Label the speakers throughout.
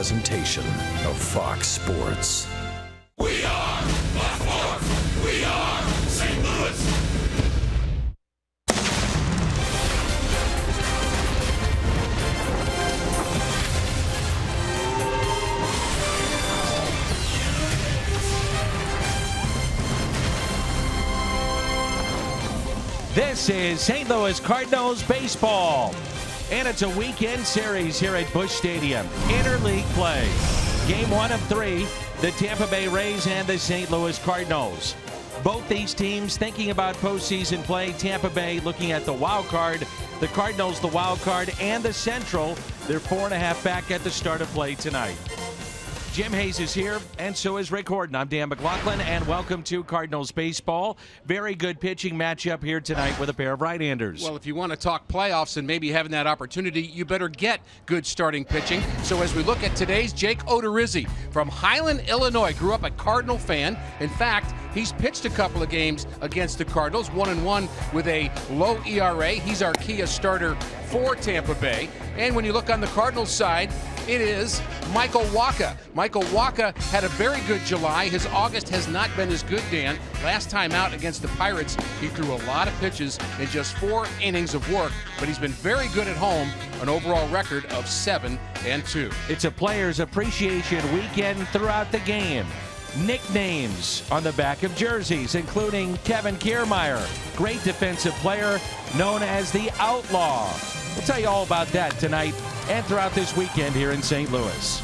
Speaker 1: Presentation of Fox Sports.
Speaker 2: We are Fox Sports. We are St. Louis.
Speaker 3: This is St. Louis Cardinals baseball, and it's a weekend series here at Busch Stadium. Interleague play. Game 1 of 3, the Tampa Bay Rays and the St. Louis Cardinals. Both these teams thinking about postseason play. Tampa Bay looking at the wild card, the Cardinals the wild card, and the Central. They're 4.5 back at the start of play tonight. Jim Hayes is here, and so is Rick Horton. I'm Dan McLaughlin, and welcome to Cardinals baseball. Very good pitching matchup here tonight with a pair of right-handers.
Speaker 4: Well, if you want to talk playoffs and maybe having that opportunity, you better get good starting pitching. So as we look at today's, Jake Odorizzi from Highland, Illinois, grew up a Cardinal fan. In fact, he's pitched a couple of games against the Cardinals, 1-1 with a low ERA. He's our Kia starter for Tampa Bay. And when you look on the Cardinals side, it is Michael Wacha. Michael Wacha had a very good July. His August has not been as good, Dan. Last time out against the Pirates, he threw a lot of pitches in just 4 innings of work, but he's been very good at home, an overall record of 7-2.
Speaker 3: It's a player's appreciation weekend throughout the game. Nicknames on the back of jerseys, including Kevin Kiermaier, great defensive player known as the Outlaw. We'll tell you all about that tonight and throughout this weekend here in St. Louis.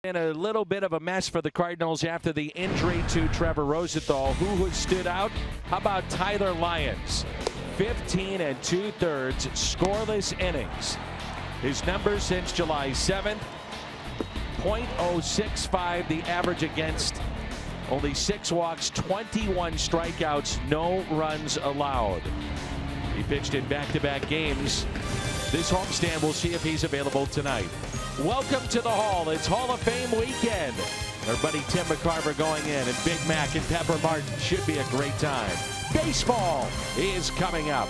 Speaker 3: In a little bit of a mess for the Cardinals after the injury to Trevor Rosenthal. Who has stood out? How about Tyler Lyons? 15 2/3 scoreless innings. His numbers since July 7th, .065 the average against. Only 6 walks, 21 strikeouts, no runs allowed. He pitched in back-to-back games. This homestand, we'll see if he's available tonight. Welcome to the Hall. It's Hall of Fame weekend. Our buddy Tim McCarver going in, and Big Mac and Pepper Martin should be a great time. Baseball is coming up.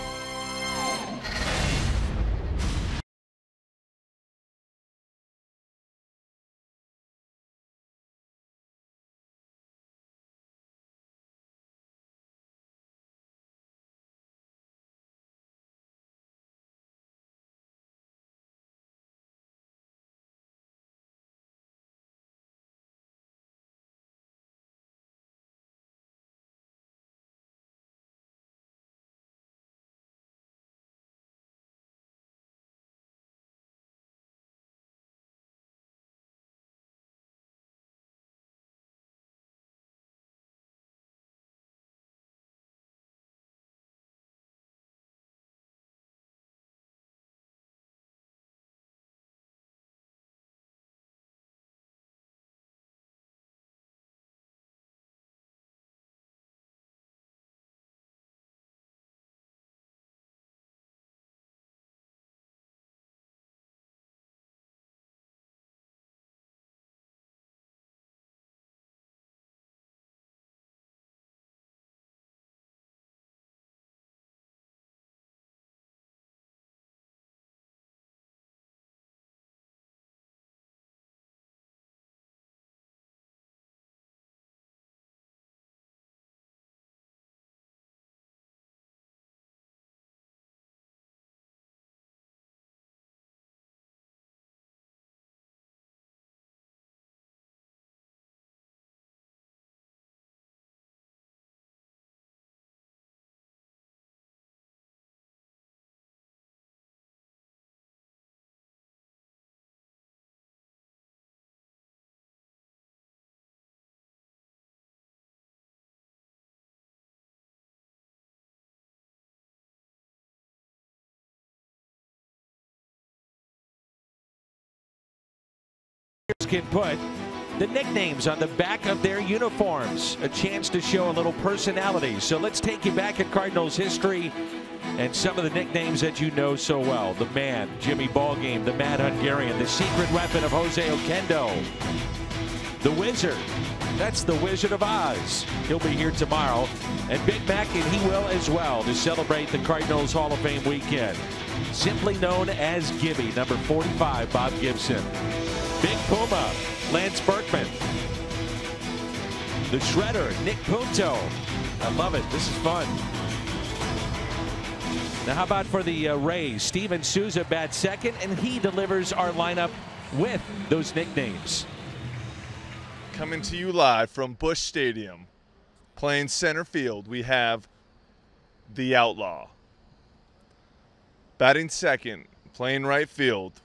Speaker 3: Can put the nicknames on the back of their uniforms, a chance to show a little personality. So let's take you back at Cardinals history and some of the nicknames that you know so well. The Man, Jimmy Ballgame, the Mad Hungarian, the secret weapon of Jose Oquendo, the Wizard, that's the Wizard of Oz. He'll be here tomorrow, and Big Mac, and he will as well, to celebrate the Cardinals Hall of Fame weekend. Simply known as Gibby, number 45, Bob Gibson. Big Puma, Lance Berkman. The Shredder, Nick Punto. I love it. This is fun. Now, how about for the Rays? Steven Souza bats second, and he delivers our lineup with those nicknames.
Speaker 5: Coming to you live from Busch Stadium, playing center field, we have the Outlaw. Batting second, playing right field,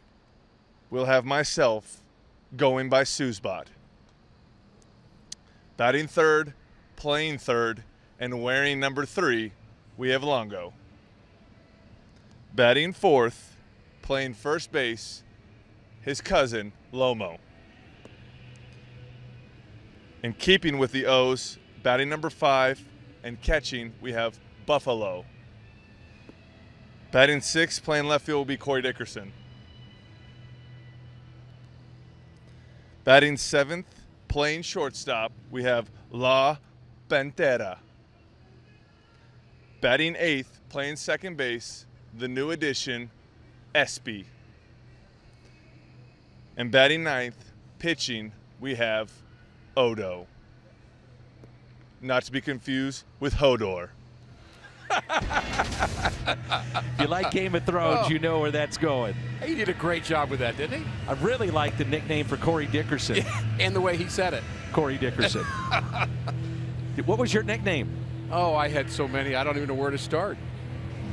Speaker 5: we'll have myself, going by Suzbot. Batting third, playing third, and wearing number 3, we have Longo. Batting fourth, playing first base, his cousin, Lomo. And keeping with the O's, batting number 5, and catching, we have Buffalo. Batting sixth, playing left field, will be Corey Dickerson. Batting seventh, playing shortstop, we have La Pantera. Batting eighth, playing second base, the new addition, Espy. And batting ninth, pitching, we have Odo. Not to be confused with Hodor.
Speaker 3: If you like Game of Thrones, you know where that's going.
Speaker 4: He did a great job with that, didn't he?
Speaker 3: I really like the nickname for Corey Dickerson.
Speaker 4: And the way he said it.
Speaker 3: Corey Dickerson. What was your nickname?
Speaker 4: Oh, I had so many. I don't even know where to start.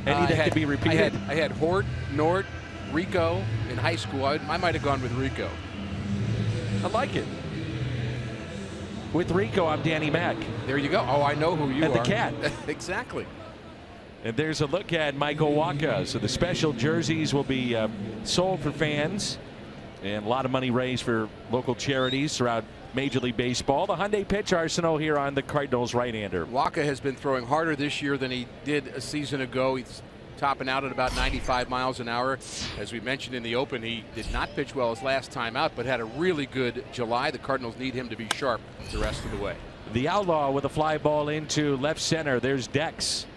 Speaker 3: Any that could be repeated?
Speaker 4: I had Hort, Nort, Rico in high school. I might have gone with Rico.
Speaker 3: I like it. With Rico, I'm Danny Mack.
Speaker 4: There you go. Oh, I know who you
Speaker 3: At
Speaker 4: are.
Speaker 3: the Cat.
Speaker 4: Exactly.
Speaker 3: And there's a look at Michael Wacha. So the special jerseys will be sold for fans, and a lot of money raised for local charities throughout Major League Baseball. The Hyundai pitch arsenal here on the Cardinals right-hander.
Speaker 4: Wacha has been throwing harder this year than he did a season ago. He's topping out at about 95 miles an hour. As we mentioned in the open, he did not pitch well his last time out, but had a really good July. The Cardinals need him to be sharp the rest of the way.
Speaker 3: The Outlaw with a fly ball into left center. There's Dex.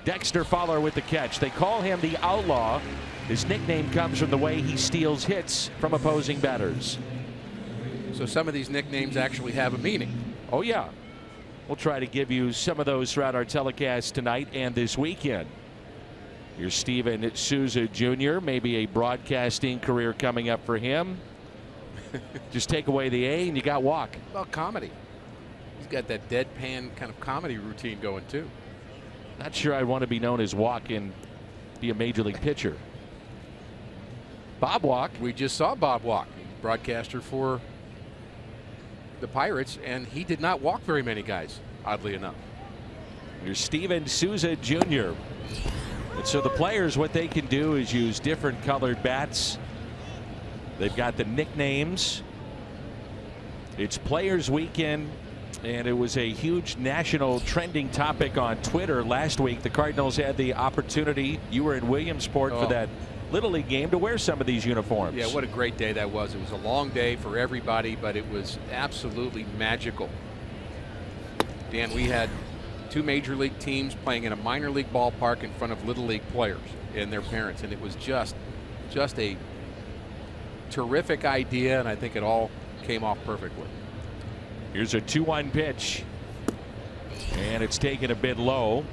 Speaker 3: Dexter Fowler with the catch. They call him the Outlaw. His nickname comes from the way he steals hits from opposing batters.
Speaker 4: So some of these nicknames actually have a meaning.
Speaker 3: Oh, yeah. We'll try to give you some of those throughout our telecast tonight and this weekend. Here's Steven Souza Jr. Maybe a broadcasting career coming up for him. Just take away the A and you got Walk.
Speaker 4: Well, comedy. He's got that deadpan kind of comedy routine going too.
Speaker 3: Not sure I'd want to be known as Walk and be a major league pitcher. Bob Walk.
Speaker 4: We just saw Bob Walk, broadcaster for the Pirates, and he did not walk very many guys, oddly enough.
Speaker 3: Here's Steven Souza Jr. And so the players, what they can do is use different colored bats. They've got the nicknames. It's Players Weekend, and it was a huge national trending topic on Twitter last week. The Cardinals had the opportunity, you were in Williamsport for that Little League game, to wear some of these uniforms.
Speaker 4: Yeah, what a great day that was. It was a long day for everybody, but it was absolutely magical. Dan, we had two major league teams playing in a minor league ballpark in front of Little League players and their parents, and it was just a terrific idea, and I think it all came off perfectly.
Speaker 3: Here's a 2-1 pitch, and it's taken a bit low.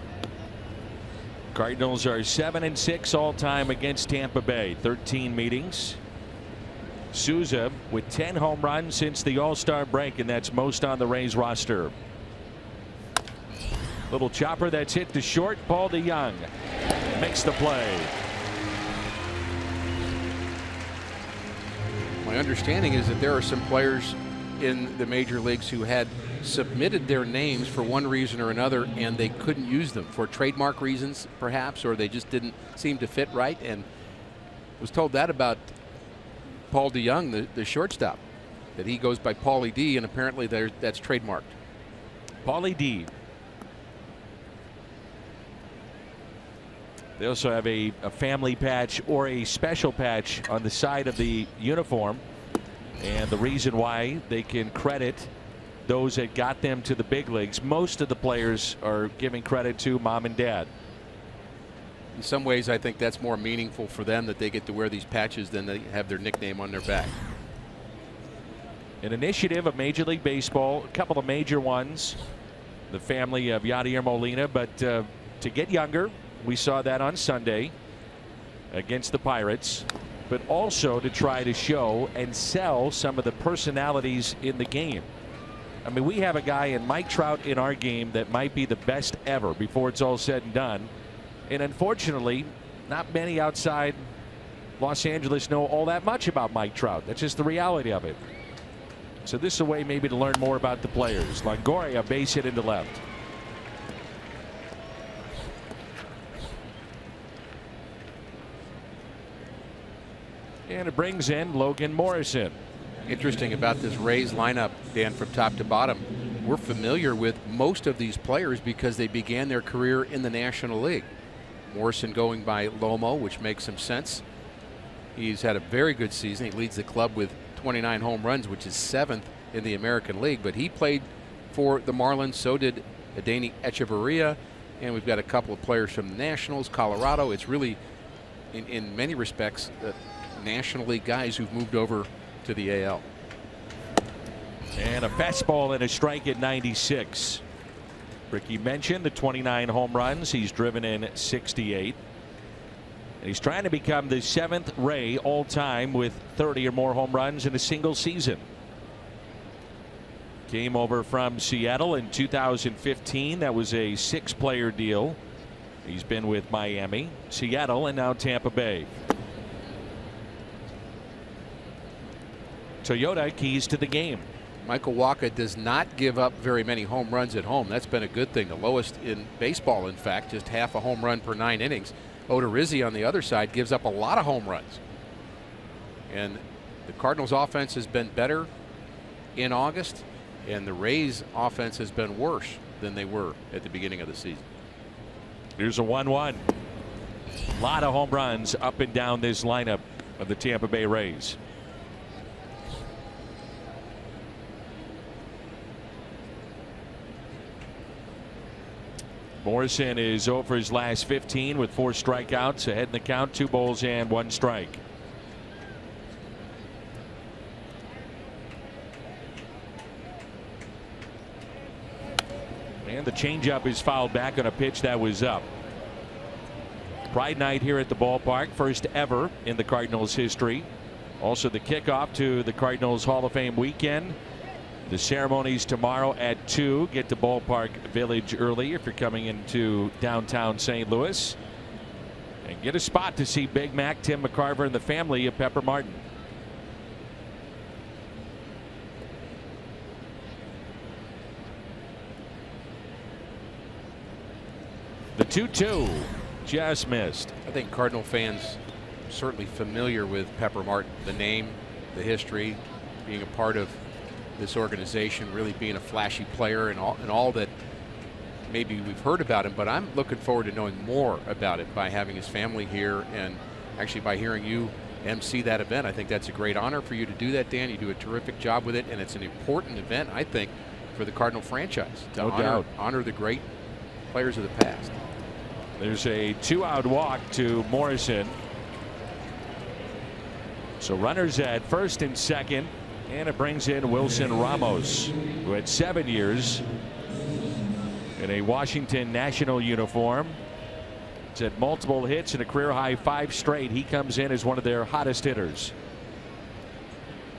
Speaker 3: Cardinals are 7-6 all time against Tampa Bay. 13 meetings. Souza with 10 home runs since the All-Star break, and that's most on the Rays roster. Little chopper that's hit to short. Paul DeYoung makes the play.
Speaker 4: My understanding is that there are some players in the major leagues who had submitted their names for one reason or another, and they couldn't use them for trademark reasons, perhaps, or they just didn't seem to fit right. And was told that about Paul DeYoung, the shortstop, that he goes by Paulie D, and apparently that's trademarked.
Speaker 3: Paulie D. They also have a family patch or a special patch on the side of the uniform, and the reason why they can credit those that got them to the big leagues. Most of the players are giving credit to mom and dad.
Speaker 4: In some ways, I think that's more meaningful for them, that they get to wear these patches than they have their nickname on their back.
Speaker 3: An initiative of Major League Baseball, a couple of major ones, the family of Yadier Molina, but to get younger, we saw that on Sunday against the Pirates, but also to try to show and sell some of the personalities in the game. I mean, we have a guy in Mike Trout in our game that might be the best ever before it's all said and done. And unfortunately, not many outside Los Angeles know all that much about Mike Trout. That's just the reality of it. So this is a way maybe to learn more about the players. Longoria, base hit into left. And it brings in Logan Morrison.
Speaker 4: Interesting about this Rays lineup, Dan, from top to bottom, we're familiar with most of these players because they began their career in the National League. Morrison going by Lomo, which makes some sense. He's had a very good season. He leads the club with 29 home runs, which is 7th in the American League. But he played for the Marlins. So did Adeiny Echeverria. And we've got a couple of players from the Nationals, Colorado. It's really, in many respects, National League guys who've moved over to the AL.
Speaker 3: And a fastball and a strike at 96. Ricky mentioned the 29 home runs. He's driven in 68. And he's trying to become the 7th Ray all time with 30 or more home runs in a single season. Came over from Seattle in 2015. That was a 6-player deal. He's been with Miami, Seattle, and now Tampa Bay. Toyota, keys to the game.
Speaker 4: Michael Wacha does not give up very many home runs at home. That's been a good thing. The lowest in baseball, in fact, just half a home run per 9 innings. Odorizzi on the other side gives up a lot of home runs. And the Cardinals offense has been better in August, and the Rays offense has been worse than they were at the beginning of the season.
Speaker 3: Here's a 1-1. A lot of home runs up and down this lineup of the Tampa Bay Rays. Morrison is over his last 15 with 4 strikeouts, ahead in the count, 2 balls and 1 strike. And the changeup is fouled back on a pitch that was up. Pride night here at the ballpark, first ever in the Cardinals history. Also the kickoff to the Cardinals Hall of Fame weekend. The ceremonies tomorrow at 2. Get to Ballpark Village early if you're coming into downtown St. Louis. And get a spot to see Big Mac, Tim McCarver, and the family of Pepper Martin. The 2-2 just missed.
Speaker 4: I think Cardinal fans certainly familiar with Pepper Martin, the name, the history, being a part of this organization, really being a flashy player, and all that maybe we've heard about him. But I'm looking forward to knowing more about it by having his family here, and actually by hearing you MC that event. I think that's a great honor for you to do that, Dan. You do a terrific job with it, and it's an important event, I think, for the Cardinal franchise to honor the great players of the past.
Speaker 3: There's a 2-out walk to Morrison. So runners at first and second, and it brings in Wilson Ramos, who had 7 years in a Washington National uniform. It's had multiple hits and a career high 5 straight. He comes in as one of their hottest hitters.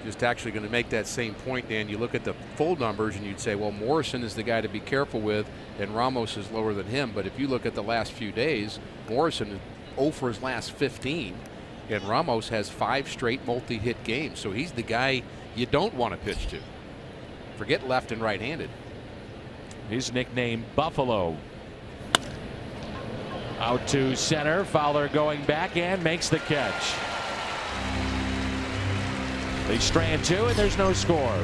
Speaker 4: Just actually going to make that same point, Dan. You look at the full numbers and you'd say, well, Morrison is the guy to be careful with, and Ramos is lower than him. But if you look at the last few days, Morrison is 0 for his last 15, and Ramos has 5 straight multi-hit games. So he's the guy you don't want to pitch to. Forget left and right-handed.
Speaker 3: His nickname, Buffalo. Out to center. Fowler going back and makes the catch. They strand 2, and there's no score.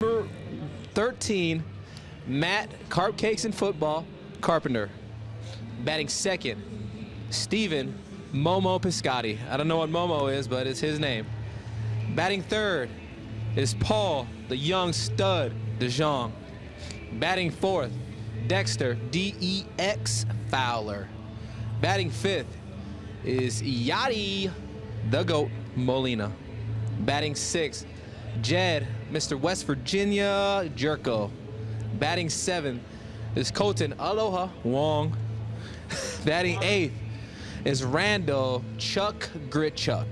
Speaker 6: Number 13, Matt Carpcakes in Football Carpenter. Batting second, Steven Momo Piscotti. I don't know what Momo is, but it's his name. Batting third is Paul, the young stud, DeJong. Batting fourth, Dexter, D-E-X Fowler. Batting fifth is Yachty, the GOAT, Molina. Batting sixth, Jed, Mr. West Virginia Jerko. Batting seventh is Colton Aloha Wong. Batting 8th is Randall Chuck Gritchuck.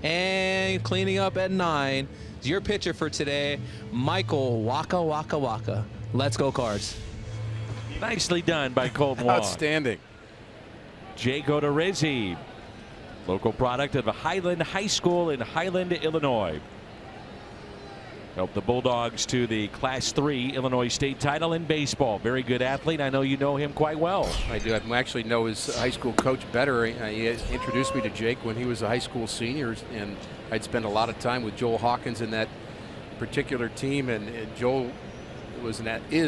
Speaker 6: And cleaning up at 9 is your pitcher for today, Michael Waka Waka Waka. Let's go, Cards.
Speaker 3: Nicely done by Colton Wong.
Speaker 4: Outstanding.
Speaker 3: Jake Odorizzi, local product of Highland High School in Highland, Illinois. Helped the Bulldogs to the Class 3 Illinois State title in baseball. Very good athlete. I know you know him quite well.
Speaker 4: I do. I actually know his high school coach better. He introduced me to Jake when he was a high school senior, and I'd spent a lot of time with Joel Hawkins in that particular team, and Joel is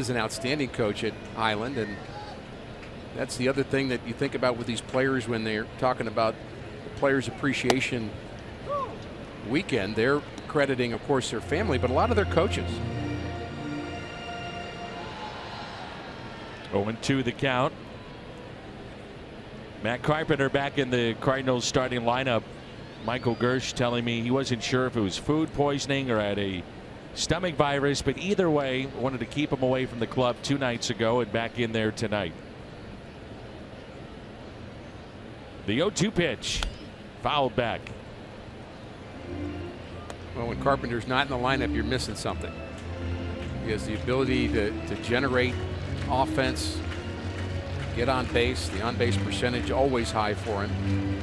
Speaker 4: an outstanding coach at Highland, and that's the other thing that you think about with these players when they're talking about the Players Appreciation Weekend. They're crediting, of course, their family, but a lot of their coaches.
Speaker 3: 0-2 the count. Matt Carpenter back in the Cardinals starting lineup. Michael Gersh telling me he wasn't sure if it was food poisoning or had a stomach virus, but either way, wanted to keep him away from the club 2 nights ago and back in there tonight. The 0-2 pitch, fouled back.
Speaker 4: Well, when Carpenter's not in the lineup, you're missing something. He has the ability to generate offense, get on base. The on-base percentage always high for him.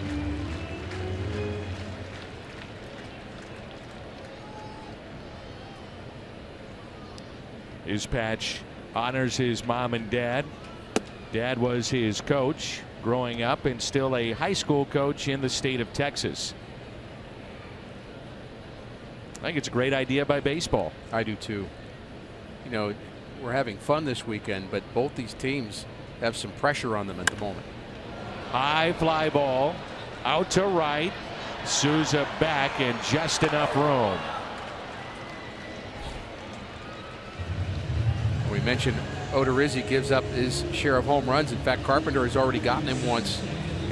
Speaker 3: His patch honors his mom and dad. Dad was his coach growing up and still a high school coach in the state of Texas. I think it's a great idea by baseball.
Speaker 4: I do too. You know, we're having fun this weekend, but both these teams have some pressure on them at the moment.
Speaker 3: High fly ball out to right. Souza back and just enough room.
Speaker 4: We mentioned Odorizzi gives up his share of home runs. In fact, Carpenter has already gotten him once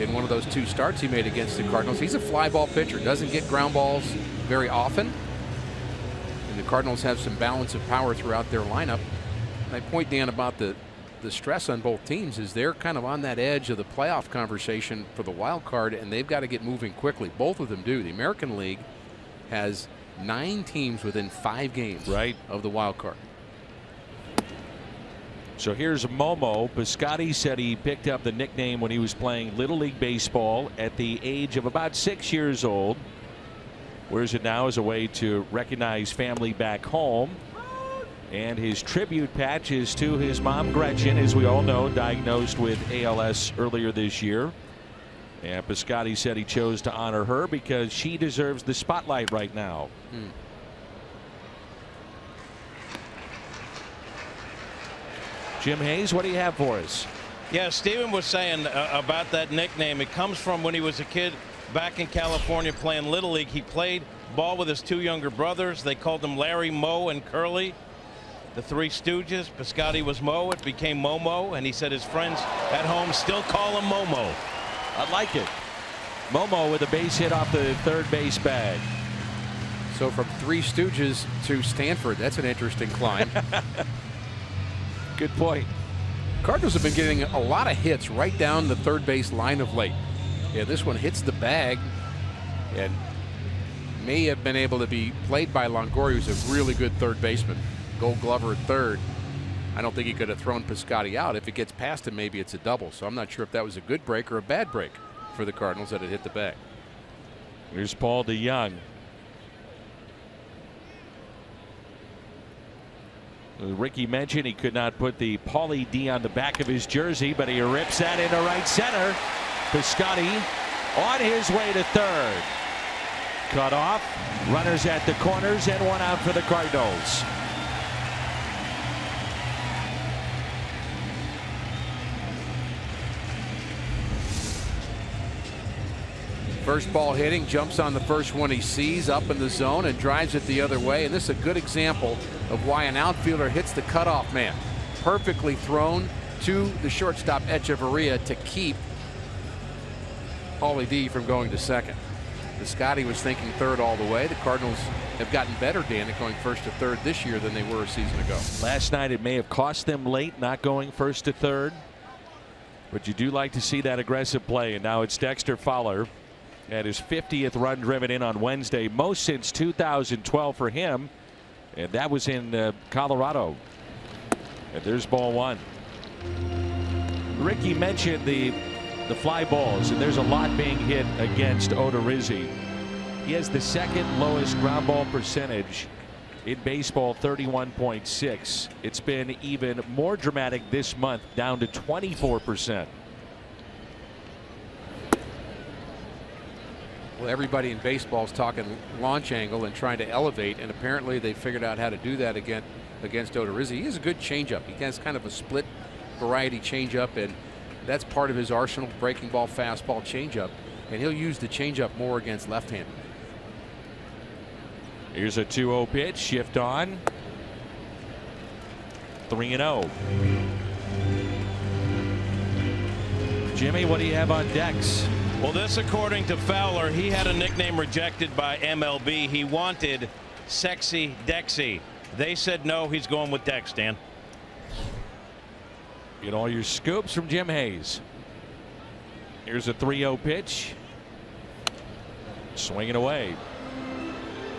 Speaker 4: in one of those 2 starts he made against the Cardinals. He's a fly ball pitcher, doesn't get ground balls very often. And the Cardinals have some balance of power throughout their lineup. And I point, Dan, about the stress on both teams is they're kind of on that edge of the playoff conversation for the wild card, and they've got to get moving quickly. Both of them do. The American League has 9 teams within 5 games of the wild card.
Speaker 3: So here's Momo. Piscotty said he picked up the nickname when he was playing Little League Baseball at the age of about 6 years old. Wears it now as a way to recognize family back home. And his tribute patch is to his mom, Gretchen, as we all know, diagnosed with ALS earlier this year. And Piscotty said he chose to honor her because she deserves the spotlight right now. Jim Hayes, what do you have for us?
Speaker 7: Yeah, Steven was saying about that nickname. It comes from when he was a kid back in California playing Little League. He played ball with his 2 younger brothers. They called him Larry, Moe, and Curly, the 3 Stooges. Piscotty was Moe. It became Momo, and he said his friends at home still call him Momo.
Speaker 3: I like it. Momo with a base hit off the third base bag.
Speaker 4: So from 3 Stooges to Stanford, that's an interesting climb.
Speaker 3: Good point.
Speaker 4: Cardinals have been getting a lot of hits right down the third base line of late. Yeah, this one hits the bag and may have been able to be played by Longoria, who's a really good third baseman. Gold Glover at third. I don't think he could have thrown Piscotty out. If it gets past him, maybe it's a double. So I'm not sure if that was a good break or a bad break for the Cardinals that had hit the bag.
Speaker 3: Here's Paul DeYoung. Ricky mentioned he could not put the Paulie D on the back of his jersey, but he rips that into right center. Piscotty on his way to third. Cut off. Runners at the corners and 1 out for the Cardinals.
Speaker 4: First ball hitting, jumps on the first one he sees up in the zone and drives it the other way. And this is a good example of why an outfielder hits the cutoff man. Perfectly thrown to the shortstop Echeverria to keep Paulie D from going to second. Piscotty was thinking third all the way. The Cardinals have gotten better, Dan, at going first to third this year than they were a season ago.
Speaker 3: Last night it may have cost them late not going first to third. But you do like to see that aggressive play. And now it's Dexter Fowler at his 50th run driven in on Wednesday, most since 2012 for him, and that was in Colorado. And there's ball one. Ricky mentioned the fly balls, and there's a lot being hit against Odorizzi. He has the second lowest ground ball percentage in baseball, 31.6. It's been even more dramatic this month, down to 24%.
Speaker 4: Well, everybody in baseball is talking launch angle and trying to elevate, and apparently they figured out how to do that against Odorizzi. He has a good changeup. He has kind of a split variety changeup, and that's part of his arsenal: breaking ball, fastball, changeup, and he'll use the changeup more against left-handed.
Speaker 3: Here's a 2-0 pitch, shift on. 3-0. Jimmy, what do you have on Dex?
Speaker 7: Well, this, according to Fowler, he had a nickname rejected by MLB. He wanted Sexy Dexy. They said no, he's going with Dex, Dan.
Speaker 3: Get all your scoops from Jim Hayes. Here's a 3-0 pitch. Swinging away.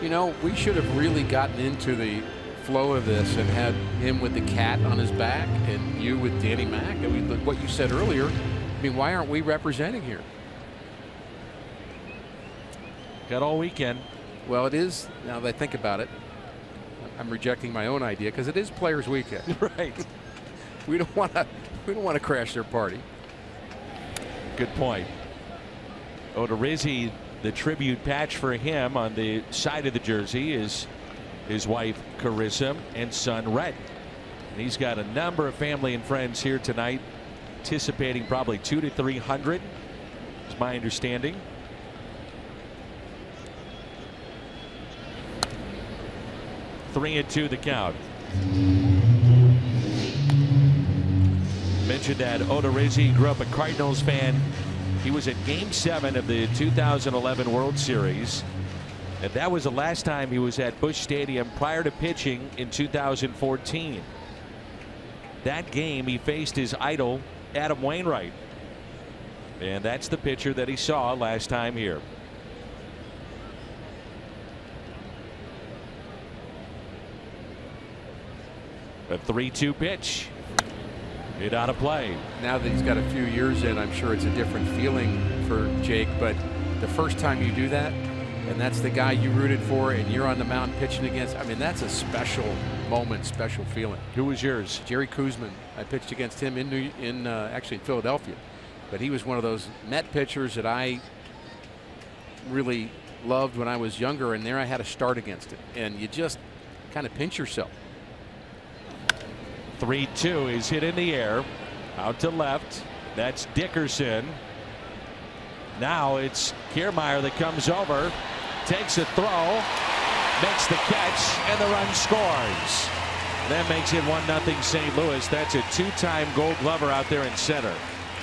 Speaker 4: You know, we should have really gotten into the flow of this and had him with the cat on his back and you with Danny Mac. I mean, what you said earlier, I mean, why aren't we representing here?
Speaker 3: Got all weekend.
Speaker 4: Well, it is, now that I think about it, I'm rejecting my own idea because it is Players Weekend.
Speaker 3: Right.
Speaker 4: We don't want to crash their party.
Speaker 3: Good point. Odorizzi, the tribute patch for him on the side of the jersey is his wife Carissa and son Rhett. And he's got a number of family and friends here tonight, anticipating probably 200 to 300 is my understanding. Three and 2 the count. Mentioned that Odorizzi grew up a Cardinals fan. He was at Game 7 of the 2011 World Series, and that was the last time he was at Busch Stadium prior to pitching in 2014. That game he faced his idol Adam Wainwright, and that's the pitcher that he saw last time here. A 3-2 pitch. Hit out of play.
Speaker 4: Now that he's got a few years in, I'm sure it's a different feeling for Jake, but the first time you do that, and that's the guy you rooted for, and you're on the mound pitching against, I mean, that's a special moment, special feeling.
Speaker 3: Who was yours?
Speaker 4: Jerry Koosman. I pitched against him actually in Philadelphia, but he was one of those Met pitchers that I really loved when I was younger, and there I had to start against it, and you just kind of pinch yourself.
Speaker 3: 3-2 is hit in the air, out to left. That's Dickerson. Now it's Kiermaier that comes over, takes a throw, makes the catch, and the run scores. That makes it 1-0 St. Louis. That's a two-time Gold Glover out there in center.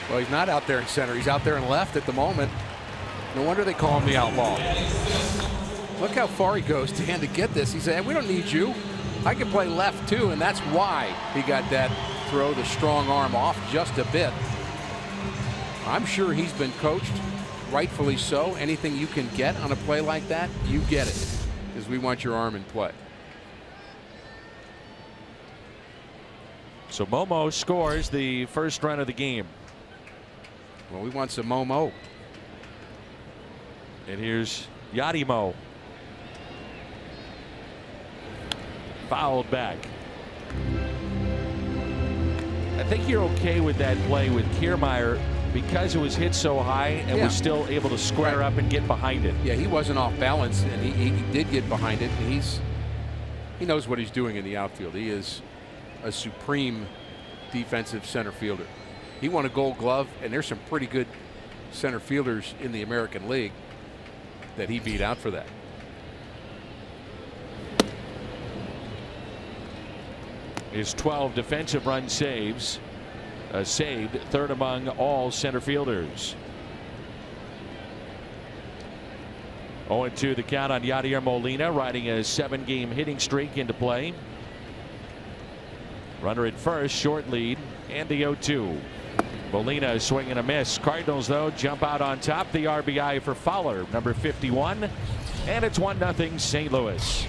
Speaker 4: Well, he's not out there in center. He's out there in left at the moment. No wonder they call him the outlaw. Look how far he goes, Dan, to get this. He said, we don't need you. I can play left too, and that's why he got that throw, the strong arm off just a bit. I'm sure he's been coached, rightfully so. Anything you can get on a play like that, you get it, because we want your arm in play.
Speaker 3: So Momo scores the first run of the game.
Speaker 4: Well, we want some Momo.
Speaker 3: And here's Yadimo. Fouled back. I think you're okay with that play with Kiermaier because it was hit so high and was still able to square up and get behind it.
Speaker 4: Yeah, he wasn't off balance, and he did get behind it, and he knows what he's doing in the outfield. He is a supreme defensive center fielder. He won a Gold Glove, and there's some pretty good center fielders in the American League that he beat out for that.
Speaker 3: His 12 defensive run saves, saved, third among all center fielders. 0-2 the count on Yadier Molina, riding a 7-game hitting streak into play. Runner at first, short lead, and the 0-2. Molina swing and a miss. Cardinals, though, jump out on top. The RBI for Fowler, number 51. And it's 1-0 St. Louis.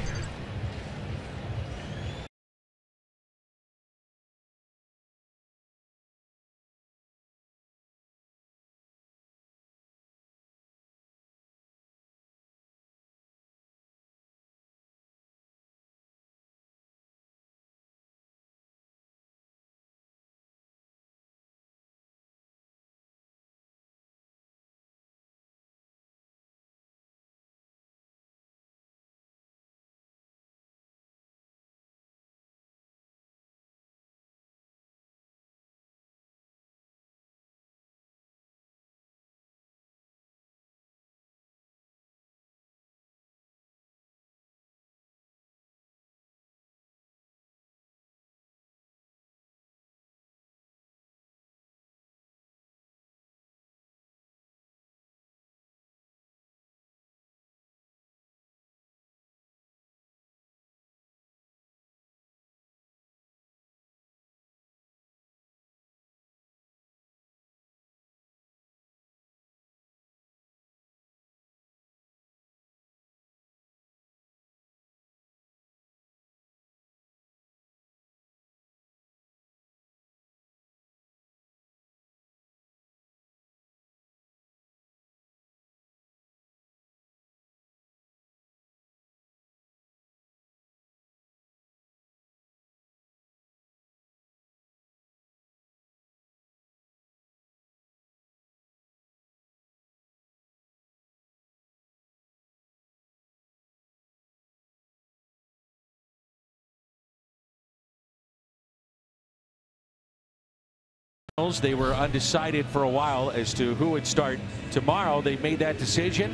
Speaker 3: They were undecided for a while as to who would start tomorrow. They made that decision.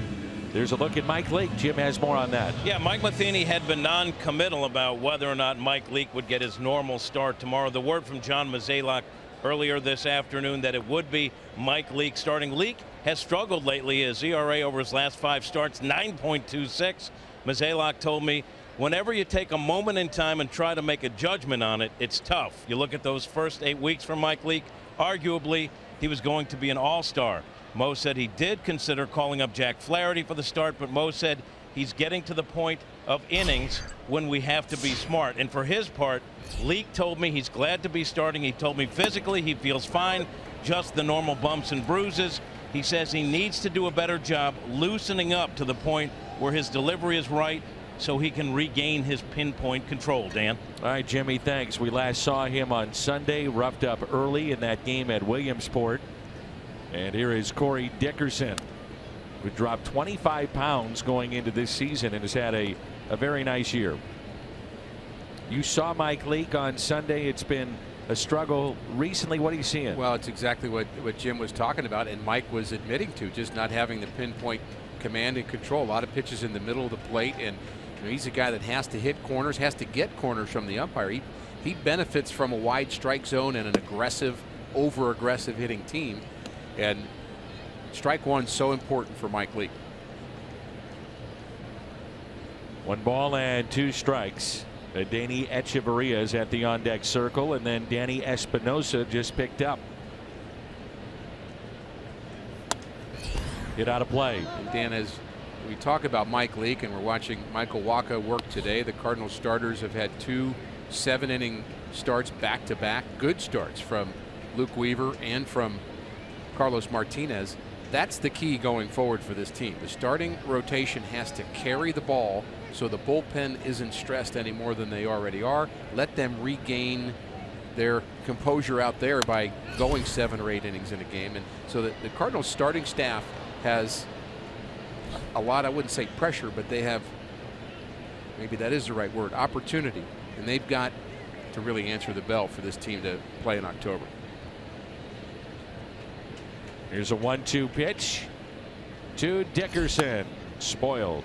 Speaker 3: There's a look at Mike Leake. Jim has more on that.
Speaker 7: Yeah, Mike Matheny had been non-committal about whether or not Mike Leake would get his normal start tomorrow. The word from John Mozeliak earlier this afternoon that it would be Mike Leake starting. Leake has struggled lately. His ERA over his last 5 starts, 9.26. Mozeliak told me, whenever you take a moment in time and try to make a judgment on it, it's tough. You look at those first 8 weeks from Mike Leake, arguably he was going to be an all-star. Mo said he did consider calling up Jack Flaherty for the start, but Mo said he's getting to the point of innings when we have to be smart. And for his part, Leake told me he's glad to be starting. He told me physically he feels fine, just the normal bumps and bruises. He says he needs to do a better job loosening up to the point where his delivery is right so he can regain his pinpoint control. Dan.
Speaker 3: All right, Jimmy, thanks. We last saw him on Sunday, roughed up early in that game at Williamsport. And here is Corey Dickerson, who dropped 25 pounds going into this season and has had a very nice year. You saw Mike Leake on Sunday. It's been a struggle recently. What are you seeing?
Speaker 8: Well, it's exactly what Jim was talking about, and Mike was admitting to, just not having the pinpoint command and control. A lot of pitches in the middle of the plate, and he's a guy that has to hit corners, has to get corners from the umpire. He benefits from a wide strike zone and an aggressive, over-aggressive hitting team. And strike one so important for Mike Leake.
Speaker 3: 1 ball and 2 strikes. Danny Echeverria is at the on-deck circle, and then Danny Espinosa just picked up. Hit out of play.
Speaker 8: And Dan, as we talk about Mike Leake and we're watching Michael Wacha work today, the Cardinals starters have had 2 7-inning starts back-to-back. Good starts from Luke Weaver and from Carlos Martinez. That's the key going forward for this team. The starting rotation has to carry the ball so the bullpen isn't stressed any more than they already are. Let them regain their composure out there by going 7 or 8 innings in a game. And so that the Cardinals starting staff has a lot, I wouldn't say pressure, but they have, maybe that is the right word, opportunity. And they've got to really answer the bell for this team to play in October.
Speaker 3: Here's a 1-2 pitch to Dickerson. Spoiled.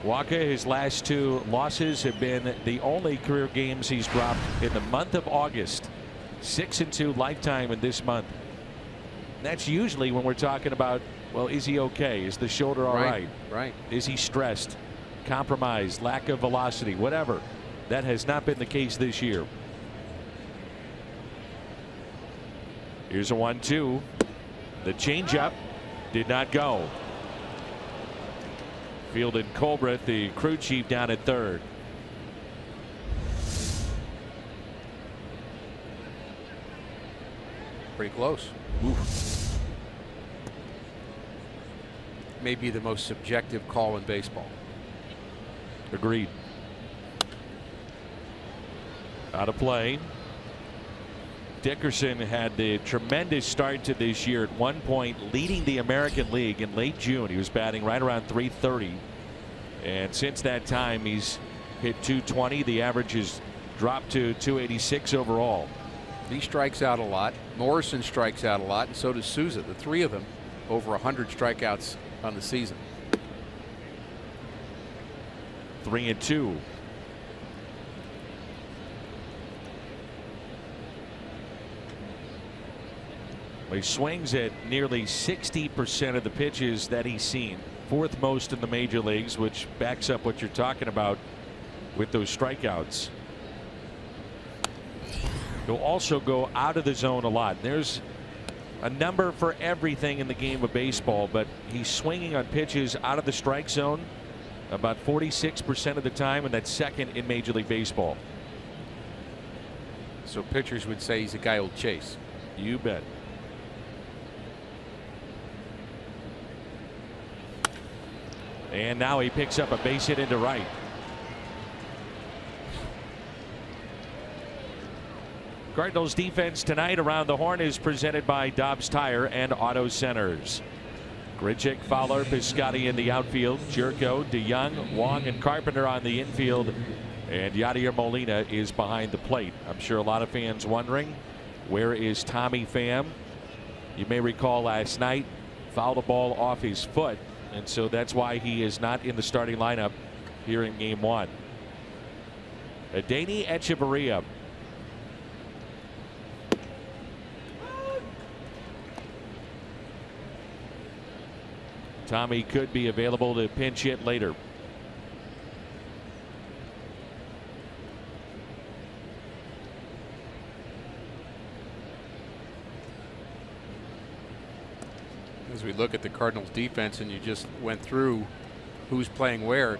Speaker 3: Wacha, his last 2 losses have been the only career games he's dropped in the month of August. 6-2 lifetime in this month. And that's usually when we're talking about, well, is he okay? Is the shoulder all right?
Speaker 8: Right.
Speaker 3: Is he stressed? Compromised? Lack of velocity? Whatever. That has not been the case this year. Here's a 1-2. The changeup did not go. Fielded Colbreth, the crew chief, down at third.
Speaker 8: Pretty close. Oof. May be the most subjective call in baseball.
Speaker 3: Agreed. Out of play. Dickerson had the tremendous start to this year, at one point leading the American League in late June. He was batting right around 330, and since that time he's hit 220. The average has dropped to 286 overall.
Speaker 8: He strikes out a lot. Morrison strikes out a lot, and so does Souza. The three of them over 100 strikeouts on the season.
Speaker 3: 3-2. He swings at nearly 60% of the pitches that he's seen, fourth most in the major leagues, which backs up what you're talking about with those strikeouts. He'll also go out of the zone a lot. There's a number for everything in the game of baseball, but he's swinging on pitches out of the strike zone about 46% of the time, and that's second in Major League Baseball.
Speaker 8: So pitchers would say he's a guy who'll chase.
Speaker 3: You bet. And now he picks up a base hit into right. Cardinals defense tonight around the horn is presented by Dobbs Tire and Auto Centers. Grichuk, Fowler, Piscotty in the outfield. Jerko, DeYoung, Wong, and Carpenter on the infield. And Yadier Molina is behind the plate. I'm sure a lot of fans wondering, where is Tommy Pham? You may recall last night, fouled the ball off his foot, and so that's why he is not in the starting lineup here in game one. Adeiny Echeverria. Tommy could be available to pinch hit later.
Speaker 8: As we look at the Cardinals defense, and you just went through who's playing where,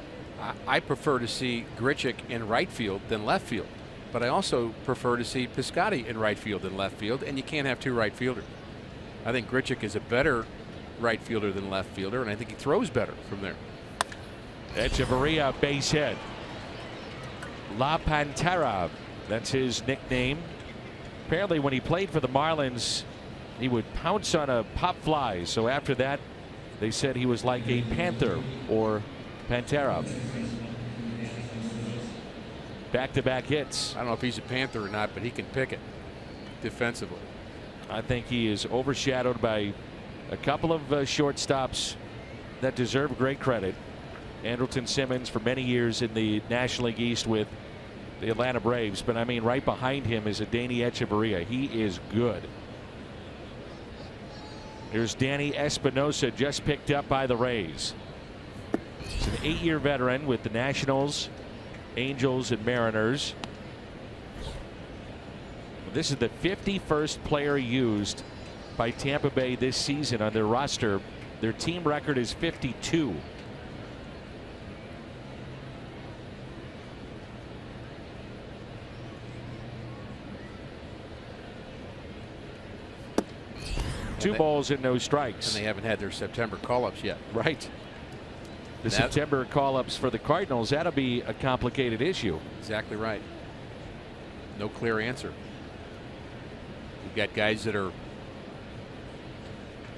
Speaker 8: I prefer to see Grichuk in right field than left field, but I also prefer to see Piscotty in right field than left field, and you can't have two right fielders. I think Grichuk is a better right fielder than left fielder, and I think he throws better from there.
Speaker 3: Echeverria, base hit. La Pantera, that's his nickname. Apparently when he played for the Marlins, he would pounce on a pop fly, so after that they said he was like a panther or Pantera. Back-to-back hits.
Speaker 8: I don't know if he's a panther or not, but he can pick it defensively.
Speaker 3: I think he is overshadowed by a couple of shortstops that deserve great credit. Andrelton Simmons for many years in the National League East with the Atlanta Braves, but I mean right behind him is Adeiny Echeverria. He is good. Here's Danny Espinosa, just picked up by the Rays. He's an 8-year veteran with the Nationals, Angels, and Mariners. This is the 51st player used by Tampa Bay this season on their roster. Their team record is 52. Two balls and no strikes.
Speaker 8: And they haven't had their September call-ups yet.
Speaker 3: Right. The September call-ups for the Cardinals, that'll be a complicated issue.
Speaker 8: Exactly right. No clear answer. You've got guys that are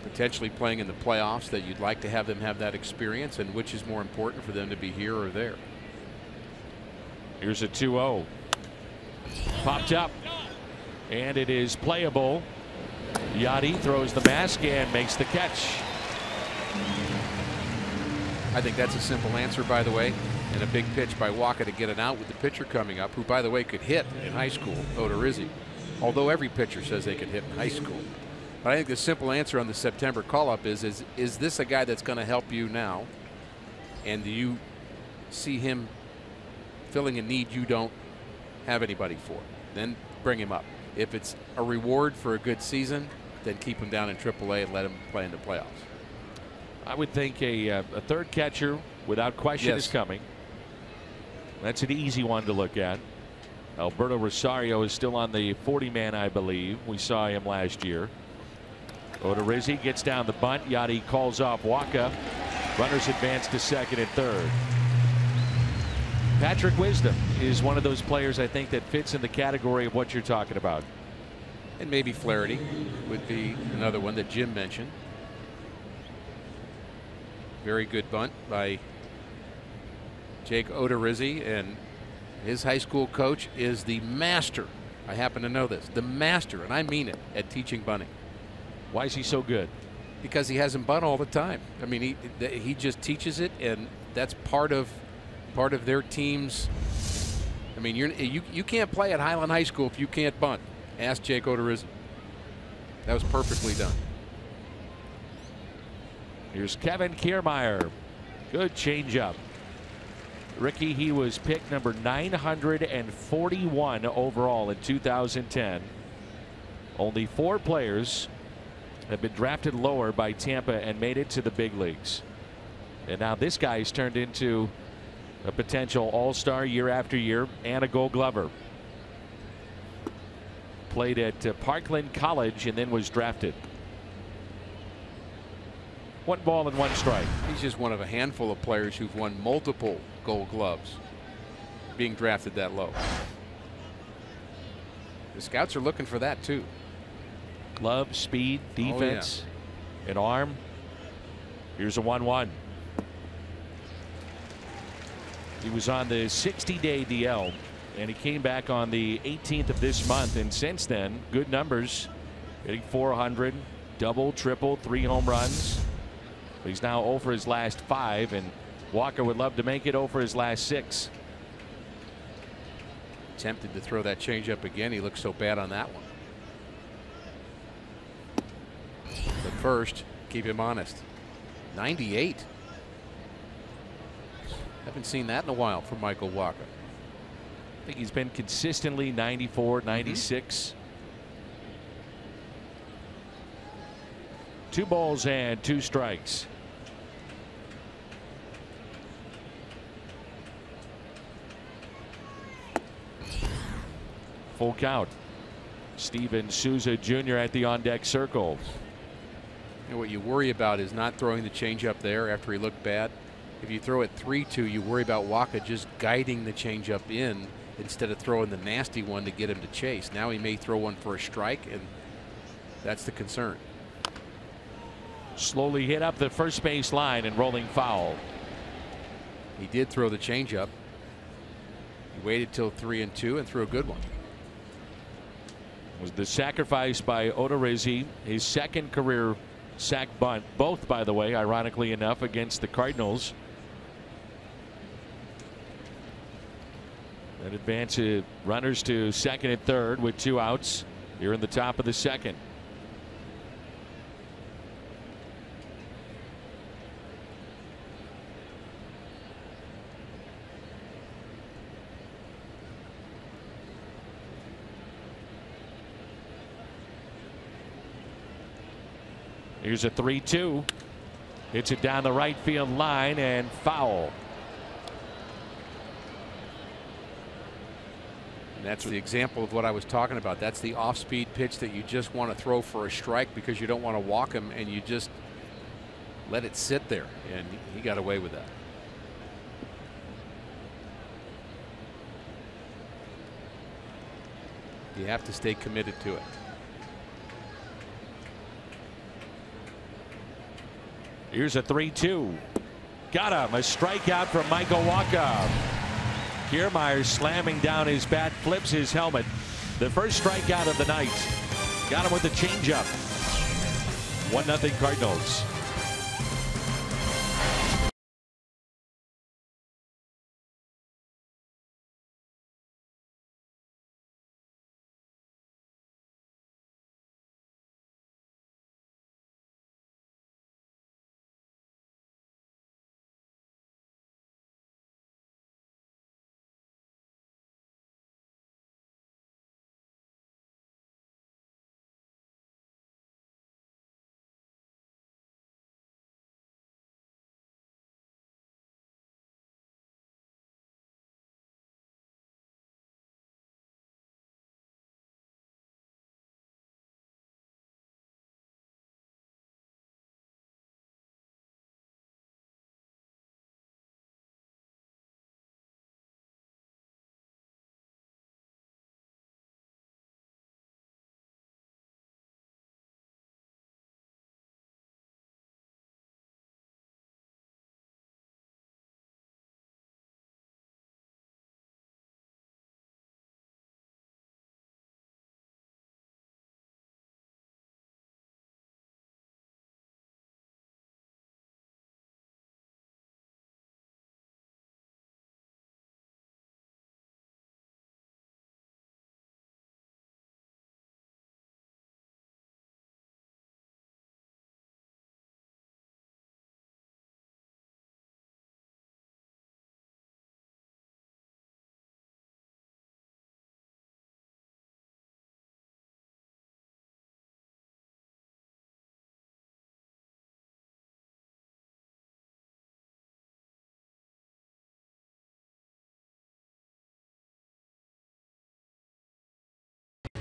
Speaker 8: potentially playing in the playoffs that you'd like to have them have that experience, and which is more important for them to be here or there.
Speaker 3: Here's a 2-0. Popped up, and it is playable. Yadi throws the mask and makes the catch.
Speaker 8: I think that's a simple answer, by the way, and a big pitch by Waka to get an out with the pitcher coming up, who, by the way, could hit in high school, Odorizzi. Although every pitcher says they could hit in high school. But I think the simple answer on the September call-up is this a guy that's going to help you now? And do you see him filling a need you don't have anybody for? Then bring him up. If it's a reward for a good season, than keep him down in AAA and let him play in the playoffs.
Speaker 3: I would think a third catcher without question
Speaker 8: Yes.
Speaker 3: is coming. That's an easy one to look at. Alberto Rosario is still on the 40-man, I believe. We saw him last year. Odorizzi gets down the bunt. Yadi calls off Waka. Runners advance to second and third. Patrick Wisdom is one of those players I think that fits in the category of what you're talking about.
Speaker 8: And maybe Flaherty would be another one that Jim mentioned. Very good bunt by Jake Odorizzi, and his high school coach is the master. I happen to know this. The master, and I mean it, at teaching bunting.
Speaker 3: Why is he so good?
Speaker 8: Because he has him bunt all the time. I mean, he just teaches it, and that's part of their team's. I mean, you can't play at Highland High School if you can't bunt. Ask Jake Odorizzi. That was perfectly done.
Speaker 3: Here's Kevin Kiermaier. Good changeup. Ricky, he was picked number 941 overall in 2010. Only 4 players have been drafted lower by Tampa and made it to the big leagues. And now this guy's turned into a potential all-star year after year and a Gold Glover. Played at Parkland College and then was drafted. 1 ball and 1 strike.
Speaker 8: He's just one of a handful of players who've won multiple Gold Gloves being drafted that low. The scouts are looking for that too.
Speaker 3: Glove, speed, defense, and arm. Here's a 1-1. He was on the 60-day DL, and he came back on the 18th of this month, and since then, good numbers. Hitting .400, double, triple, 3 home runs. He's now 0 for his last 5, and Walker would love to make it 0 for his last 6.
Speaker 8: Tempted to throw that changeup again. He looked so bad on that one. But first, keep him honest. 98. Haven't seen that in a while from Michael Walker.
Speaker 3: I think he's been consistently 94, 96. 2 balls and 2 strikes. Full count. Steven Souza Jr. at the on-deck circle.
Speaker 8: And what you worry about is not throwing the changeup there after he looked bad. If you throw it 3-2, you worry about Waka just guiding the changeup in instead of throwing the nasty one to get him to chase. Now he may throw one for a strike, and that's the concern.
Speaker 3: Slowly hit up the first base line and rolling foul.
Speaker 8: He did throw the changeup. He waited till 3-2 and threw a good one.
Speaker 3: It was the sacrifice by Odorizzi, his 2nd career sack bunt, both by the way, ironically enough, against the Cardinals. And advances runners to second and third with 2 outs here in the top of the 2nd. Here's a 3-2. Hits it down the right field line and foul.
Speaker 8: And that's the example of what I was talking about. That's the off-speed pitch that you just want to throw for a strike because you don't want to walk him, and you just let it sit there, and he got away with that. You have to stay committed to it.
Speaker 3: Here's a 3-2. Got him. A strikeout from Michael Waka. Kiermaier slamming down his bat, flips his helmet. The first strikeout of the night. Got him with the changeup. 1-0 Cardinals.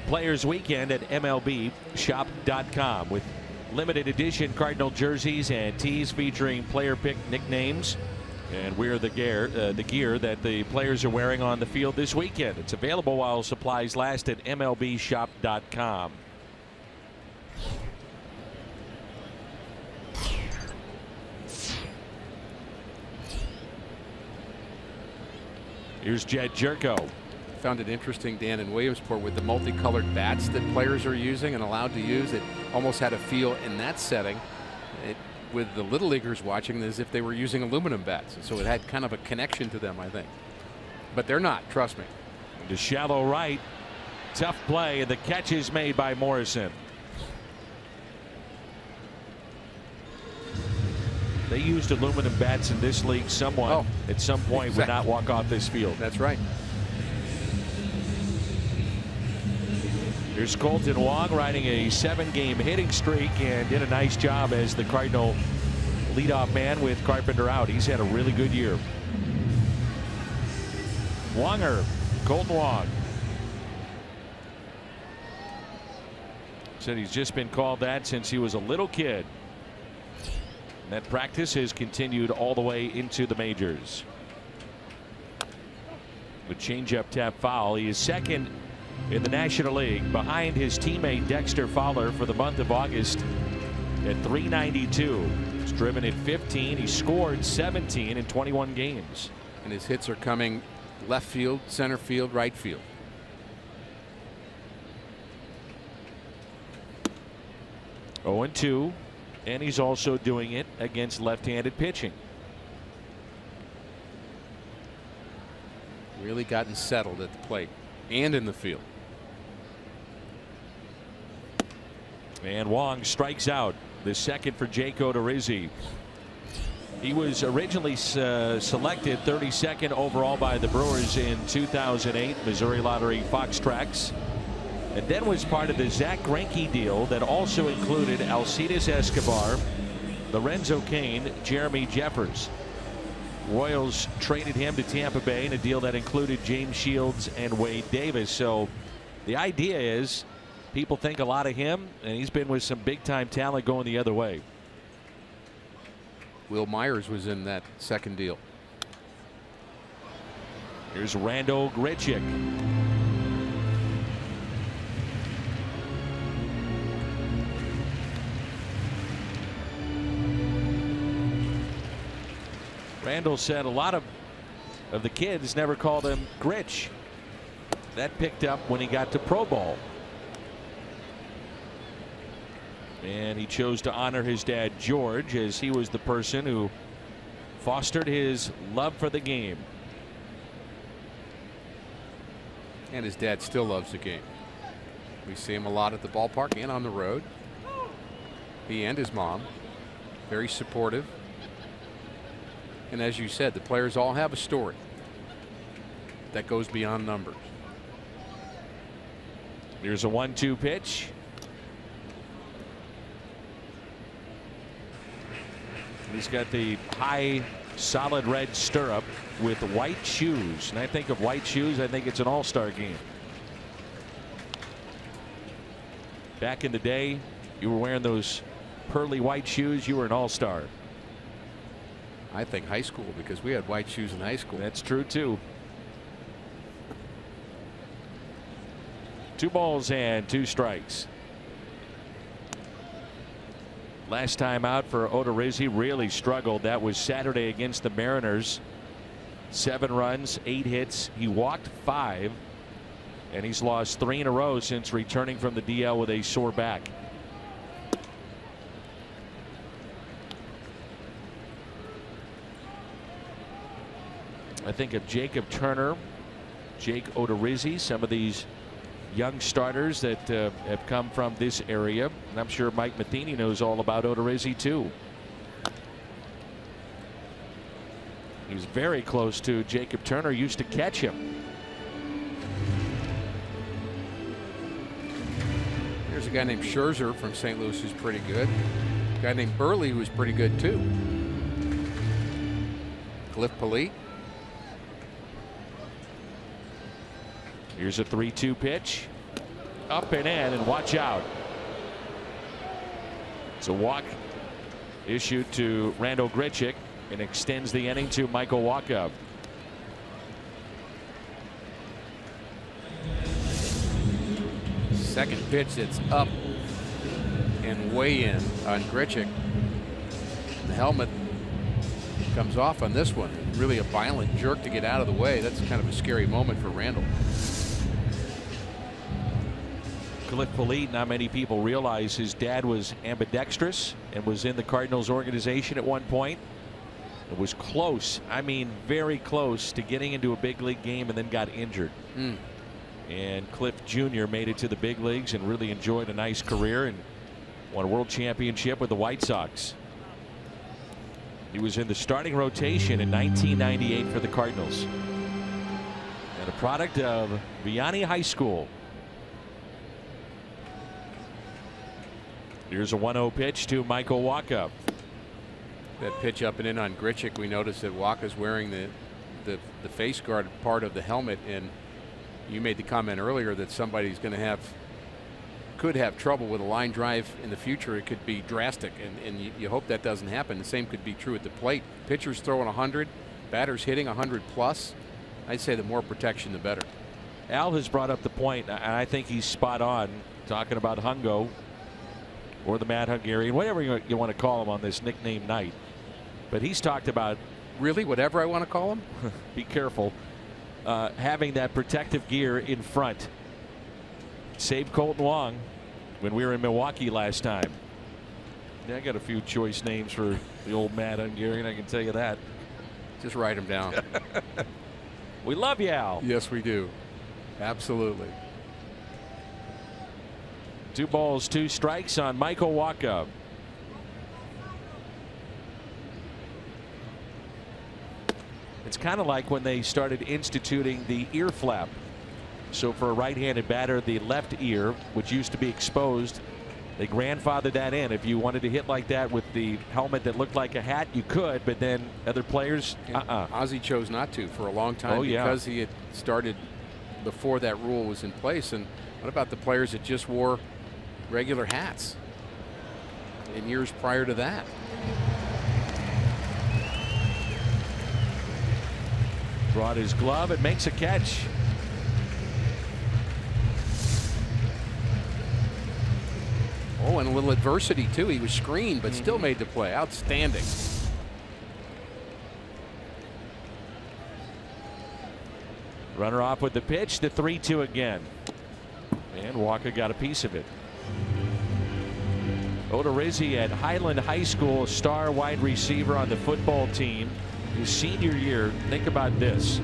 Speaker 3: Players Weekend at MLBshop.com with limited edition Cardinal jerseys and tees featuring player pick nicknames. And we're the gear that the players are wearing on the field this weekend. It's available while supplies last at MLBshop.com. Here's Jed Jerko.
Speaker 8: Found it interesting, Dan, in Williamsport with the multicolored bats that players are using and allowed to use. It almost had a feel in that setting with the little leaguers watching as if they were using aluminum bats. So it had kind of a connection to them, I think. But they're not, trust me.
Speaker 3: To shallow right. Tough play, and the catch is made by Morrison. They used aluminum bats in this league. Someone at some point would not walk off this field.
Speaker 8: That's right.
Speaker 3: Here's Colton Wong riding a 7-game hitting streak and did a nice job as the Cardinal leadoff man with Carpenter out. He's had a really good year. Colton Wong. Said he's just been called that since he was a little kid. And that practice has continued all the way into the majors. The changeup tap foul. He is second in the National League behind his teammate Dexter Fowler for the month of August at .392. He's driven at 15. He scored 17 in 21 games.
Speaker 8: And his hits are coming left field, center field, right field.
Speaker 3: Oh, 0-2, and he's also doing it against left-handed pitching.
Speaker 8: Really gotten settled at the plate and in the field.
Speaker 3: And Wong strikes out, the second for Jake Odorizzi. He was originally selected 32nd overall by the Brewers in 2008 Missouri Lottery Fox Tracks, and then was part of the Zach Greinke deal that also included Alcides Escobar, Lorenzo Cain, Jeremy Jeffers. Royals traded him to Tampa Bay in a deal that included James Shields and Wade Davis. So the idea is people think a lot of him, and he's been with some big time talent going the other way.
Speaker 8: Will Myers was in that second deal.
Speaker 3: Here's Randall Grichuk. Randall said a lot of the kids never called him Gritch. That picked up when he got to Pro Bowl. And he chose to honor his dad George, as he was the person who fostered his love for the game.
Speaker 8: And his dad still loves the game. We see him a lot at the ballpark and on the road. He and his mom, very supportive. And as you said, the players all have a story that goes beyond numbers.
Speaker 3: Here's a 1-2 pitch. He's got the high solid red stirrup with white shoes, and I think of white shoes, I think it's an all-star game. Back in the day, you were wearing those pearly white shoes, you were an all-star.
Speaker 8: I think high school, because we had white shoes in high school.
Speaker 3: That's true too. 2 balls and 2 strikes. Last time out for Odorizzi, really struggled. That was Saturday against the Mariners. 7 runs, 8 hits. He walked 5, and he's lost 3 in a row since returning from the DL with a sore back. I think of Jacob Turner, Jake Odorizzi, some of these young starters that have come from this area, and I'm sure Mike Matheny knows all about Odorizzi too. He was very close to Jacob Turner, used to catch him.
Speaker 8: There's a guy named Scherzer from St. Louis who's pretty good. A guy named Burley who's pretty good too. Cliff Polite.
Speaker 3: Here's a 3-2 pitch. up and in, and watch out. It's a walk issued to Randall Grichuk and extends the inning to Michael Wacha.
Speaker 8: Second pitch that's up and way in on Grichuk. The helmet comes off on this one. Really a violent jerk to get out of the way. That's kind of a scary moment for Randall.
Speaker 3: Cliff Polite, not many people realize his dad was ambidextrous and was in the Cardinals organization at one point. It was close, I mean very close, to getting into a big league game and then got injured. And Cliff Jr. made it to the big leagues and really enjoyed a nice career and won a world championship with the White Sox. He was in the starting rotation in 1998 for the Cardinals. And a product of Vianney High School. Here's a 1-0 pitch to Michael Wacha.
Speaker 8: That pitch up and in on Grichuk, we noticed that Wacha's wearing the face guard part of the helmet, and you made the comment earlier that somebody's going to could have trouble with a line drive in the future. It could be drastic, and you hope that doesn't happen. The same could be true at the plate. Pitchers throwing 100, batters hitting 100 plus. I'd say the more protection, the better.
Speaker 3: Al has brought up the point, and I think he's spot on, talking about Hungo or the Mad Hungarian, whatever you want to call him on this nickname night. But he's talked about,
Speaker 8: really, whatever I want to call him.
Speaker 3: Be careful. Having that protective gear in front. Saved Colton Wong when we were in Milwaukee last time. Yeah, I got a few choice names for the old Mad Hungarian, I can tell you that.
Speaker 8: Just write them down.
Speaker 3: We love you, Al.
Speaker 8: Yes, we do. Absolutely.
Speaker 3: 2 balls, 2 strikes on Michael Wacha. It's kind of like when they started instituting the ear flap. So for a right-handed batter, the left ear, which used to be exposed, they grandfathered that in. If you wanted to hit like that with the helmet that looked like a hat, you could, but then other players,
Speaker 8: Ozzie chose not to for a long time because he had started before that rule was in place. And what about the players that just wore regular hats in years prior to that?
Speaker 3: Brought his glove and makes a catch.
Speaker 8: Oh, and a little adversity too. He was screened but still made the play. Outstanding.
Speaker 3: Runner off with the pitch, the 3-2 again. And Wacha got a piece of it. Odorizzi at Highland High School, a star wide receiver on the football team. His senior year, think about this.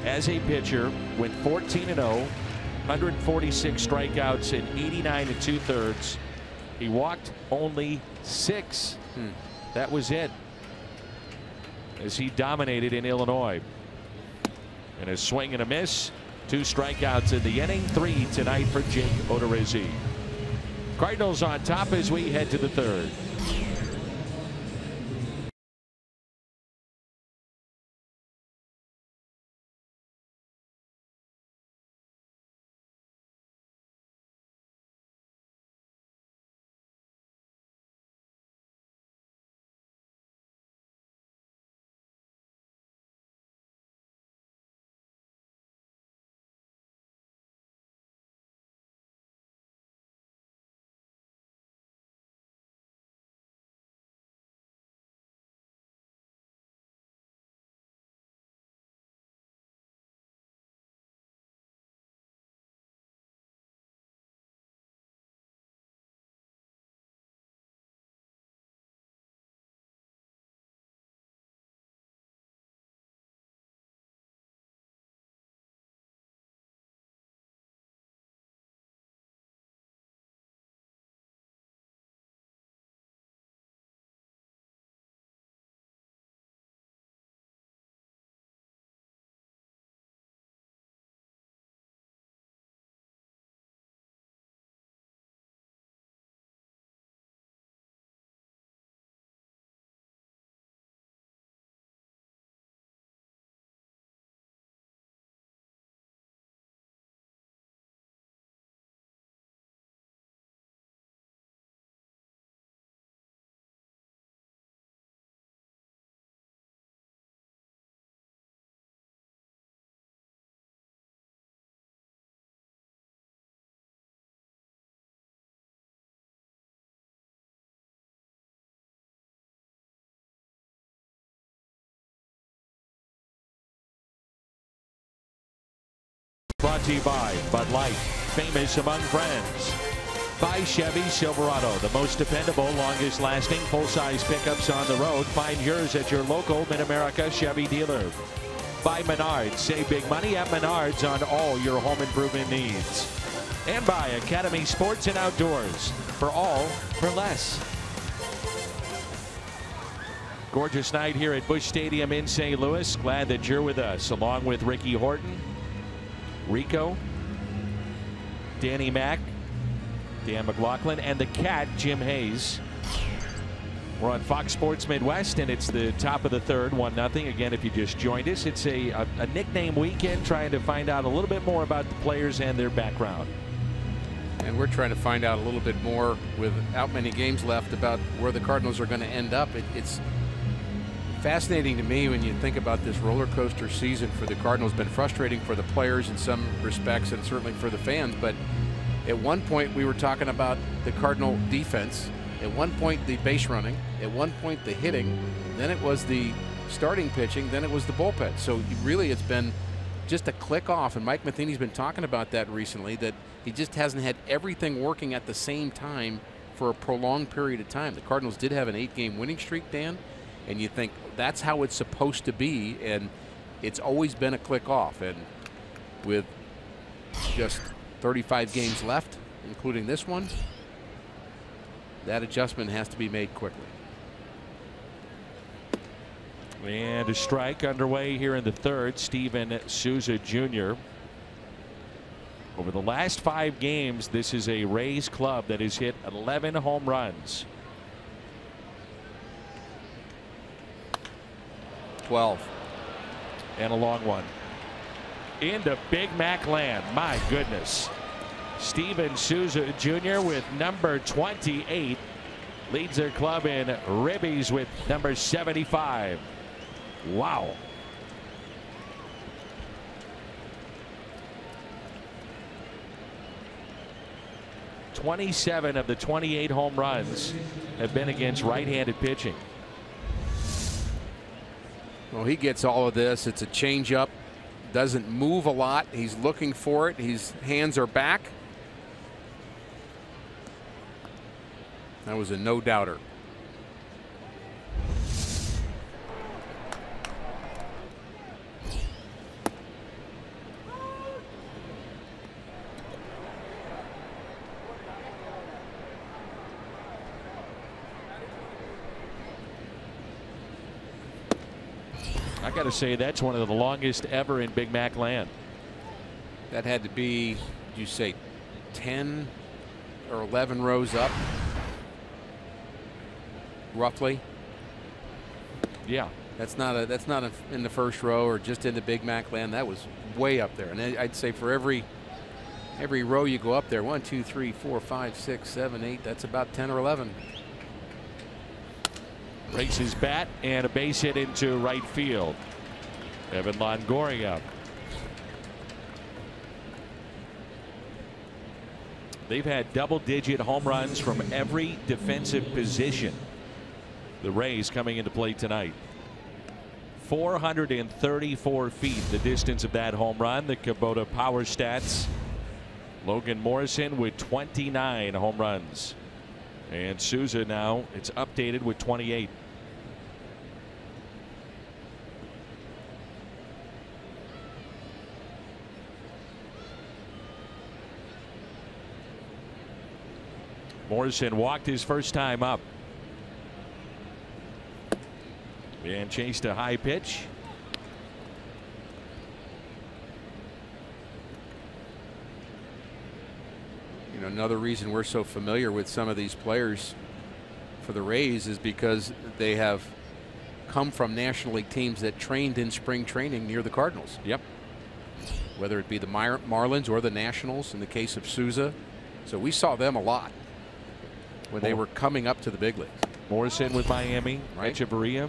Speaker 3: As a pitcher, went 14-0, 146 strikeouts in 89 2/3. He walked only 6. That was it. As he dominated in Illinois. And a swing and a miss. 2 strikeouts in the inning. 3 tonight for Jake Odorizzi. Cardinals on top as we head to the 3rd. Brought to you by Bud Light, famous among friends. By Chevy Silverado, the most dependable, longest lasting, full-size pickups on the road. Find yours at your local Mid-America Chevy dealer. By Menards, save big money at Menards on all your home improvement needs. And by Academy Sports and Outdoors, for all for less. Gorgeous night here at Busch Stadium in St. Louis. Glad that you're with us, along with Ricky Horton, Rico, Danny Mack, Dan McLaughlin, and the Cat, Jim Hayes. We're on Fox Sports Midwest, and it's the top of the third, 1-0. Again, if you just joined us, it's a nickname weekend, trying to find out a little bit more about the players and their background.
Speaker 8: And we're trying to find out a little bit more, without many games left, about where the Cardinals are going to end up. It's fascinating to me when you think about this roller coaster season for the Cardinals. Been frustrating for the players in some respects, and certainly for the fans. But at one point, we were talking about the Cardinal defense. At one point, the base running. At one point, the hitting. Then it was the starting pitching. Then it was the bullpen. So really, it's been just a click off. And Mike Matheny's been talking about that recently, that he just hasn't had everything working at the same time for a prolonged period of time. The Cardinals did have an 8-game winning streak, Dan. And you think that's how it's supposed to be. And it's always been a click off. And with just 35 games left, including this one, that adjustment has to be made quickly.
Speaker 3: And a strike underway here in the third. Steven Souza Jr. Over the last 5 games, this is a Rays club that has hit 11 home runs.
Speaker 8: 12.
Speaker 3: And a long one. Into Big Mac land. My goodness. Steven Souza Jr. with number 28 leads their club in ribbies with number 75. Wow. "27 of the 28 home runs have been against right-handed pitching."
Speaker 8: Well, he gets all of this. It's a changeup. Doesn't move a lot. He's looking for it. His hands are back. That was a no-doubter.
Speaker 3: I got to say, that's one of the longest ever in Big Mac land.
Speaker 8: That had to be, did you say 10 or 11 rows up? Roughly.
Speaker 3: Yeah.
Speaker 8: That's not in the first row or just in the Big Mac land. That was way up there. And I'd say for every row you go up there, 1, 2, 3, 4, 5, 6, 7, 8, that's about 10 or 11.
Speaker 3: Breaks his bat, and a base hit into right field. Evan Longoria. They've had double-digit home runs from every defensive position. The Rays coming into play tonight. 434 feet, the distance of that home run. The Kubota Power Stats. Logan Morrison with 29 home runs. And Souza now, it's updated with 28. Morrison walked his first time up. And chased a high pitch.
Speaker 8: You know, another reason we're so familiar with some of these players for the Rays is because they have come from National League teams that trained in spring training near the Cardinals.
Speaker 3: Yep.
Speaker 8: Whether it be the Marlins or the Nationals in the case of Souza. So we saw them a lot when they were coming up to the big leagues.
Speaker 3: Morrison with Miami.
Speaker 8: Right.
Speaker 3: Echeverria.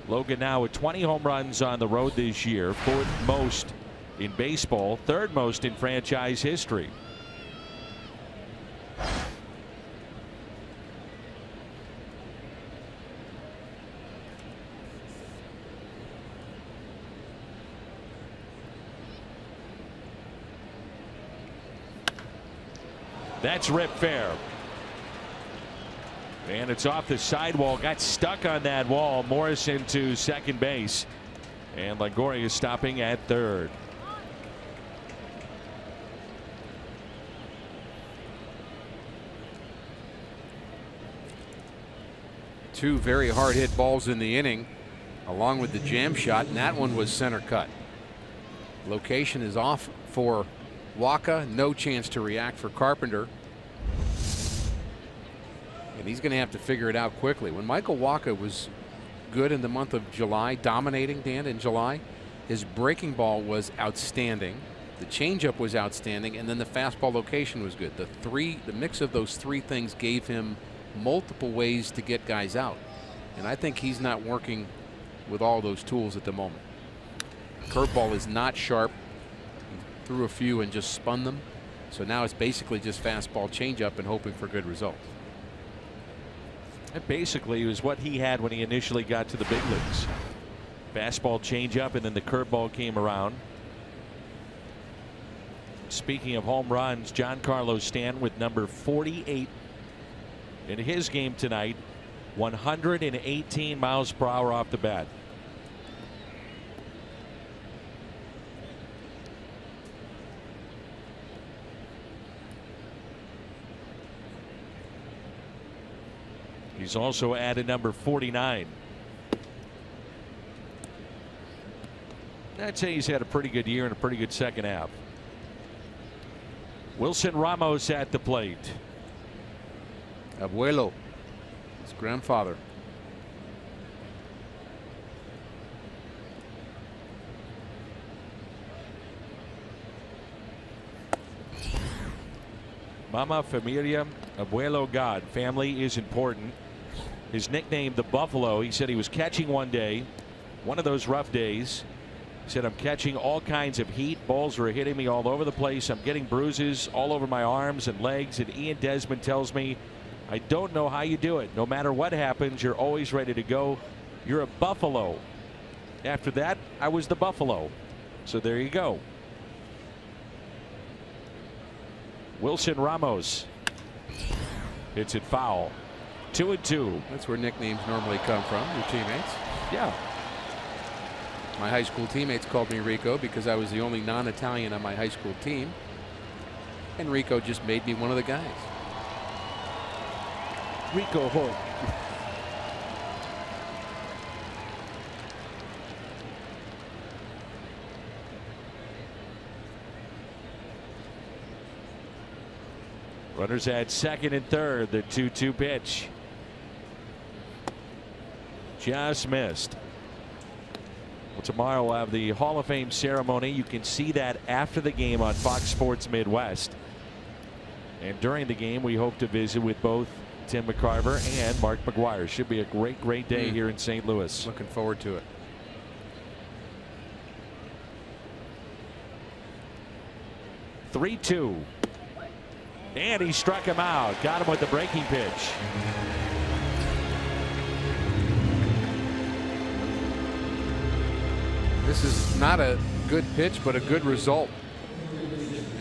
Speaker 3: Logan now with 20 home runs on the road this year. 4th most in baseball. 3rd most in franchise history. That's ripped fair. And it's off the sidewall. Got stuck on that wall. Morrison to second base. And Longoria is stopping at third.
Speaker 8: Two very hard hit balls in the inning, along with the jam shot, and that one was center cut. Location is off for Wacha. No chance to react for Carpenter. And he's going to have to figure it out quickly. When Michael Wacha was good in the month of July, dominating, Dan, in July, his breaking ball was outstanding. The changeup was outstanding, and then the fastball location was good. The mix of those three things gave him multiple ways to get guys out. And I think he's not working with all those tools at the moment. Curveball is not sharp. He threw a few and just spun them. So now it's basically just fastball changeup and hoping for good results.
Speaker 3: That basically was what he had when he initially got to the big leagues. Fastball changeup, and then the curveball came around. Speaking of home runs, Giancarlo Stanton with number 48 in his game tonight. 118 miles per hour off the bat. He's also added number 49. I'd say he's had a pretty good year and a pretty good second half. Wilson Ramos at the plate.
Speaker 8: Abuelo, his grandfather.
Speaker 3: Mama, familia, abuelo, God. Family is important. His nickname, the Buffalo. He said he was catching one day, one of those rough days. He said, I'm catching all kinds of heat. Balls are hitting me all over the place. I'm getting bruises all over my arms and legs. And Ian Desmond tells me, I don't know how you do it. No matter what happens, you're always ready to go. You're a Buffalo. After that, I was the Buffalo. So there you go. Wilson Ramos hits it foul. 2-2.
Speaker 8: That's where nicknames normally come from, your teammates.
Speaker 3: Yeah.
Speaker 8: My high school teammates called me Rico because I was the only non-Italian on my high school team. And Rico just made me one of the guys.
Speaker 3: Rico Holt. Runners at second and third. The 2-2 pitch. Just missed. Well, tomorrow we'll have the Hall of Fame ceremony. You can see that after the game on Fox Sports Midwest. And during the game, we hope to visit with both Tim McCarver and Mark McGwire. Should be a great day here in St. Louis.
Speaker 8: Looking forward to it.
Speaker 3: (3-2). And he struck him out. Got him with the breaking pitch.
Speaker 8: This is not a good pitch, but a good result.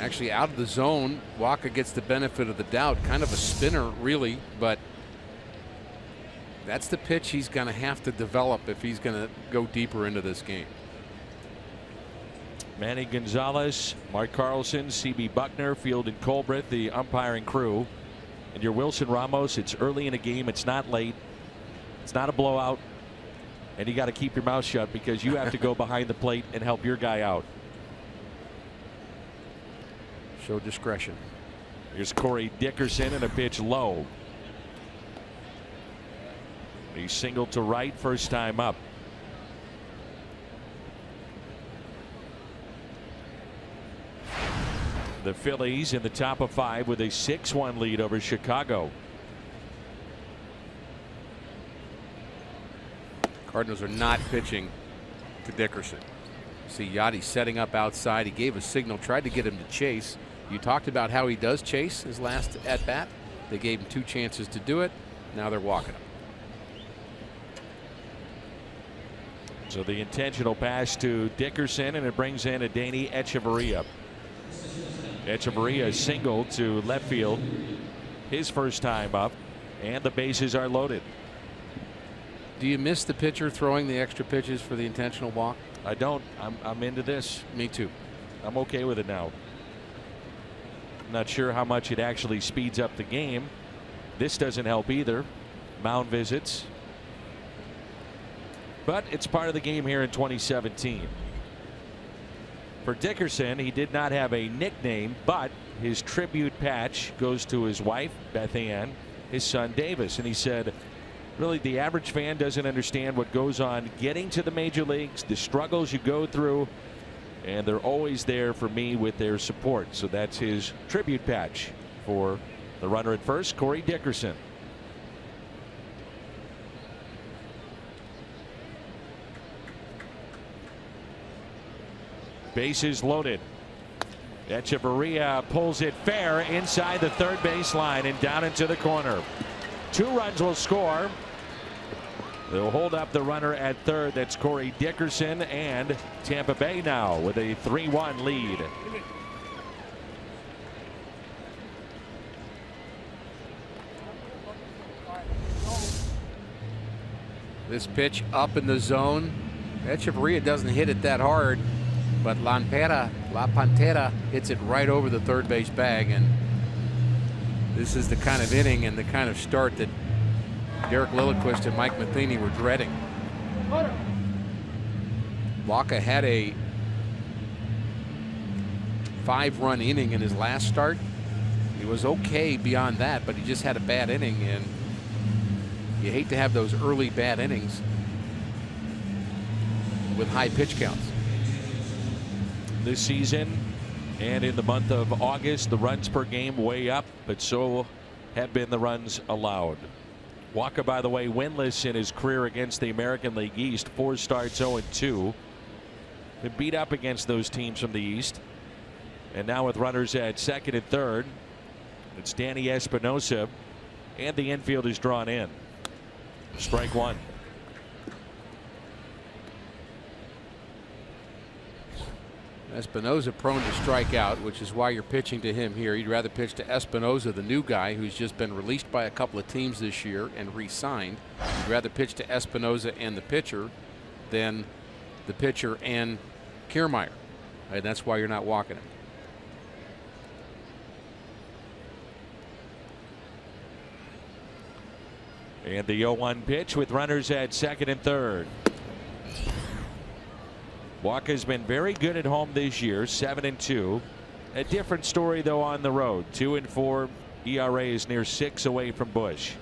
Speaker 8: Actually out of the zone. Wacha gets the benefit of the doubt. Kind of a spinner, really, but that's the pitch he's going to have to develop if he's going to go deeper into this game.
Speaker 3: Manny Gonzalez, Mark Carlson, CB Buckner, Field and Colbreth, the umpiring crew. And your Wilson Ramos, it's early in a game. It's not late. It's not a blowout. And you got to keep your mouth shut because you have to go behind the plate and help your guy out.
Speaker 8: Show discretion.
Speaker 3: Here's Corey Dickerson and a pitch low. He's singled to right first time up. The Phillies in the top of 5 with a 6-1 lead over Chicago.
Speaker 8: Cardinals are not pitching to Dickerson. See Yachty setting up outside. He gave a signal, tried to get him to chase. You talked about how he does chase his last at bat. They gave him 2 chances to do it. Now they're walking him.
Speaker 3: So the intentional pass to Dickerson, and it brings in Adeiny Echeverria. Echeverria single to left field, his first time up, and the bases are loaded.
Speaker 8: Do you miss the pitcher throwing the extra pitches for the intentional walk?
Speaker 3: I don't. I'm into this.
Speaker 8: Me too.
Speaker 3: I'm okay with it now. Not sure how much it actually speeds up the game. This doesn't help either. Mound visits. But it's part of the game here in 2017. For Dickerson, he did not have a nickname, but his tribute patch goes to his wife, Beth Ann, his son, Davis. And he said, really, the average fan doesn't understand what goes on getting to the major leagues, the struggles you go through, and they're always there for me with their support. So that's his tribute patch for the runner at first, Corey Dickerson. Bases loaded. Echeverria pulls it fair inside the third base line and down into the corner. 2 runs will score. They'll hold up the runner at third. That's Corey Dickerson, and Tampa Bay now with a 3-1 lead.
Speaker 8: This pitch up in the zone. Echeverria doesn't hit it that hard, but La Pantera hits it right over the third base bag, and this is the kind of inning and the kind of start that Derek Lilliquist and Mike Matheny were dreading. Waka had a 5-run inning in his last start. He was okay beyond that, but he just had a bad inning, and you hate to have those early bad innings with high pitch counts.
Speaker 3: This season and in the month of August, the runs per game way up, but so have been the runs allowed. Waka, by the way, winless in his career against the American League East. 4 starts, 0-2. Been beat up against those teams from the East. And now with runners at second and third, it's Danny Espinosa, and the infield is drawn in. Strike 1.
Speaker 8: Espinosa prone to strike out, which is why you're pitching to him here. You'd rather pitch to Espinosa, the new guy who's just been released by a couple of teams this year and re-signed. You'd rather pitch to Espinosa and the pitcher than the pitcher and Kiermaier. And that's why you're not walking him.
Speaker 3: And the 0-1 pitch with runners at second and third. Waka's been very good at home this year, 7-2. A different story though on the road. 2-4. ERA is near 6 away from Busch.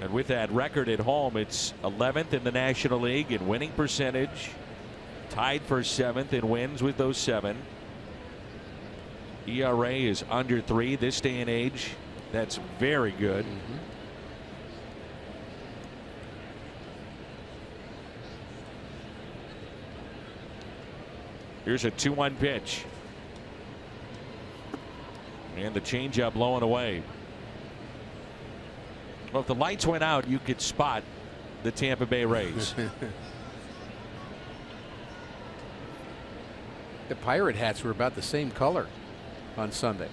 Speaker 3: And with that record at home, it's 11th in the National League in winning percentage. Tied for 7th in wins with those 7. ERA is under 3 this day and age. That's very good. Here's a 2-1 pitch. And the changeup blowing away. Well, if the lights went out, you could spot the Tampa Bay Rays.
Speaker 8: The Pirate hats were about the same color on Sunday.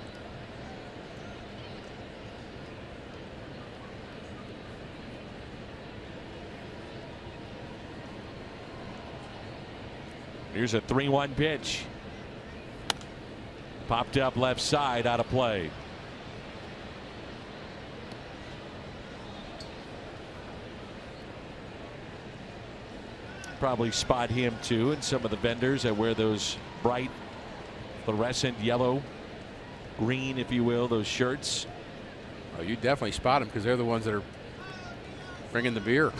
Speaker 3: Here's a 3-1 pitch. Popped up left side, out of play. Probably spot him too, and some of the vendors that wear those bright fluorescent yellow, green, if you will, those shirts.
Speaker 8: Oh, you definitely spot them because they're the ones that are bringing the beer.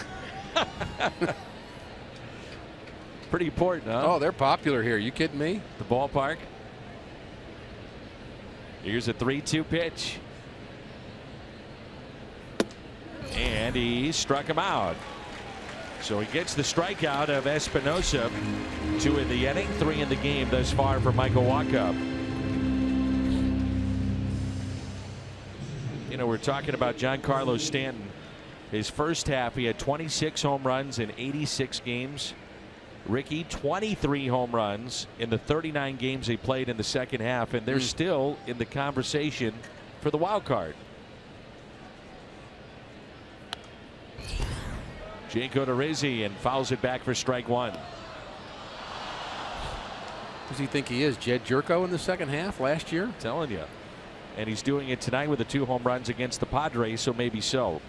Speaker 3: Pretty important, huh?
Speaker 8: Oh, they're popular here. You kidding me?
Speaker 3: The ballpark. Here's a 3-2 pitch. And he struck him out. So he gets the strikeout of Espinosa. 2 in the inning, 3 in the game thus far for Michael Waka. You know, we're talking about Giancarlo Stanton. His first half, he had 26 home runs in 86 games. Ricky, 23 home runs in the 39 games they played in the second half, and they're still in the conversation for the wild card. Jake Odorizzi and fouls it back for strike one.
Speaker 8: Does he think he is Jed Jerko in the second half last year?
Speaker 3: I'm telling you. And he's doing it tonight with the 2 home runs against the Padres, so maybe so.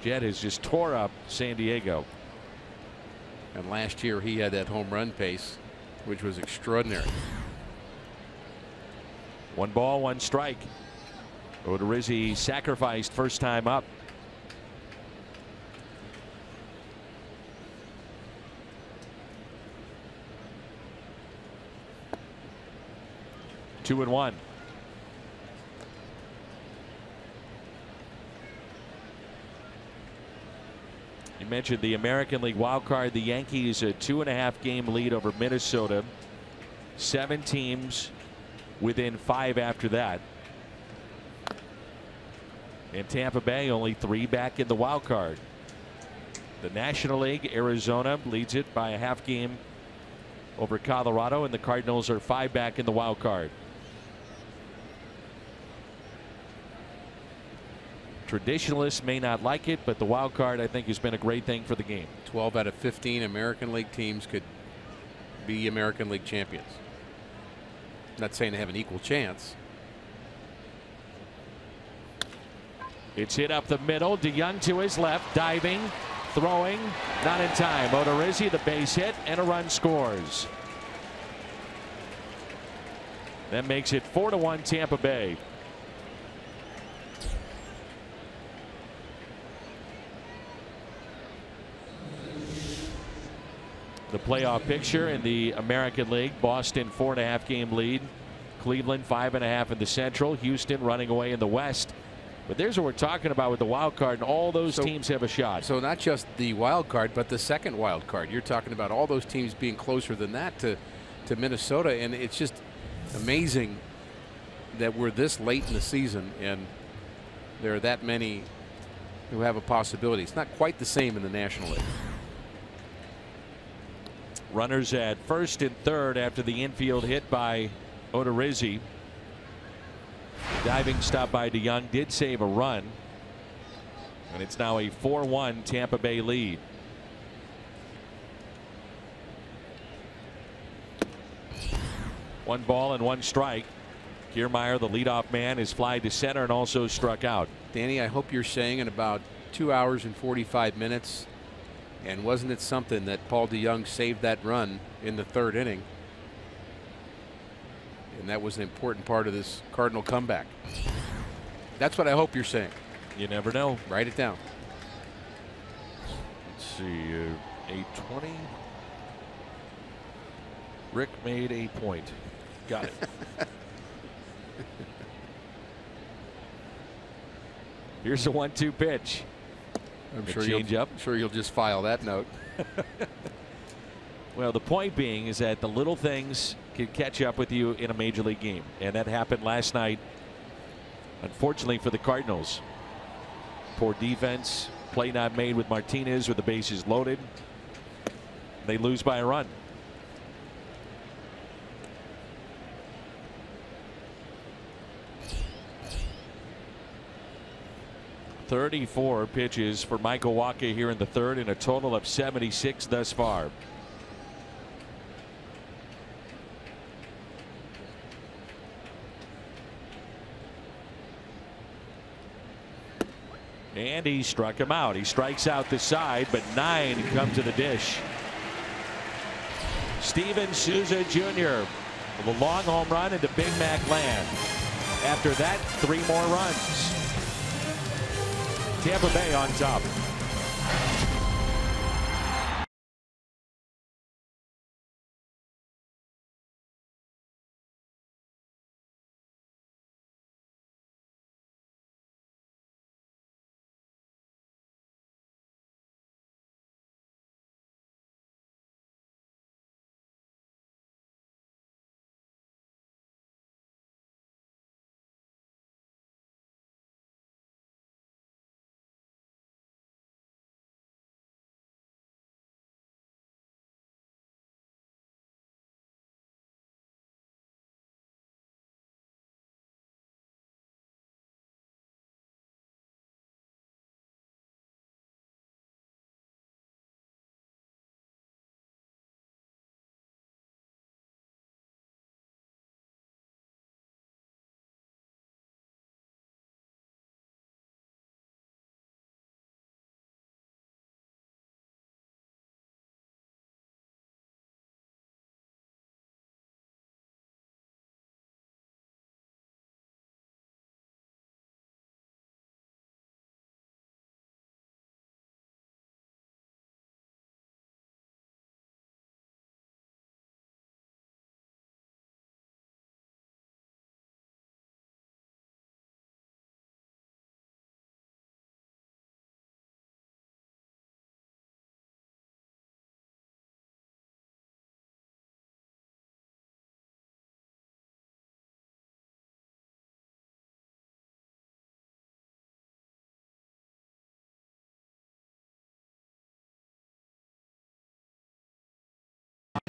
Speaker 3: Jed has just tore up San Diego.
Speaker 8: And last year he had that home run pace, which was extraordinary.
Speaker 3: 1 ball, 1 strike. Odorizzi sacrificed first time up. Two and 1. You mentioned the American League wild card. The Yankees a 2.5 game lead over Minnesota. 7 teams within 5 after that. And Tampa Bay only 3 back in the wild card. The National League, Arizona leads it by a half game over Colorado, and the Cardinals are 5 back in the wild card. Traditionalists may not like it, but the wild card, I think, has been a great thing for the game.
Speaker 8: 12 out of 15 American League teams could be American League champions. Not saying they have an equal chance.
Speaker 3: It's hit up the middle. DeYoung to his left, diving, throwing, not in time. Odorizzi, the base hit, and a run scores. That makes it 4-1 Tampa Bay. The playoff picture in the American League: Boston 4.5 game lead, Cleveland 5.5 in the Central, Houston running away in the West. But there's what we're talking about with the wild card, and all those teams have a shot.
Speaker 8: So not just the wild card, but the second wild card. You're talking about all those teams being closer than that to Minnesota, and it's just amazing that we're this late in the season and there are that many who have a possibility. It's not quite the same in the National League.
Speaker 3: Runners at first and third after the infield hit by Odorizzi. Diving stop by DeYoung did save a run, and it's now a 4-1 Tampa Bay lead. One ball and 1 strike. Kiermaier, the leadoff man, is fly to center and also struck out.
Speaker 8: Danny, I hope you're saying in about 2 hours and 45 minutes. And wasn't it something that Paul DeYoung saved that run in the 3rd inning? And that was an important part of this Cardinal comeback. That's what I hope you're saying.
Speaker 3: You never know.
Speaker 8: Write it down.
Speaker 3: Let's see. 8:20. Rick made a point. Got it. Here's a 1-2 pitch.
Speaker 8: I'm sure you'll just file that note.
Speaker 3: Well, the point being is that the little things can catch up with you in a major league game, and that happened last night, unfortunately for the Cardinals. Poor defense, play not made with Martinez with the bases loaded. They lose by a run. .34 pitches for Michael Wacha here in the 3rd, and a total of 76 thus far. And he struck him out. He strikes out the side, but 9 come to the dish. Steven Souza Jr. with a long home run into Big Mac land. After that, 3 more runs. Tampa Bay on top.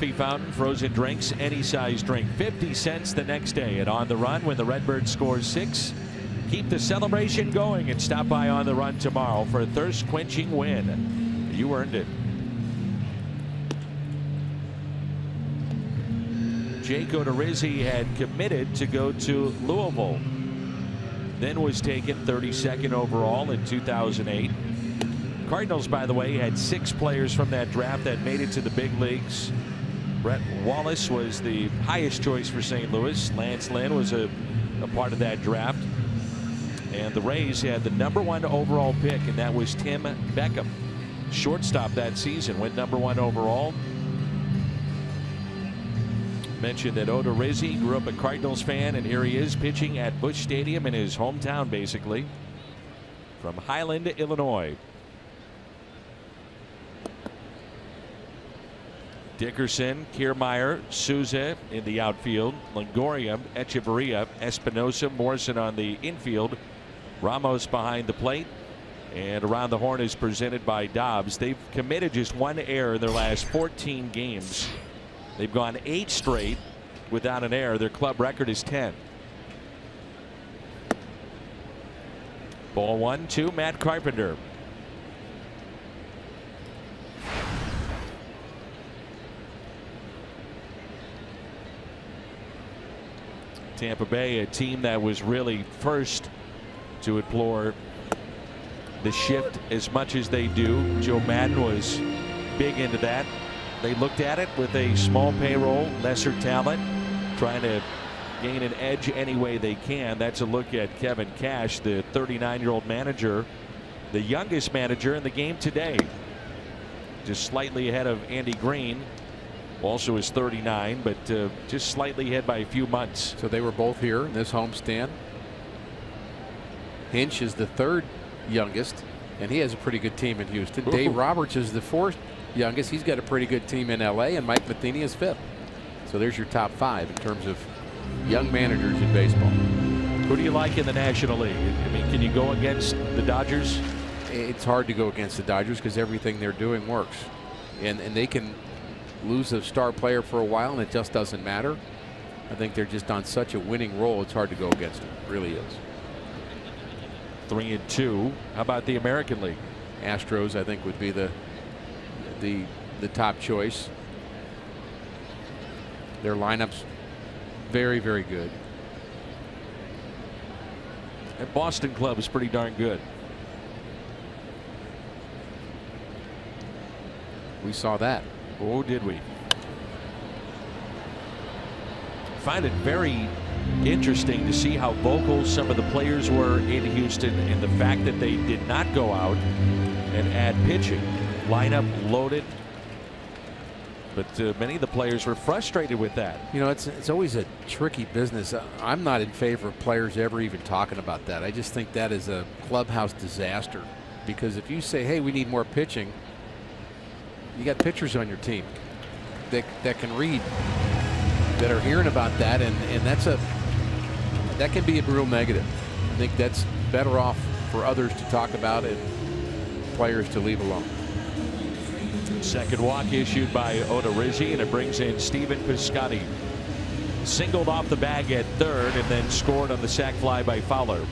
Speaker 3: coffee fountain, frozen drinks, any size drink. 50 cents the next day at On the Run when the Redbird scores 6. Keep the celebration going and stop by On the Run tomorrow for a thirst-quenching win. You earned it. Jake Odorizzi had committed to go to Louisville, then was taken 32nd overall in 2008. Cardinals, by the way, had 6 players from that draft that made it to the big leagues. Brett Wallace was the highest choice for St. Louis. Lance Lynn was a part of that draft. And the Rays had the #1 overall pick, and that was Tim Beckham. Shortstop that season, went #1 overall. Mentioned that Odorizzi grew up a Cardinals fan, and here he is pitching at Busch Stadium in his hometown, basically, from Highland, Illinois. Dickerson, Kiermaier, Souza in the outfield, Longoria, Echeverria, Espinosa, Morrison on the infield, Ramos behind the plate, and Around the Horn is presented by Dobbs. They've committed just 1 error in their last 14 games. They've gone 8 straight without an error. Their club record is 10. Ball 1-2, Matt Carpenter. Tampa Bay, a team that was really first to explore the shift as much as they do. Joe Madden was big into that. They looked at it with a small payroll, lesser talent, trying to gain an edge any way they can. That's a look at Kevin Cash, the 39-year-old manager, the youngest manager in the game today. Just slightly ahead of Andy Green, also is 39, but just slightly ahead by a few months.
Speaker 8: So they were both here in this homestand. Hinch is the 3rd youngest, and he has a pretty good team in Houston.
Speaker 3: Ooh.
Speaker 8: Dave Roberts is the 4th youngest. He's got a pretty good team in LA, and Mike Matheny is 5th. So there's your top 5 in terms of young managers in baseball.
Speaker 3: Who do you like in the National League? I mean, can you go against the Dodgers?
Speaker 8: It's hard to go against the Dodgers because everything they're doing works, and they can lose a star player for a while and it just doesn't matter. I think they're just on such a winning roll, it's hard to go against them. It really is.
Speaker 3: 3-2. How about the American League?
Speaker 8: Astros, I think, would be the top choice. Their lineup's very, very good.
Speaker 3: That Boston club is pretty darn good.
Speaker 8: We saw that.
Speaker 3: Oh, did we? Find it very interesting to see how vocal some of the players were in Houston, and the fact that they did not go out and add pitching. Lineup loaded, but many of the players were frustrated with that.
Speaker 8: You know, it's always a tricky business. I'm not in favor of players ever even talking about that. I just think that is a clubhouse disaster, because if you say, hey, we need more pitching, you got pitchers on your team that can read, that are hearing about that, and that can be a real negative. I think that's better off for others to talk about and players to leave alone.
Speaker 3: Second walk issued by Odorizzi, and it brings in Stephen Piscotty. Singled off the bag at 3rd and then scored on the sac fly by Fowler.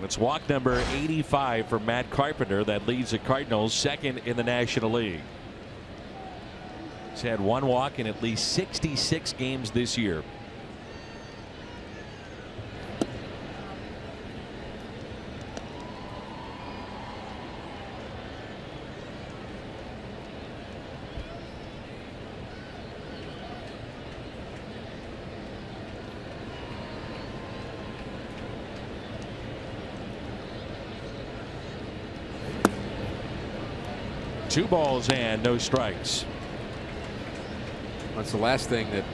Speaker 3: It's walk number 85 for Matt Carpenter. That leads the Cardinals 2nd in the National League. He's had 1 walk in at least 66 games this year. Two balls and no strikes.
Speaker 8: That's the last thing that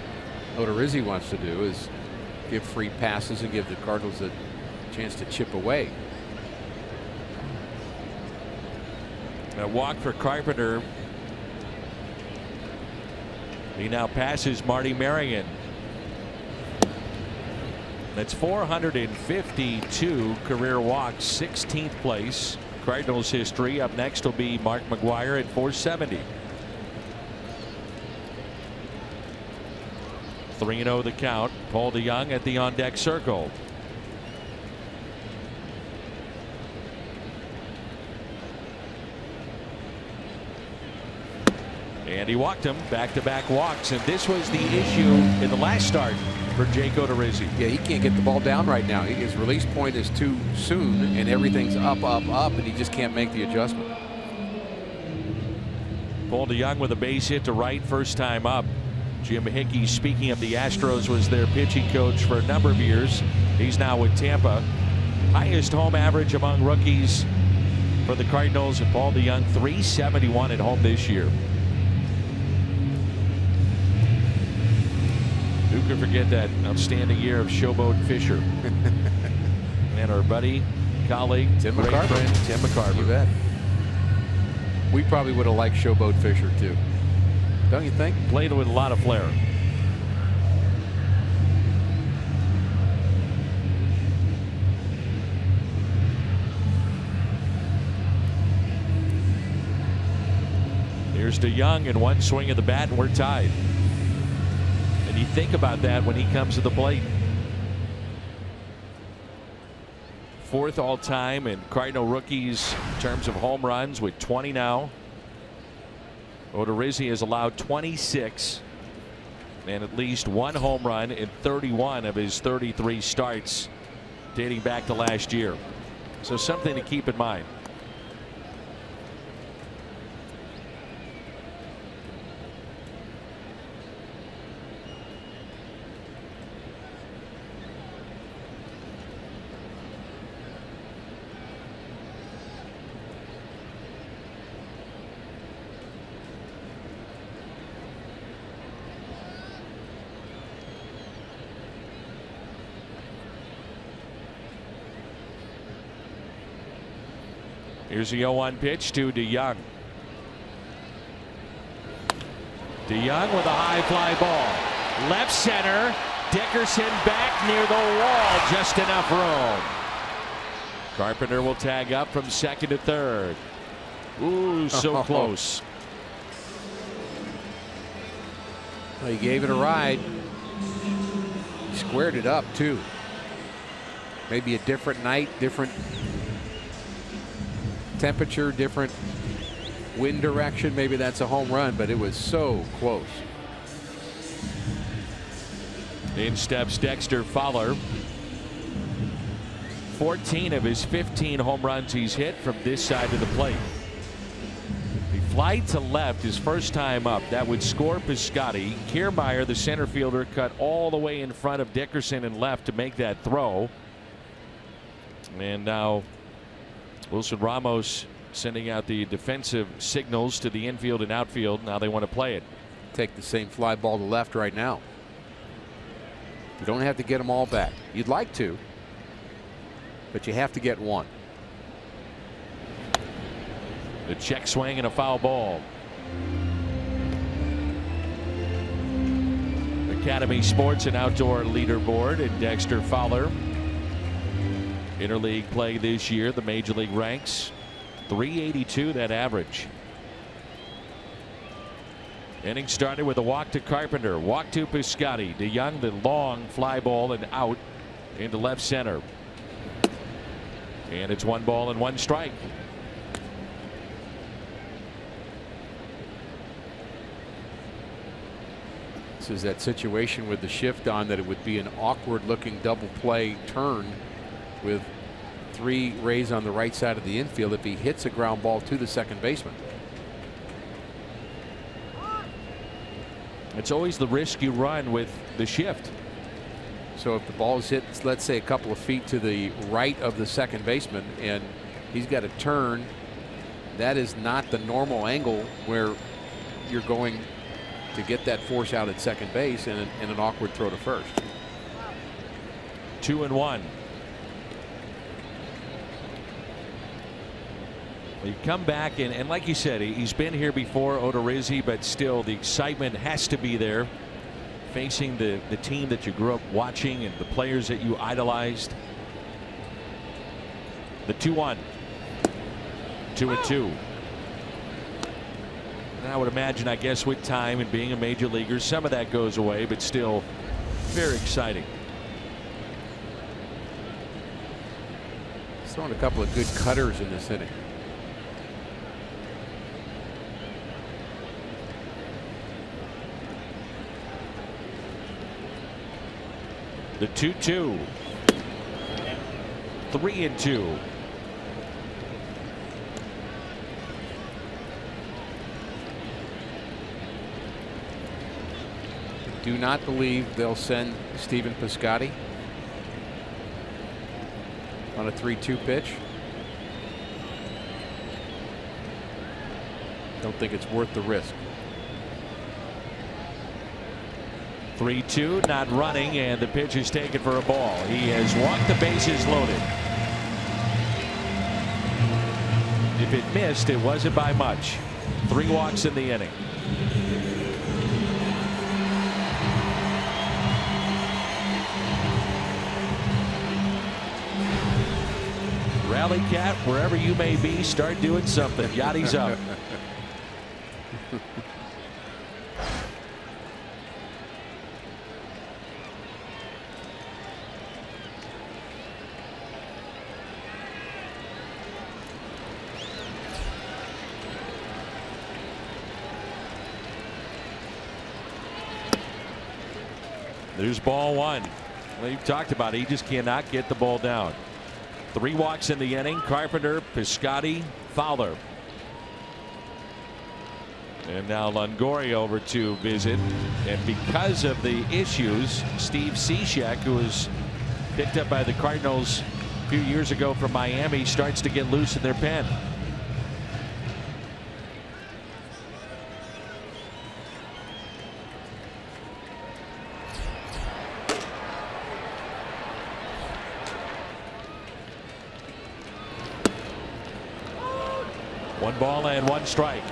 Speaker 8: Odorizzi wants to do, is give free passes and give the Cardinals a chance to chip away.
Speaker 3: A walk for Carpenter. He now passes Marty Marion. That's 452 career walks, 16th place. Cardinals history. Up next will be Mark McGwire at 470. 3-0 the count. Paul DeJong at the on deck circle. And he walked him. Back-to-back walks. And this was the issue in the last start for Jake Odorizzi.
Speaker 8: Yeah, he can't get the ball down right now. His release point is too soon, and everything's up, and he just can't make the adjustment.
Speaker 3: Paul DeJong with a base hit to right, first time up. Jim Hickey, speaking of the Astros, was their pitching coach for a number of years. He's now with Tampa. Highest home average among rookies for the Cardinals, and Paul DeJong 371 at home this year. Who could forget that outstanding year of Showboat Fisher? And our buddy, colleague,
Speaker 8: Tim
Speaker 3: great
Speaker 8: McCarver.
Speaker 3: friend, Tim McCarver.
Speaker 8: You bet. We probably would have liked Showboat Fisher too. Don't you think?
Speaker 3: Played with a lot of flair. Here's DeJong in one swing of the bat, and we're tied. And you think about that when he comes to the plate. 4th all time in Cardinal rookies in terms of home runs with 20 now. Odorizzi has allowed 26 and at least 1 home run in 31 of his 33 starts dating back to last year. So something to keep in mind. Here's the 0-1 pitch to DeJong. DeJong with a high fly ball. Left center. Dickerson back near the wall. Just enough room. Carpenter will tag up from second to third. Ooh, so close.
Speaker 8: Well, he gave it a ride. He squared it up too. Maybe a different night, different temperature, different wind direction. Maybe that's a home run, but it was so close.
Speaker 3: In steps Dexter Fowler. 14 of his 15 home runs he's hit from this side of the plate. He fly to left his first time up. That would score Piscotty. Kiermaier, the center fielder, cut all the way in front of Dickerson and left to make that throw. And now Wilson Ramos sending out the defensive signals to the infield and outfield. Now they want to play it.
Speaker 8: Take the same fly ball to left right now. You don't have to get them all back. You'd like to, but you have to get one.
Speaker 3: The check swing and a foul ball. Academy Sports and Outdoor Leaderboard and Dexter Fowler. Interleague play this year, the major league ranks 382, that average. Inning started with a walk to Carpenter, walk to Piscotty. DeJong, the long fly ball and out into left center. And it's 1 ball and 1 strike.
Speaker 8: This is that situation with the shift on that it would be an awkward looking double play turn with 3 Rays on the right side of the infield if he hits a ground ball to the second baseman.
Speaker 3: It's always the risk you run with the shift.
Speaker 8: So if the ball is hit, let's say a couple of feet to the right of the second baseman and he's got to turn, that is not the normal angle where you're going to get that force out at second base and an awkward throw to first.
Speaker 3: 2-1. You come back and like you said, he's been here before, Odorizzi, but still the excitement has to be there. Facing the team that you grew up watching and the players that you idolized. The 2-1. 2-2. And I would imagine, I guess, with time and being a major leaguer, some of that goes away, but still very exciting.
Speaker 8: He's throwing a couple of good cutters in this inning.
Speaker 3: The 2-2. 3-2.
Speaker 8: Do not believe they'll send Stephen Piscotty on a 3-2 pitch. Don't think it's worth the risk.
Speaker 3: 3-2, not running, and the pitch is taken for a ball. He has walked the bases loaded. If it missed, it wasn't by much. 3 walks in the inning. Rally cat, wherever you may be, start doing something. Yachty's up. There's ball 1. Well, you've talked about it. He just cannot get the ball down. 3 walks in the inning. Carpenter, Piscotty, Fowler. And now Longoria over to visit. And because of the issues, Steve Cishek, who was picked up by the Cardinals a few years ago from Miami, starts to get loose in their pen. One ball and 1 strike.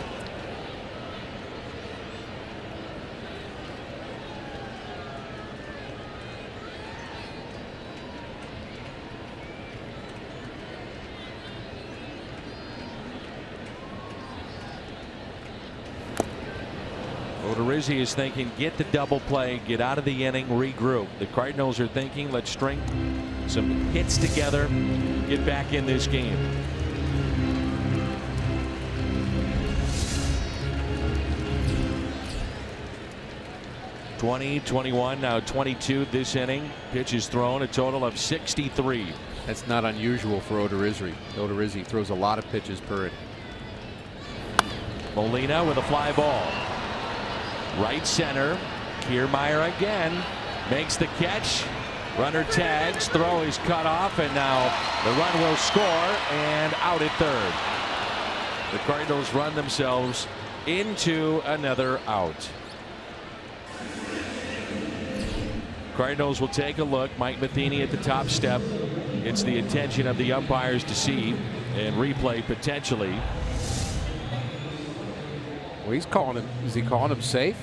Speaker 3: Odorizzi is thinking, get the double play, get out of the inning, regroup. The Cardinals are thinking, let's string some hits together, get back in this game. 20, 21, now 22 this inning. Pitch is thrown, a total of 63.
Speaker 8: That's not unusual for Odorizzi. Odorizzi throws a lot of pitches per inning.
Speaker 3: Molina with a fly ball. Right center. Kiermaier again makes the catch. Runner tags, throw is cut off, and now the run will score, and out at third. The Cardinals run themselves into another out. Cardinals will take a look. Mike Matheny at the top step. It's the attention of the umpires to see and replay potentially.
Speaker 8: Well, he's calling him. Is he calling him safe?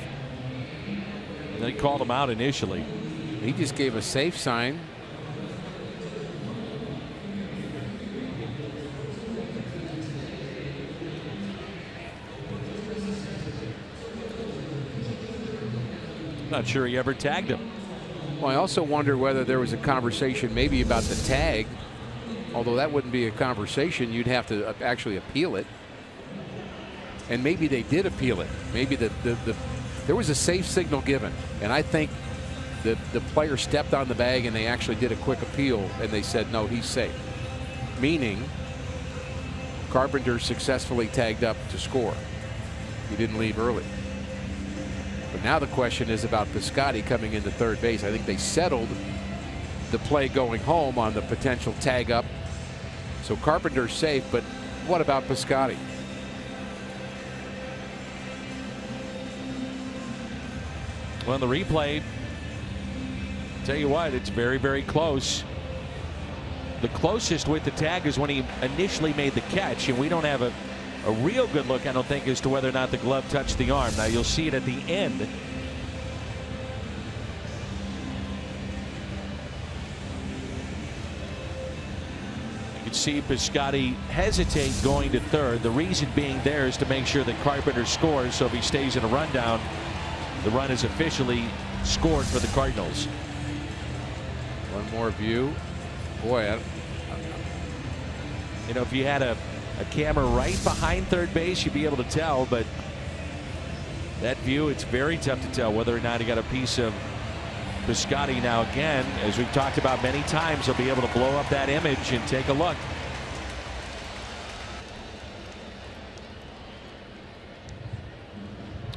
Speaker 3: They called him out initially.
Speaker 8: He just gave a safe sign.
Speaker 3: Not sure he ever tagged him.
Speaker 8: Well, I also wonder whether there was a conversation maybe about the tag, although that wouldn't be a conversation. You'd have to actually appeal it. And maybe they did appeal it. Maybe there was a safe signal given. And I think the player stepped on the bag and they actually did a quick appeal and they said, no, he's safe. Meaning Carpenter successfully tagged up to score. He didn't leave early. But now the question is about Piscotty coming into third base. I think they settled the play going home on the potential tag up. So Carpenter's safe, but what about Piscotty?
Speaker 3: Well, the replay, tell you what, it's very, very close. The closest with the tag is when he initially made the catch, and we don't have a real good look, I don't think, as to whether or not the glove touched the arm. Now you'll see it at the end. can see Piscotty hesitate going to third. The reason being there is to make sure that Carpenter scores, so if he stays in a rundown, the run is officially scored for the Cardinals.
Speaker 8: One more view. Boy,
Speaker 3: you know, if you had a camera right behind third base, you'd be able to tell, but that view, it's very tough to tell whether or not he got a piece of Piscotty. Now again, as we've talked about many times, he'll be able to blow up that image and take a look.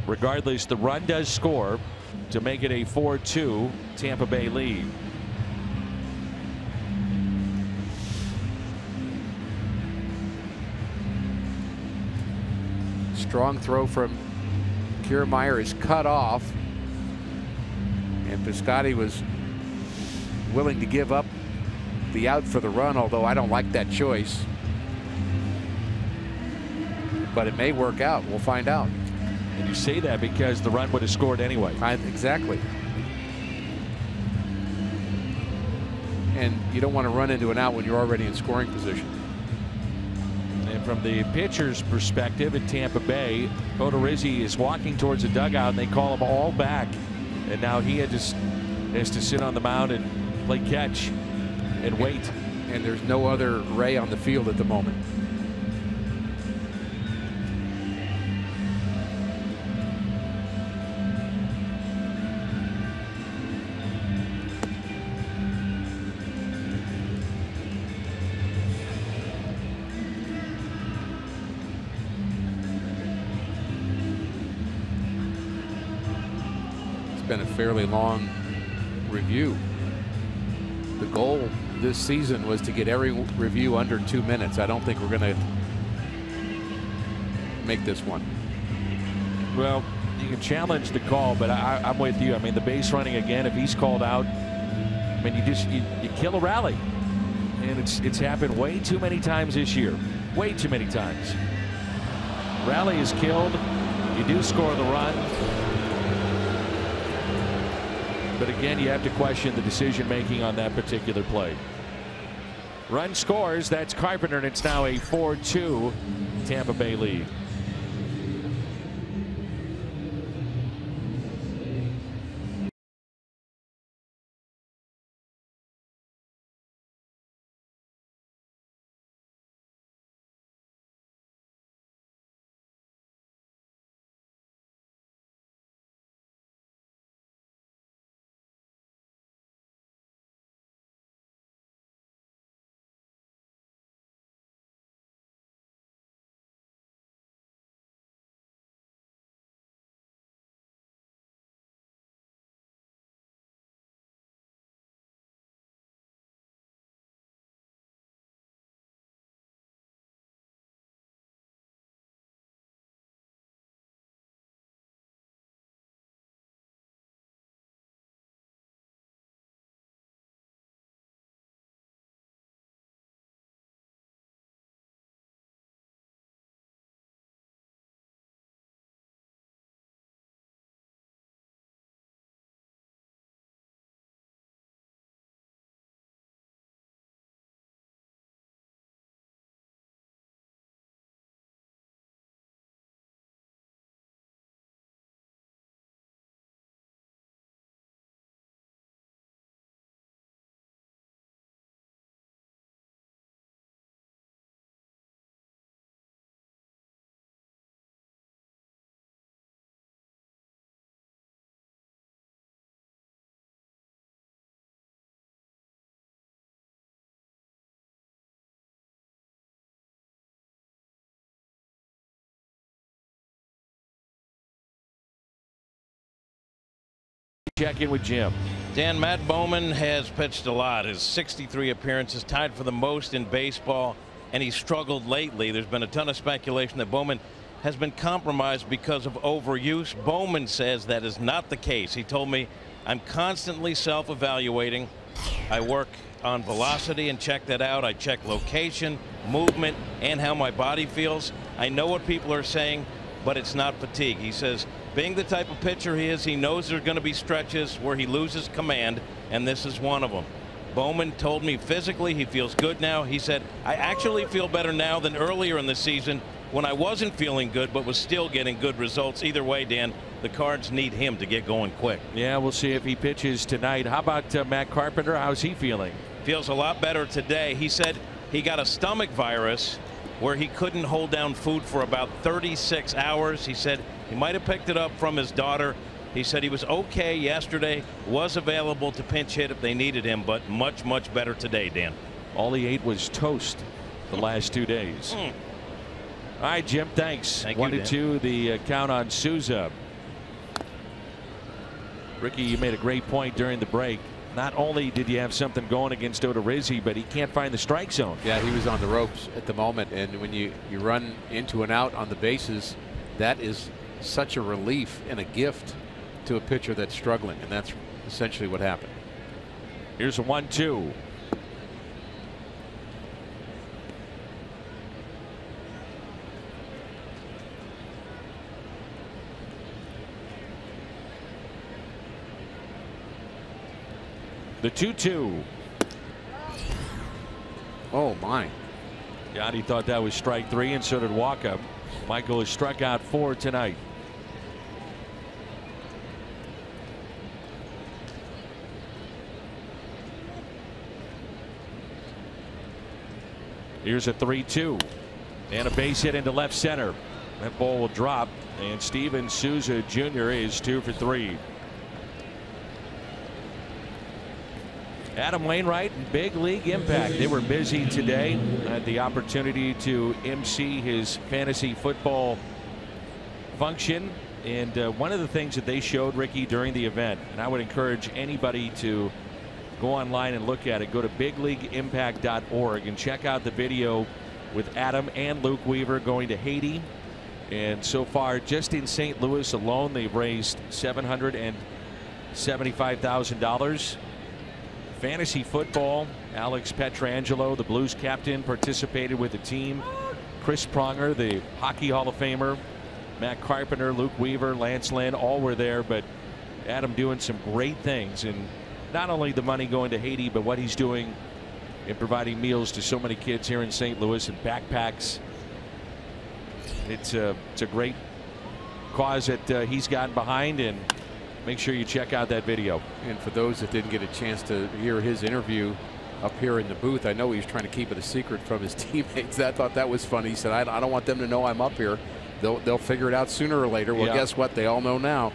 Speaker 3: Regardless, the run does score to make it a 4-2 Tampa Bay lead.
Speaker 8: Strong throw from Kiermaier is cut off, and Piscotty was willing to give up the out for the run, although I don't like that choice. But it may work out. We'll find out.
Speaker 3: And you say that because the run would have scored anyway.
Speaker 8: Exactly. And you don't want to run into an out when you're already in scoring position.
Speaker 3: And from the pitcher's perspective in Tampa Bay, Odorizzi is walking towards the dugout and they call him all back. And now he has to sit on the mound and play catch and wait.
Speaker 8: And there's no other Ray on the field at the moment. Been a fairly long review. The goal this season was to get every review under 2 minutes. I don't think we're going to make this one.
Speaker 3: Well, you can challenge the call, but I'm with you. I mean, the base running again, if he's called out, I mean, you kill a rally, and it's happened way too many times this year. Way too many times. Rally is killed. You do score the run. But again, you have to question the decision making on that particular play. Run scores. That's Carpenter, and it's now a 4-2 Tampa Bay lead. Check in with Jim.
Speaker 7: Dan, Matt Bowman has pitched a lot. His 63 appearances, tied for the most in baseball, and he's struggled lately. There's been a ton of speculation that Bowman has been compromised because of overuse. Bowman says that is not the case. He told me, I'm constantly self-evaluating. I work on velocity and check that out. I check location, movement, and how my body feels. I know what people are saying, but it's not fatigue. He says, being the type of pitcher he is, he knows there's going to be stretches where he loses command, and this is one of them. Bowman told me physically he feels good now. He said, I actually feel better now than earlier in the season when I wasn't feeling good but was still getting good results. Either way, Dan, the Cards need him to get going quick.
Speaker 3: Yeah, we'll see if he pitches tonight. How about Matt Carpenter? How's he feeling?
Speaker 7: Feels a lot better today. He said he got a stomach virus where he couldn't hold down food for about 36 hours. He said he might have picked it up from his daughter. He said he was okay yesterday, was available to pinch hit if they needed him, but much, much better today, Dan.
Speaker 3: All he ate was toast the last 2 days. All right, Jim, thanks.
Speaker 7: Thank
Speaker 3: 1-2,
Speaker 7: you,
Speaker 3: the count on Souza. Ricky, you made a great point during the break. Not only did you have something going against Odorizzi, but he can't find the strike zone.
Speaker 8: Yeah, he was on the ropes at the moment, and when you run into and out on the bases, that is such a relief and a gift to a pitcher that's struggling, and that's essentially what happened.
Speaker 3: Here's a 1-2. The 2-2.
Speaker 8: Oh my.
Speaker 3: Yachty thought that was strike 3, and so did Walker. Michael has struck out 4 tonight. Here's a 3-2 and a base hit into left center. That ball will drop, and Steven Souza Jr. is 2 for 3. Adam Wainwright, big league impact. They were busy today. Had the opportunity to MC his fantasy football function. And one of the things that they showed, Ricky, during the event, and I would encourage anybody to go online and look at it. Go to bigleagueimpact.org and check out the video with Adam and Luke Weaver going to Haiti. And so far, just in St. Louis alone, they've raised $775,000. Fantasy football, Alex Petrangelo, the Blues captain, participated with the team. Chris Pronger, the Hockey Hall of Famer, Matt Carpenter, Luke Weaver, Lance Lynn, all were there. But Adam doing some great things, and not only the money going to Haiti, but what he's doing in providing meals to so many kids here in St. Louis and backpacks. It's a great cause that he's gotten behind, and make sure you check out that video.
Speaker 8: And for those that didn't get a chance to hear his interview up here in the booth, I know he was trying to keep it a secret from his teammates. I thought that was funny. He said, I don't want them to know I'm up here. They'll figure it out sooner or later. Well, guess what? They all know now.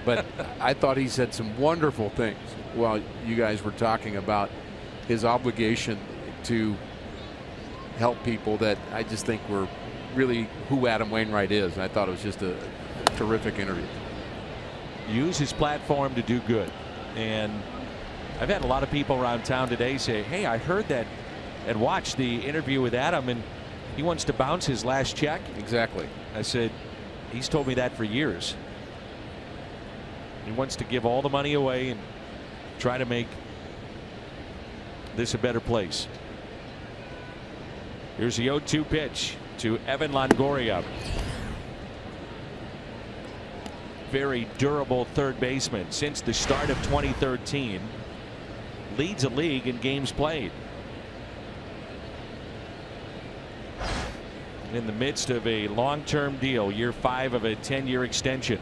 Speaker 8: But I thought he said some wonderful things while you guys were talking about his obligation to help people that I just think were really who Adam Wainwright is. And I thought it was just a terrific interview.
Speaker 3: Use his platform to do good. And I've had a lot of people around town today say, hey, I heard that and watched the interview with Adam, and he wants to bounce his last check.
Speaker 8: Exactly.
Speaker 3: I said, he's told me that for years. He wants to give all the money away and try to make this a better place. Here's the 0-2 pitch to Evan Longoria. Very durable third baseman since the start of 2013. Leads the league in games played. In the midst of a long-term deal, year 5 of a 10-year extension.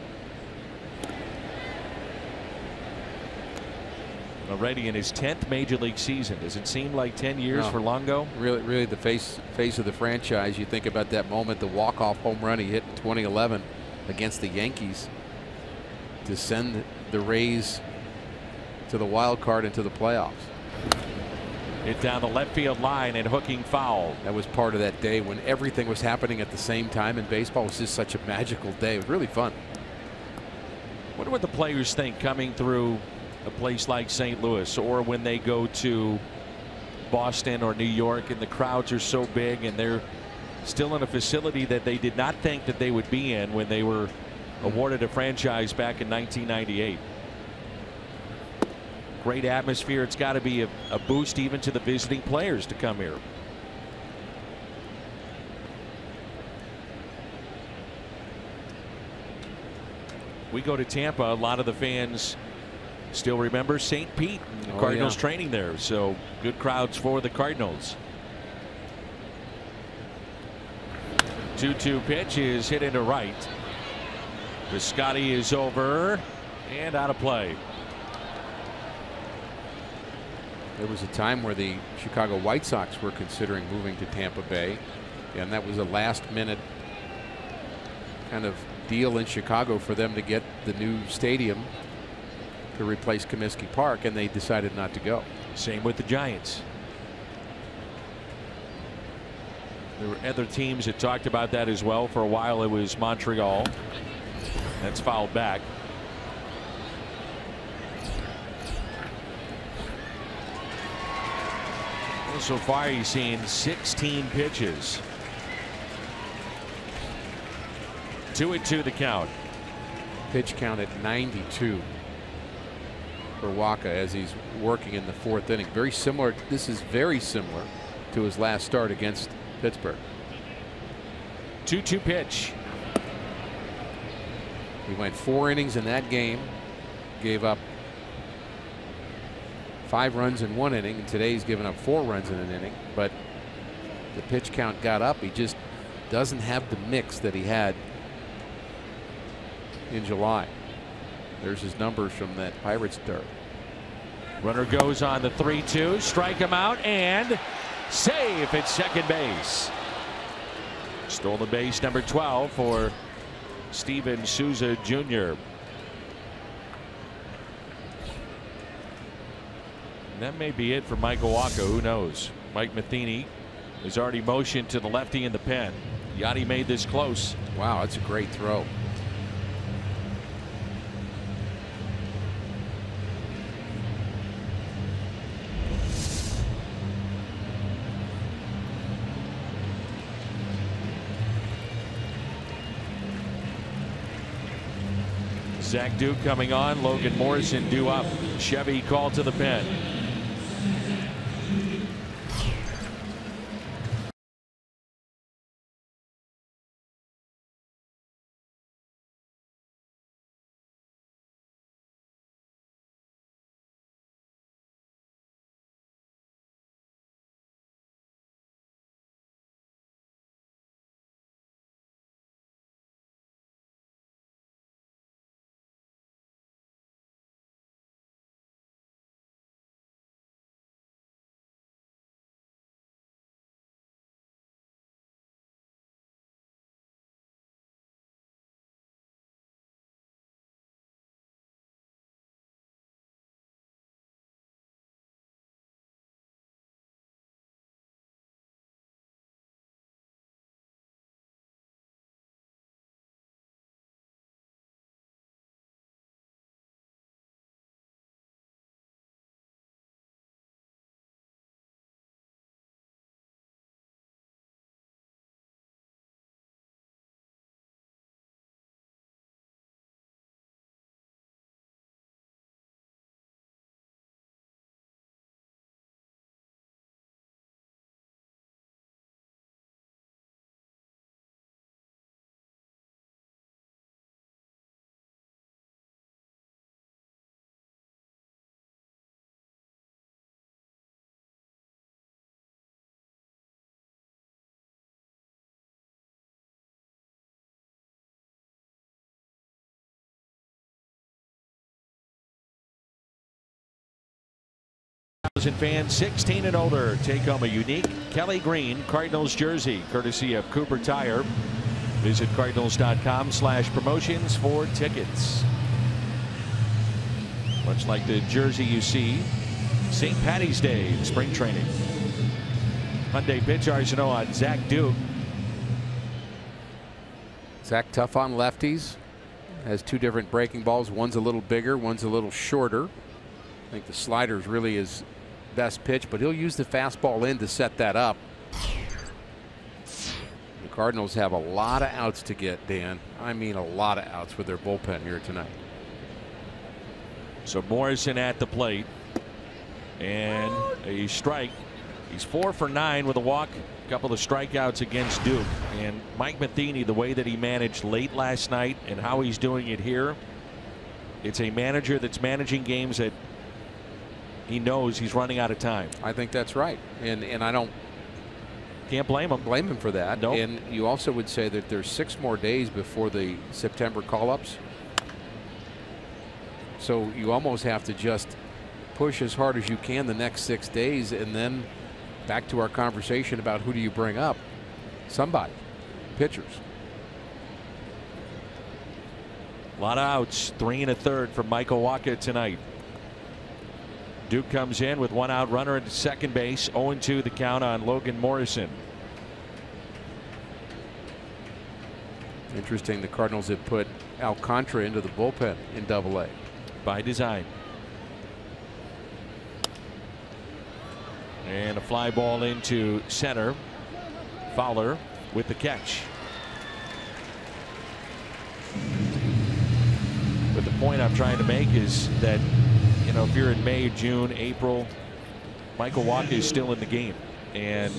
Speaker 3: Already in his 10th major league season. Does it seem like 10 years for Longo?
Speaker 8: Really the face of the franchise. You think about that moment, the walk-off home run he hit in 2011 against the Yankees to send the Rays to the wild card into the playoffs.
Speaker 3: Hit down the left field line and hooking foul.
Speaker 8: That was part of that day when everything was happening at the same time in baseball. It was just such a magical day. It was really fun.
Speaker 3: Wonder what the players think coming through a place like St. Louis, or when they go to Boston or New York and the crowds are so big and they're still in a facility that they did not think that they would be in when they were awarded a franchise back in 1998. Great atmosphere. It's got to be a boost even to the visiting players to come here. We go to Tampa. A lot of the fans Still remember St. Pete, the Cardinals training there. So good crowds for the Cardinals. 2-2 pitch is hit into right. Piscotty is over and out of play.
Speaker 8: There was a time where the Chicago White Sox were considering moving to Tampa Bay, and that was a last-minute kind of deal in Chicago for them to get the new stadium to replace Comiskey Park, and they decided not to go.
Speaker 3: Same with the Giants. There were other teams that talked about that as well. For a while it was Montreal. That's fouled back. Well, so far he's seen 16 pitches. 2-2 the count.
Speaker 8: Pitch count at 92 for Wacha as he's working in the 4th inning. Very similar. This is very similar to his last start against Pittsburgh.
Speaker 3: 2-2 pitch.
Speaker 8: He went 4 innings in that game, gave up 5 runs in 1 inning, and today he's given up 4 runs in an inning, but the pitch count got up. He just doesn't have the mix that he had in July. There's his numbers from that Pirates start.
Speaker 3: Runner goes on the 3-2, strike him out, and safe at second base. Stolen base number 12 for Steven Souza Jr. And that may be it for Michael Wacha. Who knows? Mike Matheny has already motioned to the lefty in the pen. Yachty made this close.
Speaker 8: Wow, that's a great throw.
Speaker 3: Zach Duke coming on. Logan Morrison due up. Chevy called to the pen. Fans 16 and older take home a unique Kelly Green Cardinals jersey courtesy of Cooper Tire. Visit cardinals.com/promotions for tickets. Much like the jersey you see St. Patty's Day in spring training. Hyundai pitch arsenal on Zach Duke.
Speaker 8: Zach tough on lefties. Has 2 different breaking balls. One's a little bigger, one's a little shorter. I think the slider is really his best pitch, but he'll use the fastball in to set that up. The Cardinals have a lot of outs to get, Dan. I mean a lot of outs with their bullpen here tonight.
Speaker 3: So Morrison at the plate and a strike. He's 4 for 9 with a walk, a couple of strikeouts against Duke. And Mike Matheny, the way that he managed late last night and how he's doing it here, It's a manager that's managing games that he knows he's running out of time.
Speaker 8: I think that's right, and I don't
Speaker 3: can't blame him
Speaker 8: for that.
Speaker 3: Nope.
Speaker 8: And you also would say that there's 6 more days before the September call-ups, so you almost have to just push as hard as you can the next 6 days, and then back to our conversation about who do you bring up? Somebody, pitchers.
Speaker 3: A lot of outs, 3 1/3 from Michael Wacha tonight. Duke comes in with 1 out runner at second base. 0-2 the count on Logan Morrison.
Speaker 8: Interesting, the Cardinals have put Alcantara into the bullpen in Double-A.
Speaker 3: By design. And a fly ball into center. Fowler with the catch. But the point I'm trying to make is that, you know, if you're in May, June, April, Michael Wacha is still in the game, and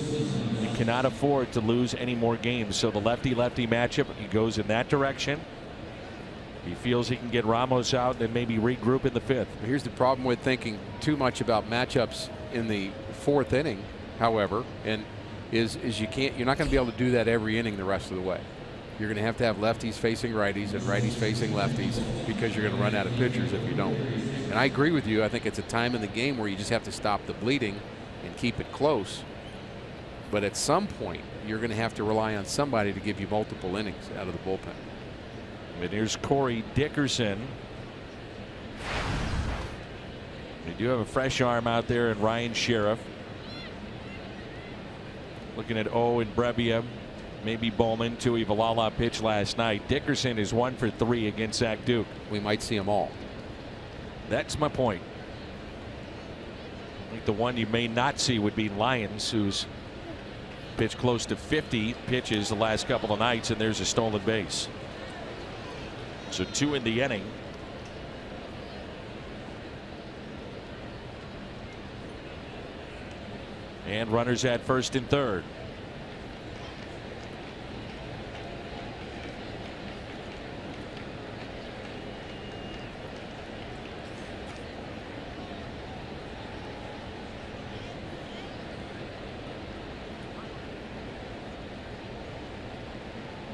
Speaker 3: you cannot afford to lose any more games. So the lefty-lefty matchup, he goes in that direction. He feels he can get Ramos out and then maybe regroup in the 5th.
Speaker 8: Here's the problem with thinking too much about matchups in the 4th inning, however, and is you're not going to be able to do that every inning the rest of the way. You're going to have lefties facing righties and righties facing lefties, because you're going to run out of pitchers if you don't. And I agree with you. I think it's a time in the game where you just have to stop the bleeding and keep it close. But at some point, you're going to have to rely on somebody to give you multiple innings out of the bullpen.
Speaker 3: And here's Corey Dickerson. They do have a fresh arm out there in Ryan Sheriff. Looking at O and Brebbia, maybe Bowman. Tui Valala pitched last night. Dickerson is 1 for 3 against Zach Duke.
Speaker 8: We might see them all.
Speaker 3: That's my point. I think the one you may not see would be Lyons, who's pitched close to 50 pitches the last couple of nights, and there's a stolen base. So 2 in the inning. And runners at first and third.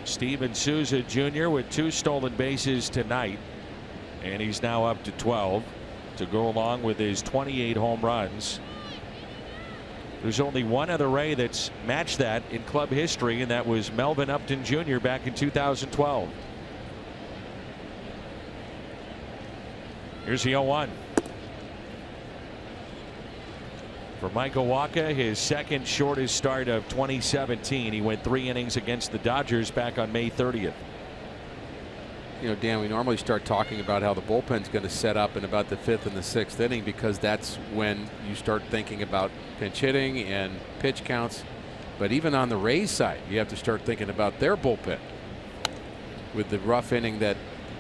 Speaker 3: Steven Souza Jr. with 2 stolen bases tonight, and he's now up to 12 to go along with his 28 home runs. There's only one other Ray that's matched that in club history, and that was Melvin Upton Jr. back in 2012. Here's the 0-1. For Michael Wacha, his second shortest start of 2017. He went 3 innings against the Dodgers back on May 30th.
Speaker 8: You know, Dan, we normally start talking about how the bullpen's going to set up in about the 5th and the 6th inning, because that's when you start thinking about pinch hitting and pitch counts. But even on the Rays side, you have to start thinking about their bullpen. With the rough inning that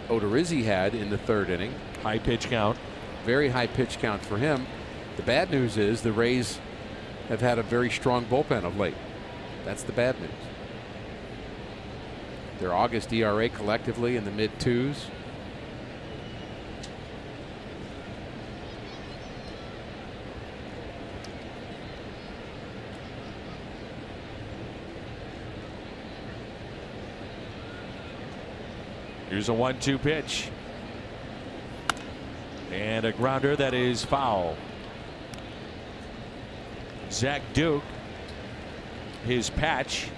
Speaker 8: Odorizzi had in the 3rd inning.
Speaker 3: High pitch count.
Speaker 8: Very high pitch count for him. The bad news is the Rays have had a very strong bullpen of late. That's the bad news. Their August ERA collectively in the mid-2s.
Speaker 3: Here's a 1-2 pitch. And a grounder that is foul. Zach Duke, his patch,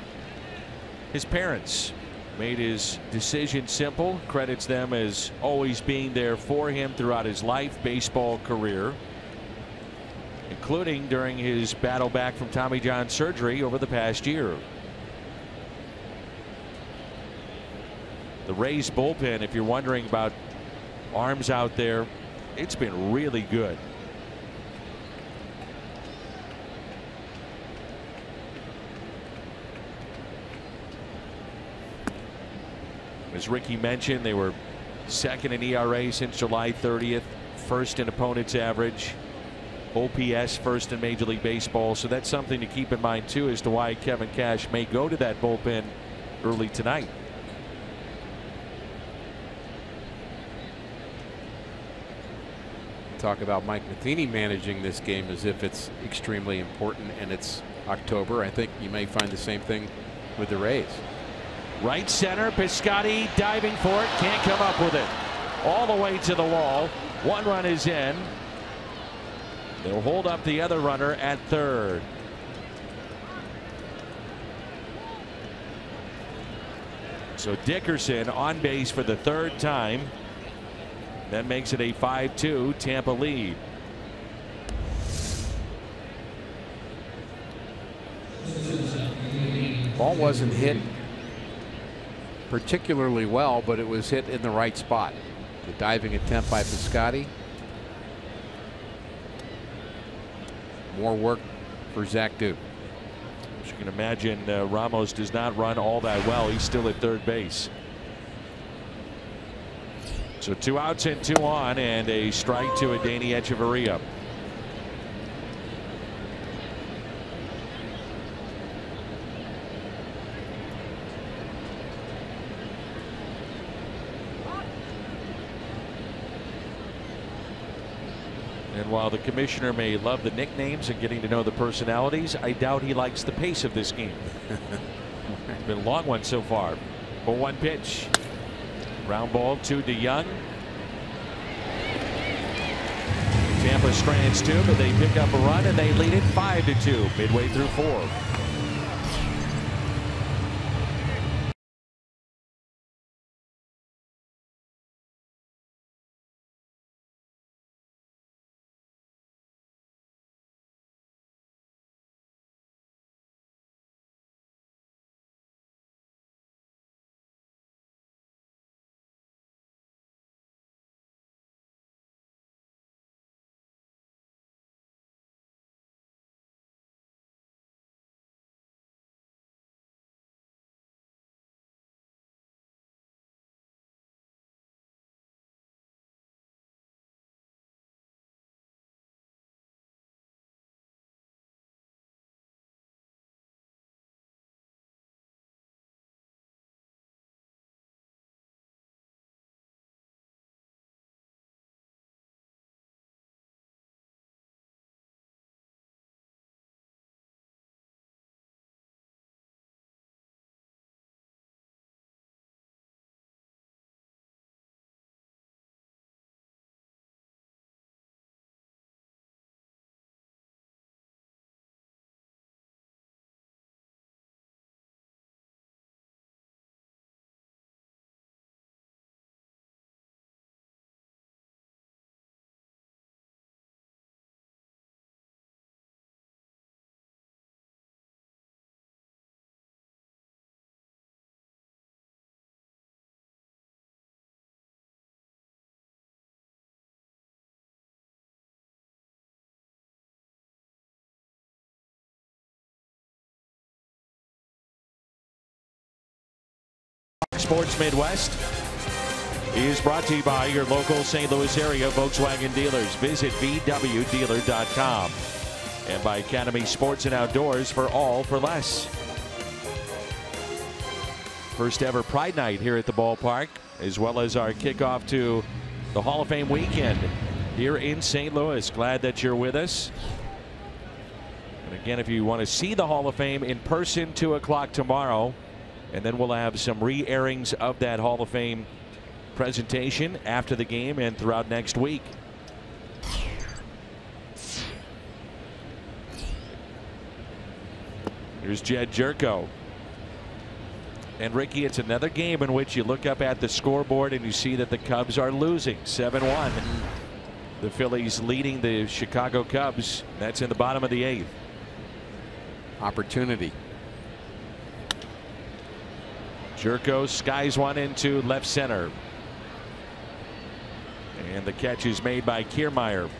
Speaker 3: his parents made his decision simple. Credits them as always being there for him throughout his life baseball career, including during his battle back from Tommy John surgery over the past year. The Rays bullpen, if you're wondering about arms out there, it's been really good. As Ricky mentioned, they were 2nd in ERA since July 30th, 1st in opponent's average, OPS 1st in Major League Baseball. So that's something to keep in mind too, as to why Kevin Cash may go to that bullpen early tonight.
Speaker 8: talk about Mike Matheny managing this game as if it's extremely important and it's October. I think you may find the same thing with the Rays.
Speaker 3: Right center, Piscotty diving for it, can't come up with it. All the way to the wall. 1 run is in. They'll hold up the other runner at third. So Dickerson on base for the 3rd time. That makes it a 5-2 Tampa lead.
Speaker 8: Ball wasn't hit particularly well, but it was hit in the right spot. The diving attempt by Piscotty. More work for Zach Duke.
Speaker 3: As you can imagine, Ramos does not run all that well. He's still at third base. So 2 outs and 2 on, and a strike to Adeiny Echeverria. And while the commissioner may love the nicknames and getting to know the personalities, I doubt he likes the pace of this game. It's been a long one so far. 0-1 pitch. Ground ball to DeYoung. Tampa strands 2, but they pick up a run and they lead it 5-2 midway through 4. Sports Midwest is brought to you by your local St. Louis area Volkswagen dealers. Visit VWDealer.com and by Academy Sports and Outdoors for all for less. First ever Pride Night here at the ballpark, as well as our kickoff to the Hall of Fame weekend here in St. Louis. Glad that you're with us. And again, if you want to see the Hall of Fame in person, 2 o'clock tomorrow. And then we'll have some re-airings of that Hall of Fame presentation after the game and throughout next week. Here's Jed Jerko. And Ricky, it's another game in which you look up at the scoreboard and you see that the Cubs are losing 7-1. The Phillies leading the Chicago Cubs. That's in the bottom of the 8th.
Speaker 8: Opportunity.
Speaker 3: Jerko skies one into left center. And the catch is made by Kiermaier.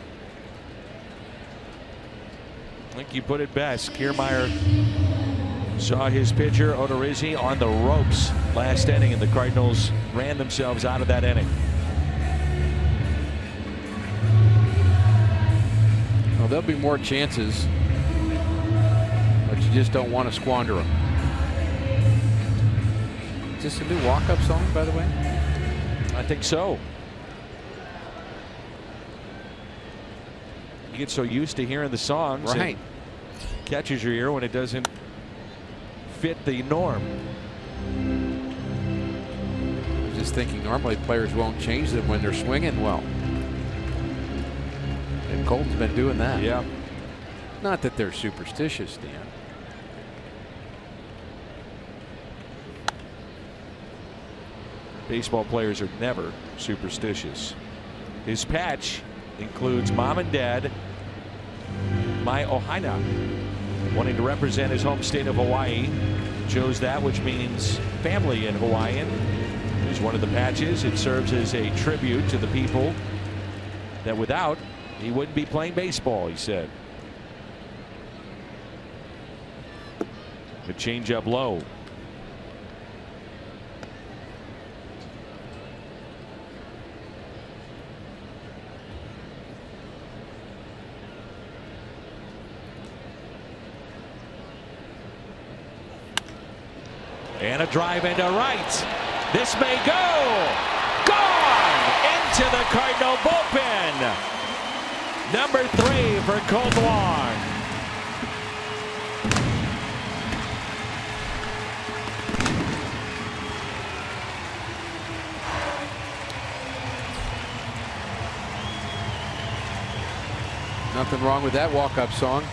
Speaker 3: I think you put it best. Kiermaier saw his pitcher Odorizzi on the ropes last inning, and the Cardinals ran themselves out of that inning.
Speaker 8: Well, there'll be more chances, but you just don't want to squander them. Is this a new walk-up song, by the way?
Speaker 3: I think so. You get so used to hearing the songs.
Speaker 8: Right.
Speaker 3: Catches your ear when it doesn't fit the norm.
Speaker 8: Just thinking normally players won't change them when they're swinging well. And Colton's been doing that.
Speaker 3: Yeah.
Speaker 8: Not that they're superstitious, Dan.
Speaker 3: Baseball players are never superstitious. His patch includes Mom and Dad, my Ohana, wanting to represent his home state of Hawaii. Chose that, which means family in Hawaiian. Is one of the patches. It serves as a tribute to the people that without he wouldn't be playing baseball, he said. The changeup low. And a drive into right. This may go. Gone into the Cardinal bullpen. Number 3 for Colt Wong.
Speaker 8: Nothing wrong with that walk-up song.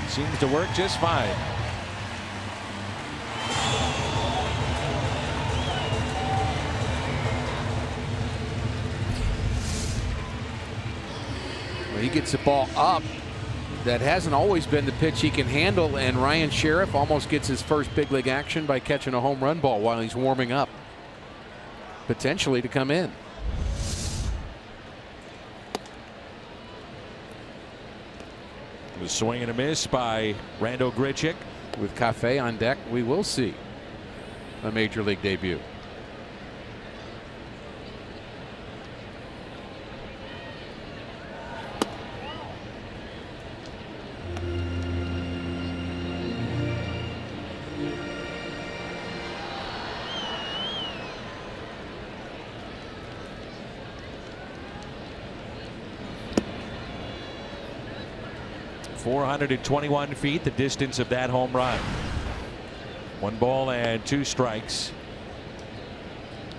Speaker 3: Seems to work just fine.
Speaker 8: He gets the ball up. That hasn't always been the pitch he can handle, and Ryan Sheriff almost gets his first big league action by catching a home run ball while he's warming up, potentially to come in.
Speaker 3: The swing and a miss by Randall Grichuk.
Speaker 8: With Cafe on deck, we will see a major league debut.
Speaker 3: .421 feet, the distance of that home run. 1 ball and 2 strikes.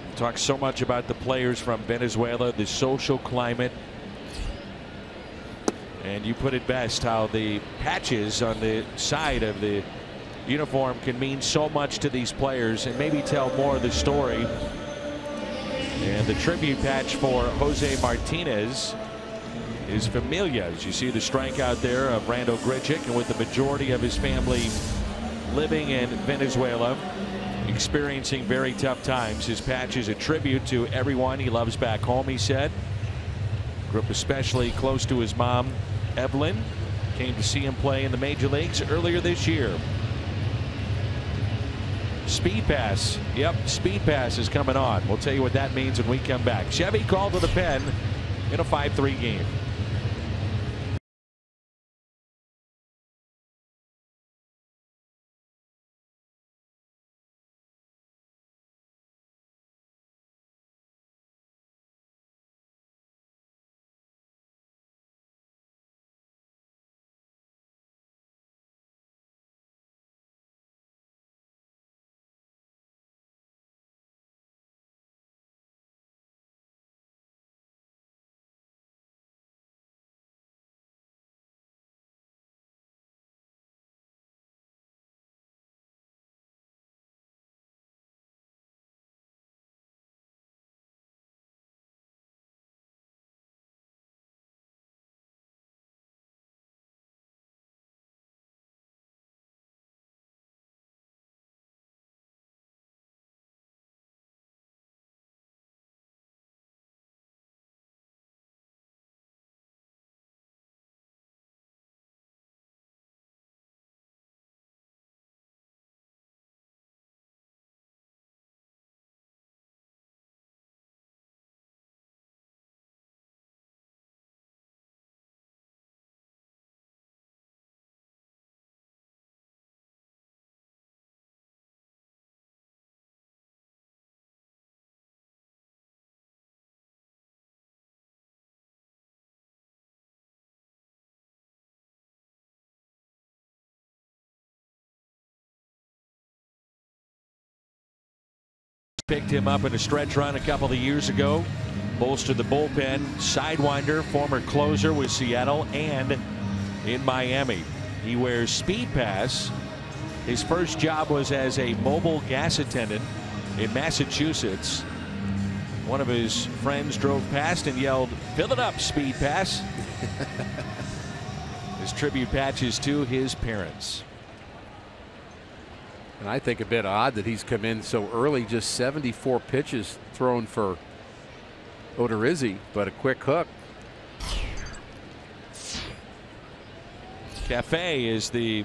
Speaker 3: We talk so much about the players from Venezuela, the social climate. And you put it best how the patches on the side of the uniform can mean so much to these players and maybe tell more of the story. And the tribute patch for Jose Martinez is Familia, as you see the strikeout there of Randall Grichuk, and with the majority of his family living in Venezuela, experiencing very tough times. His patch is a tribute to everyone he loves back home, he said. Grew up especially close to his mom, Evelyn. Came to see him play in the major leagues earlier this year. Speed pass. Yep, speed pass is coming on. We'll tell you what that means when we come back. Chevy called to the pen in a 5-3 game. picked him up in a stretch run a couple of years ago. Bolstered the bullpen. Sidewinder, former closer with Seattle and in Miami. He wears Speed Pass. His first job was as a mobile gas attendant in Massachusetts. One of his friends drove past and yelled, "Fill it up, Speed Pass." His tribute patches to his parents.
Speaker 8: And I think a bit odd that he's come in so early, just 74 pitches thrown for Odorizzi, but a quick hook.
Speaker 3: Cafe is the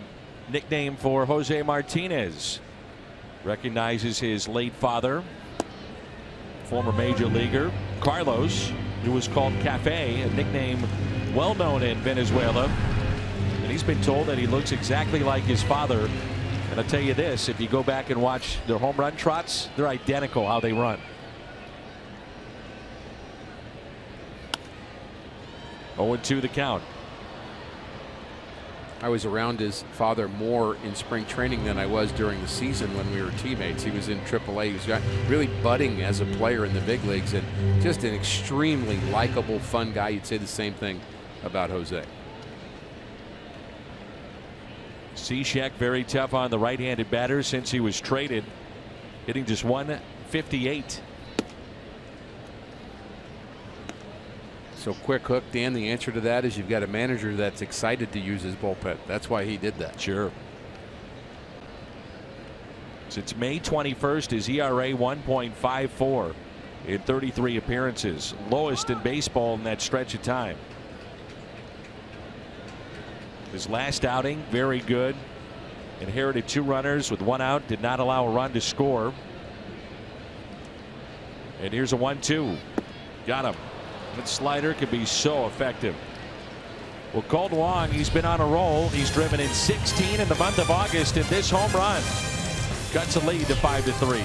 Speaker 3: nickname for Jose Martinez. Recognizes his late father, former major leaguer Carlos, who was called Cafe, a nickname well known in Venezuela. And he's been told that he looks exactly like his father. And I'll tell you this, if you go back and watch their home run trots, they're identical how they run. 0-2 the count.
Speaker 8: I was around his father more in spring training than I was during the season when we were teammates. He was in AAA. He was really budding as a player in the big leagues and just an extremely likable, fun guy. You'd say the same thing about Jose.
Speaker 3: Cishek very tough on the right-handed batter since he was traded, hitting just .158.
Speaker 8: So quick hook, Dan, the answer to that is you've got a manager that's excited to use his bullpen. That's why he did that.
Speaker 3: Sure. Since May 21st, his ERA 1.54 in 33 appearances, lowest in baseball in that stretch of time. His last outing, very good. Inherited 2 runners with 1 out, did not allow a run to score. And here's a 1-2. Got him. That slider can be so effective. Well, Colt Wong, he's been on a roll. He's driven in 16 in the month of August, and this home run cuts a lead to 5-3.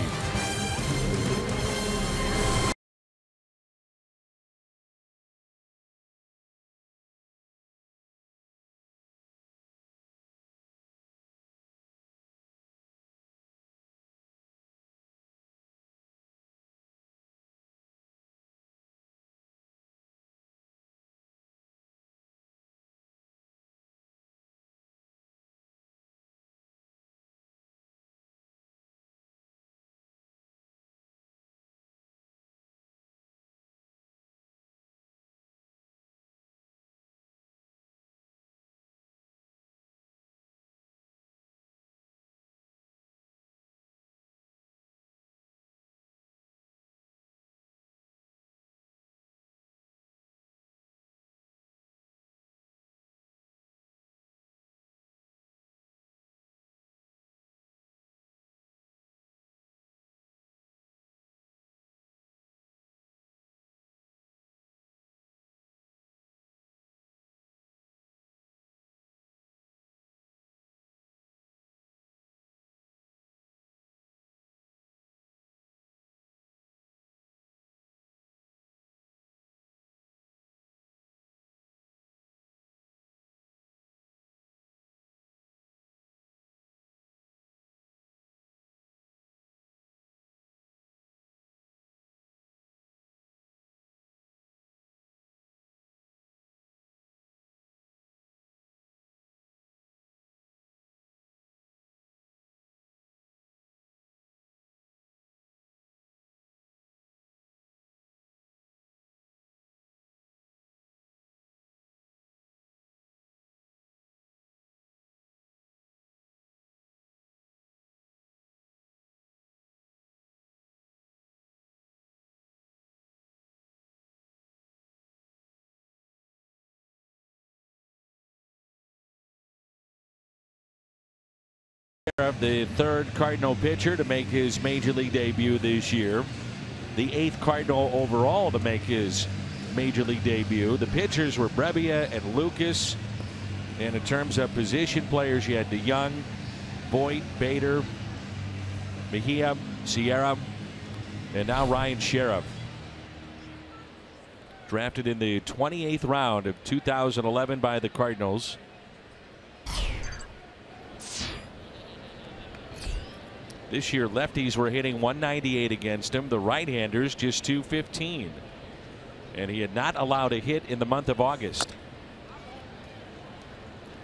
Speaker 3: Of the 3rd Cardinal pitcher to make his major league debut this year, the 8th Cardinal overall to make his major league debut. The pitchers were Brebbia and Lucas, and in terms of position players, you had DeYoung, Voit, Bader, Mejia, Sierra, and now Ryan Sheriff. Drafted in the 28th round of 2011 by the Cardinals. This year, lefties were hitting 198 against him. The right-handers just 215. And he had not allowed a hit in the month of August.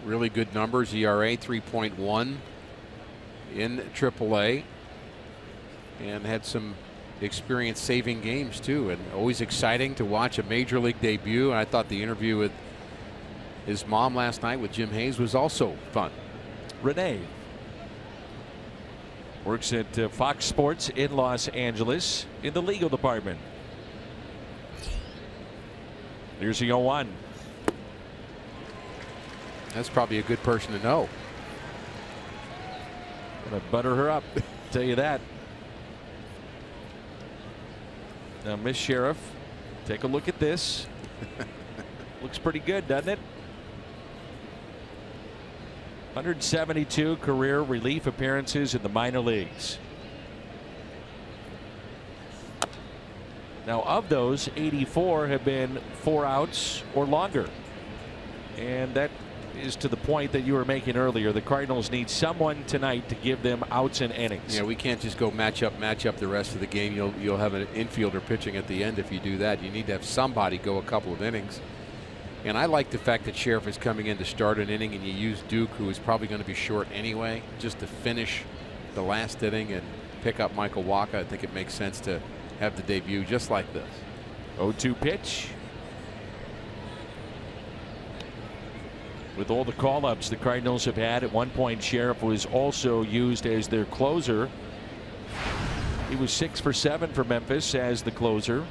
Speaker 8: Really good numbers. ERA 3.1 in AAA. And had some experience saving games, too. And always exciting to watch a major league debut. And I thought the interview with his mom last night with Jim Hayes was also fun.
Speaker 3: Renee works at Fox Sports in Los Angeles in the legal department. Here's the 0-1.
Speaker 8: That's probably a good person to know.
Speaker 3: Gonna butter her up, tell you that. Now, Miss Sheriff, take a look at this. Looks pretty good, doesn't it? 172 career relief appearances in the minor leagues. Now, of those, 84 have been 4 outs or longer. And that is to the point that you were making earlier. The Cardinals need someone tonight to give them outs and innings.
Speaker 8: Yeah, we can't just go match up the rest of the game. You'll have an infielder pitching at the end if you do that. You need to have somebody go a couple of innings. And I like the fact that Sheriff is coming in to start an inning, and you use Duke, who is probably going to be short anyway, just to finish the last inning and pick up Michael Wacha. I think it makes sense to have the debut just like this.
Speaker 3: 0-2 pitch. With all the call-ups the Cardinals have had, at one point Sheriff was also used as their closer. He was 6 for 7 for Memphis as the closer.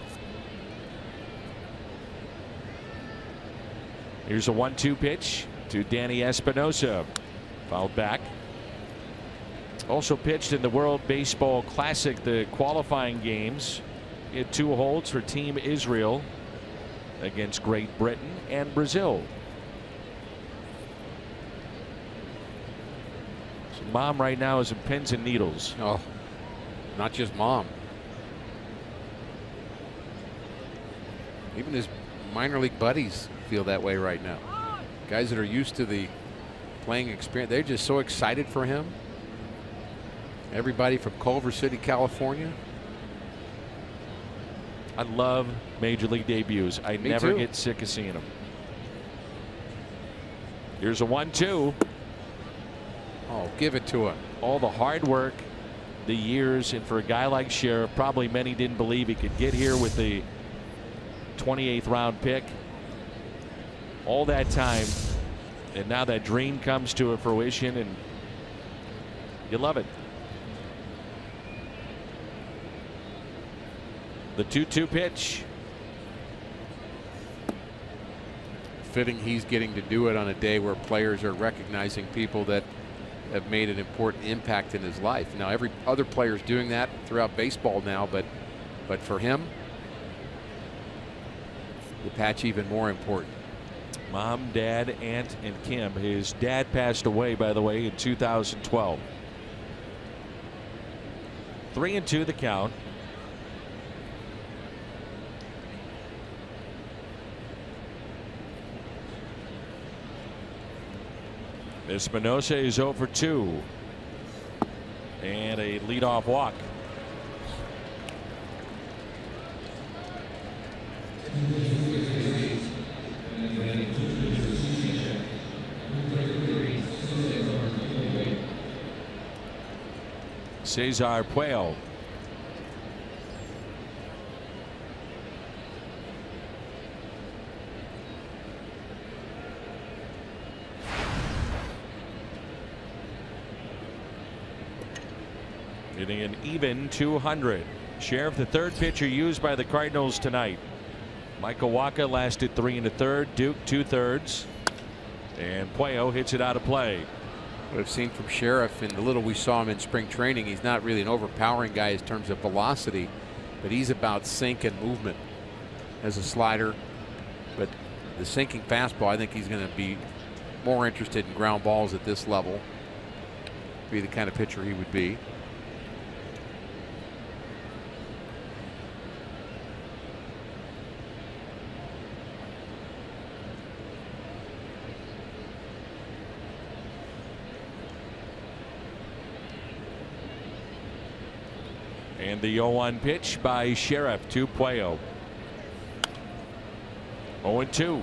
Speaker 3: Here's a 1-2 pitch to Danny Espinosa. Fouled back. Also pitched in the World Baseball Classic, the qualifying games. He had 2 holds for Team Israel against Great Britain and Brazil. So Mom right now is in pins and needles.
Speaker 8: Oh, not just Mom. Even his minor league buddies feel that way right now. Guys that are used to the playing experience, they're just so excited for him. Everybody from Culver City, California.
Speaker 3: I love major league debuts. I never get sick of seeing them. Here's a 1-2.
Speaker 8: Oh, give it to him.
Speaker 3: All the hard work, the years, and for a guy like Sheriff, probably many didn't believe he could get here with the 28th round pick. All that time, and now that dream comes to a fruition, and you love it. The 2-2 pitch.
Speaker 8: Fitting he's getting to do it on a day where players are recognizing people that have made an important impact in his life. Now every other player is doing that throughout baseball now, but for him, the patch even more important.
Speaker 3: Mom, Dad, Aunt, and Kim. His dad passed away, by the way, in 2012. 3-2 the count. Espinosa is 0 for 2. And a leadoff walk. Cesar Puello. Hitting an even 200. Sheriff, the third pitcher used by the Cardinals tonight. Michael Wacha lasted 3 1/3. Duke 2/3. And Puello hits it out of play.
Speaker 8: What I've seen from Sheriff and the little we saw him in spring training, he's not really an overpowering guy in terms of velocity, but he's about sink and movement as a slider. But the sinking fastball, I think he's going to be more interested in ground balls at this level. Be the kind of pitcher he would be.
Speaker 3: And the 0-1 pitch by Sheriff to Puello. 0-2.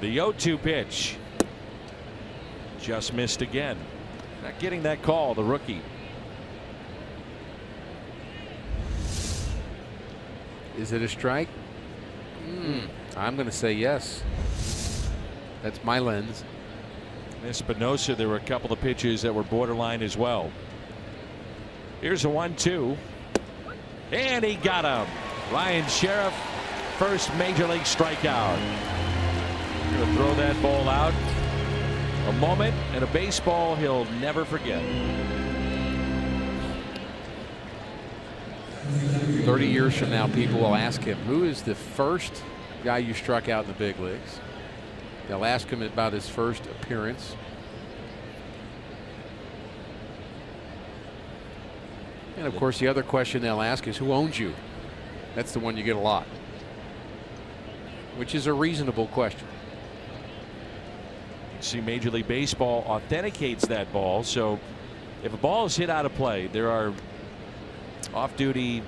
Speaker 3: The 0-2 pitch. Just missed again. Not getting that call, the rookie.
Speaker 8: Is it a strike? I'm going to say yes. That's my lens.
Speaker 3: Espinosa, there were a couple of pitches that were borderline as well. Here's a 1-2. And he got him. Ryan Sheriff, first major league strikeout. Gonna throw that ball out. A moment and a baseball he'll never forget.
Speaker 8: 30 years from now, people will ask him, who is the first guy you struck out in the big leagues? They'll ask him about his first appearance. And of course, the other question they'll ask is, who owns you? That's the one you get a lot, which is a reasonable question.
Speaker 3: See, Major League Baseball authenticates that ball. So if a ball is hit out of play, there are off-duty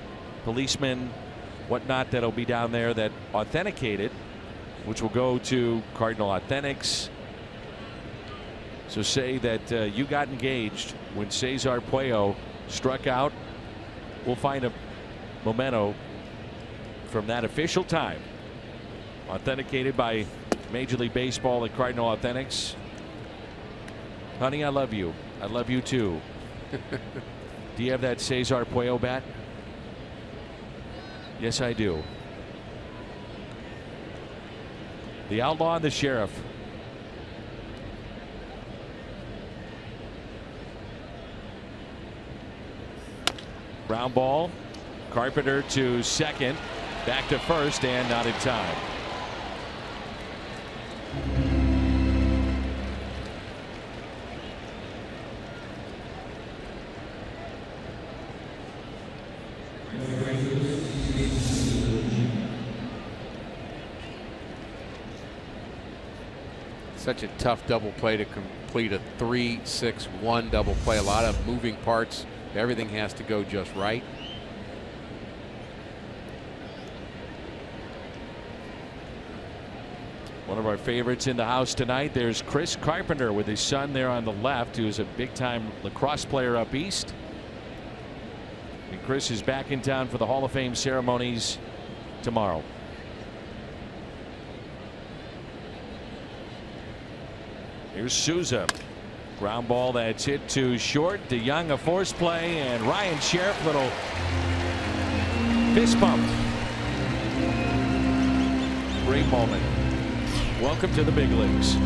Speaker 3: policemen, whatnot, that'll be down there that authenticate it, which will go to Cardinal Authentics. So say that you got engaged when Cesar Puello struck out. We'll find a memento from that official time, authenticated by Major League Baseball at Cardinal Authentics. Honey, I love you. I love you too. Do you have that Cesar Puello bat? Yes, I do. The outlaw and the sheriff. Ground ball. Carpenter to second. Back to first and not in time.
Speaker 8: Such a tough double play to complete a 3-6-1 double play. A lot of moving parts. Everything has to go just right.
Speaker 3: One of our favorites in the house tonight. There's Chris Carpenter with his son there on the left, who is a big-time lacrosse player up east. And Chris is back in town for the Hall of Fame ceremonies tomorrow. Here's Souza. Ground ball that's hit to short. DeYoung, a force play, and Ryan Sheriff, little fist bump. Great moment. Welcome to the big leagues.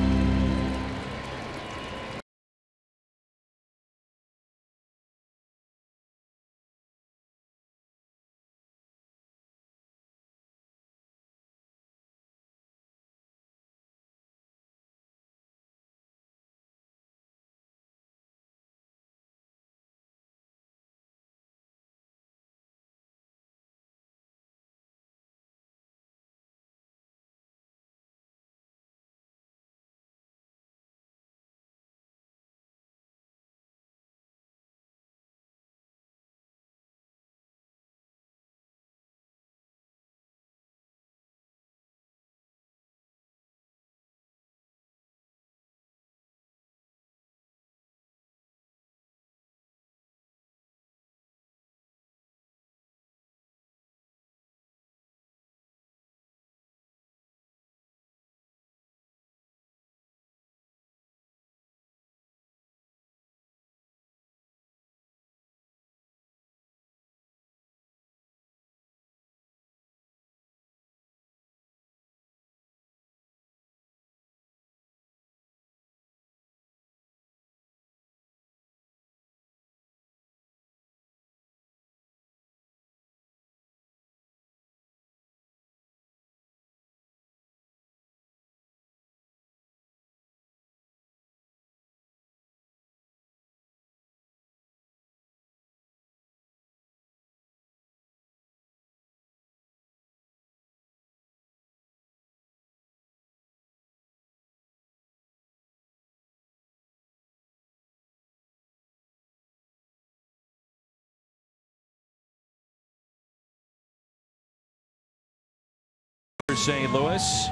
Speaker 3: St. Louis.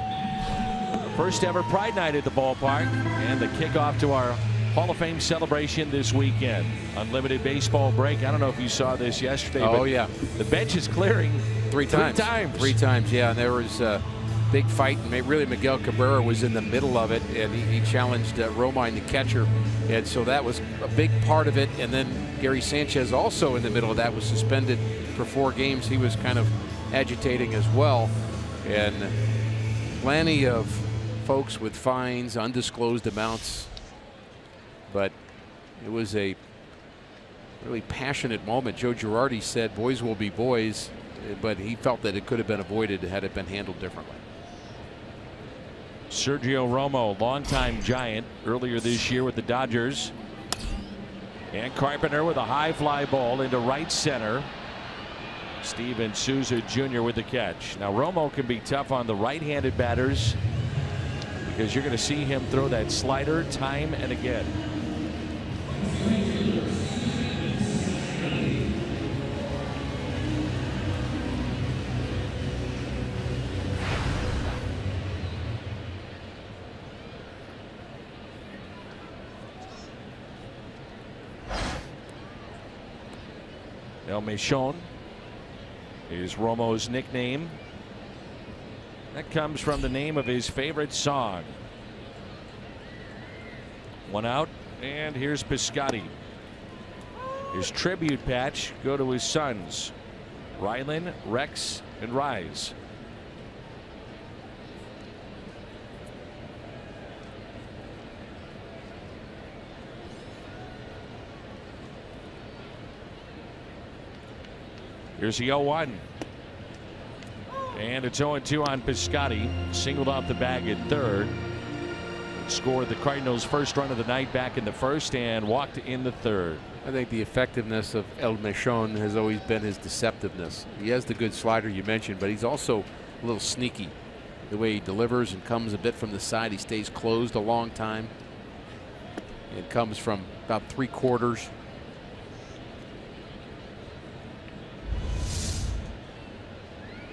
Speaker 3: First ever Pride Night at the ballpark, and the kickoff to our Hall of Fame celebration this weekend. Unlimited baseball break. I don't know if you saw this yesterday.
Speaker 8: Oh,
Speaker 3: but
Speaker 8: yeah.
Speaker 3: The bench is clearing
Speaker 8: three times. Three times, yeah. And there was a big fight, and really Miguel Cabrera was in the middle of it, and he challenged Romine, the catcher. And so that was a big part of it. And then Gary Sanchez, also in the middle of that, was suspended for 4 games. He was kind of agitating as well. And plenty of folks with fines, undisclosed amounts. But it was a really passionate moment. Joe Girardi said boys will be boys, but he felt that it could have been avoided had it been handled differently.
Speaker 3: Sergio Romo, longtime Giant, earlier this year with the Dodgers. And Carpenter with a high fly ball into right center. Steven Souza Jr. with the catch. Now Romo can be tough on the right-handed batters because you're going to see him throw that slider time and again. El Mechon is Romo's nickname. That comes from the name of his favorite song. One out, and here's Piscotty. His tribute patch go to his sons, Rylan, Rex, and Rise. Here's the 0-1. And it's 0-2 on Piscotty. Singled off the bag at third. Scored the Cardinals' first run of the night back in the first and walked in the third.
Speaker 8: I think the effectiveness of El Mechon has always been his deceptiveness. He has the good slider you mentioned, but he's also a little sneaky. The way he delivers and comes a bit from the side. He stays closed a long time. It comes from about 3/4.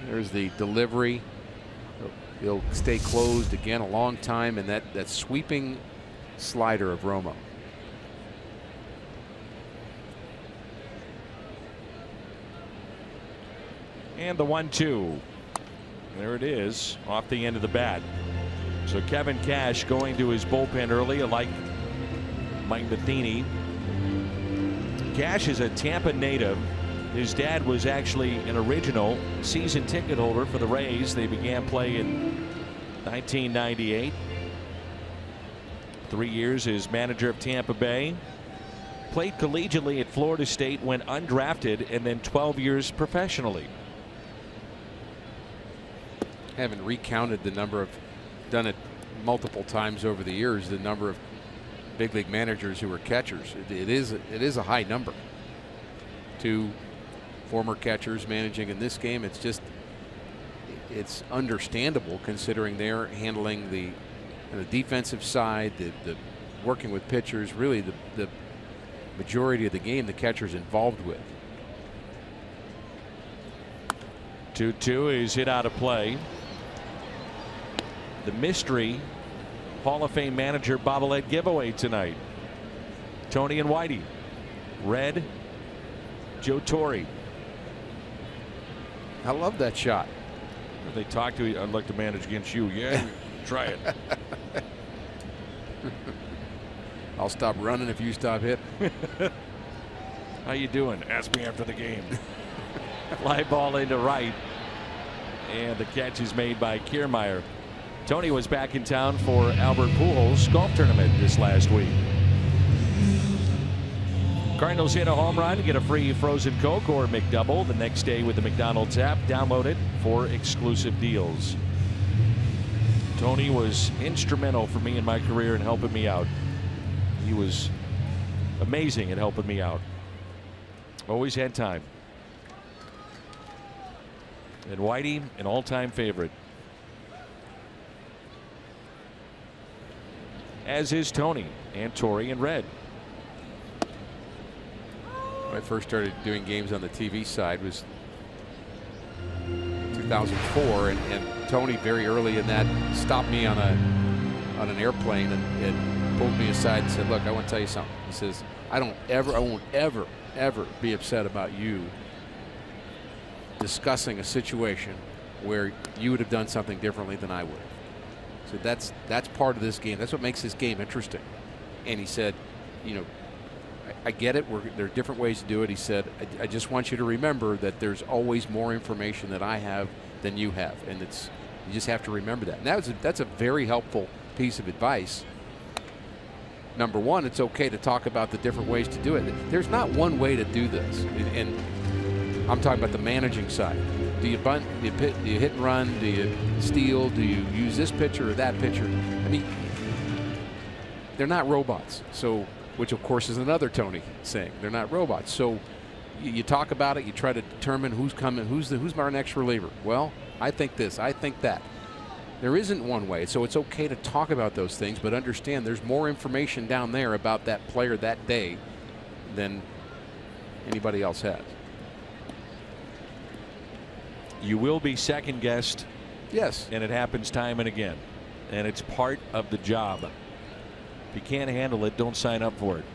Speaker 8: There's the delivery. He'll stay closed again a long time, and that sweeping slider of Romo.
Speaker 3: And the 1-2. There it is, off the end of the bat. So Kevin Cash going to his bullpen early, like Mike Matheny. Cash is a Tampa native. His dad was actually an original season ticket holder for the Rays. They began play in 1998. 3 years as manager of Tampa Bay. Played collegiately at Florida State, went undrafted, and then 12 years professionally.
Speaker 8: Haven't recounted the number of, done it multiple times over the years, the number of big league managers who were catchers. It is a high number. 2 former catchers managing in this game. It's understandable considering they're handling the defensive side, the working with pitchers, really the majority of the game the catcher's involved with.
Speaker 3: 2-2 is hit out of play. The mystery Hall of Fame manager bobblehead giveaway tonight. Tony and Whitey. Red, Joe Torre.
Speaker 8: I love that shot.
Speaker 3: They talk to you. I'd like to manage against you. Yeah, try it.
Speaker 8: I'll stop running if you stop hitting.
Speaker 3: How you doing? Ask me after the game. Fly ball into right. And the catch is made by Kiermaier. Tony was back in town for Albert Pujols' golf tournament this last week. Cardinals hit a home run, get a free frozen Coke or McDouble the next day with the McDonald's app. Download it for exclusive deals. Tony was instrumental for me in my career in helping me out. He was amazing at helping me out. Always had time. And Whitey, an all-time favorite. As is Tony and Torre and Red.
Speaker 8: When I first started doing games on the TV side was 2004, and Tony very early in that stopped me on an airplane and pulled me aside and said, "Look, I want to tell you something." He says, I won't ever be upset about you discussing a situation where you would have done something differently than I would have. So that's part of this game. That's what makes this game interesting. And he said, you know, I get it. There are different ways to do it. He said, I just want you to remember that there's always more information that I have than you have, and you just have to remember that. And that's a very helpful piece of advice. Number one, it's okay to talk about the different ways to do it. There's not one way to do this, and I'm talking about the managing side. Do you bunt? Do you hit and run? Do you steal? Do you use this pitcher or that pitcher? I mean, they're not robots. So, which of course is another Tony saying, they're not robots. So you talk about it. You try to determine who's coming, who's our next reliever. Well, I think this. I think that. There isn't one way, so it's okay to talk about those things, but understand there's more information down there about that player that day than anybody else has.
Speaker 3: You will be second guessed.
Speaker 8: Yes.
Speaker 3: And it happens time and again. And it's part of the job. If you can't handle it, don't sign up for it.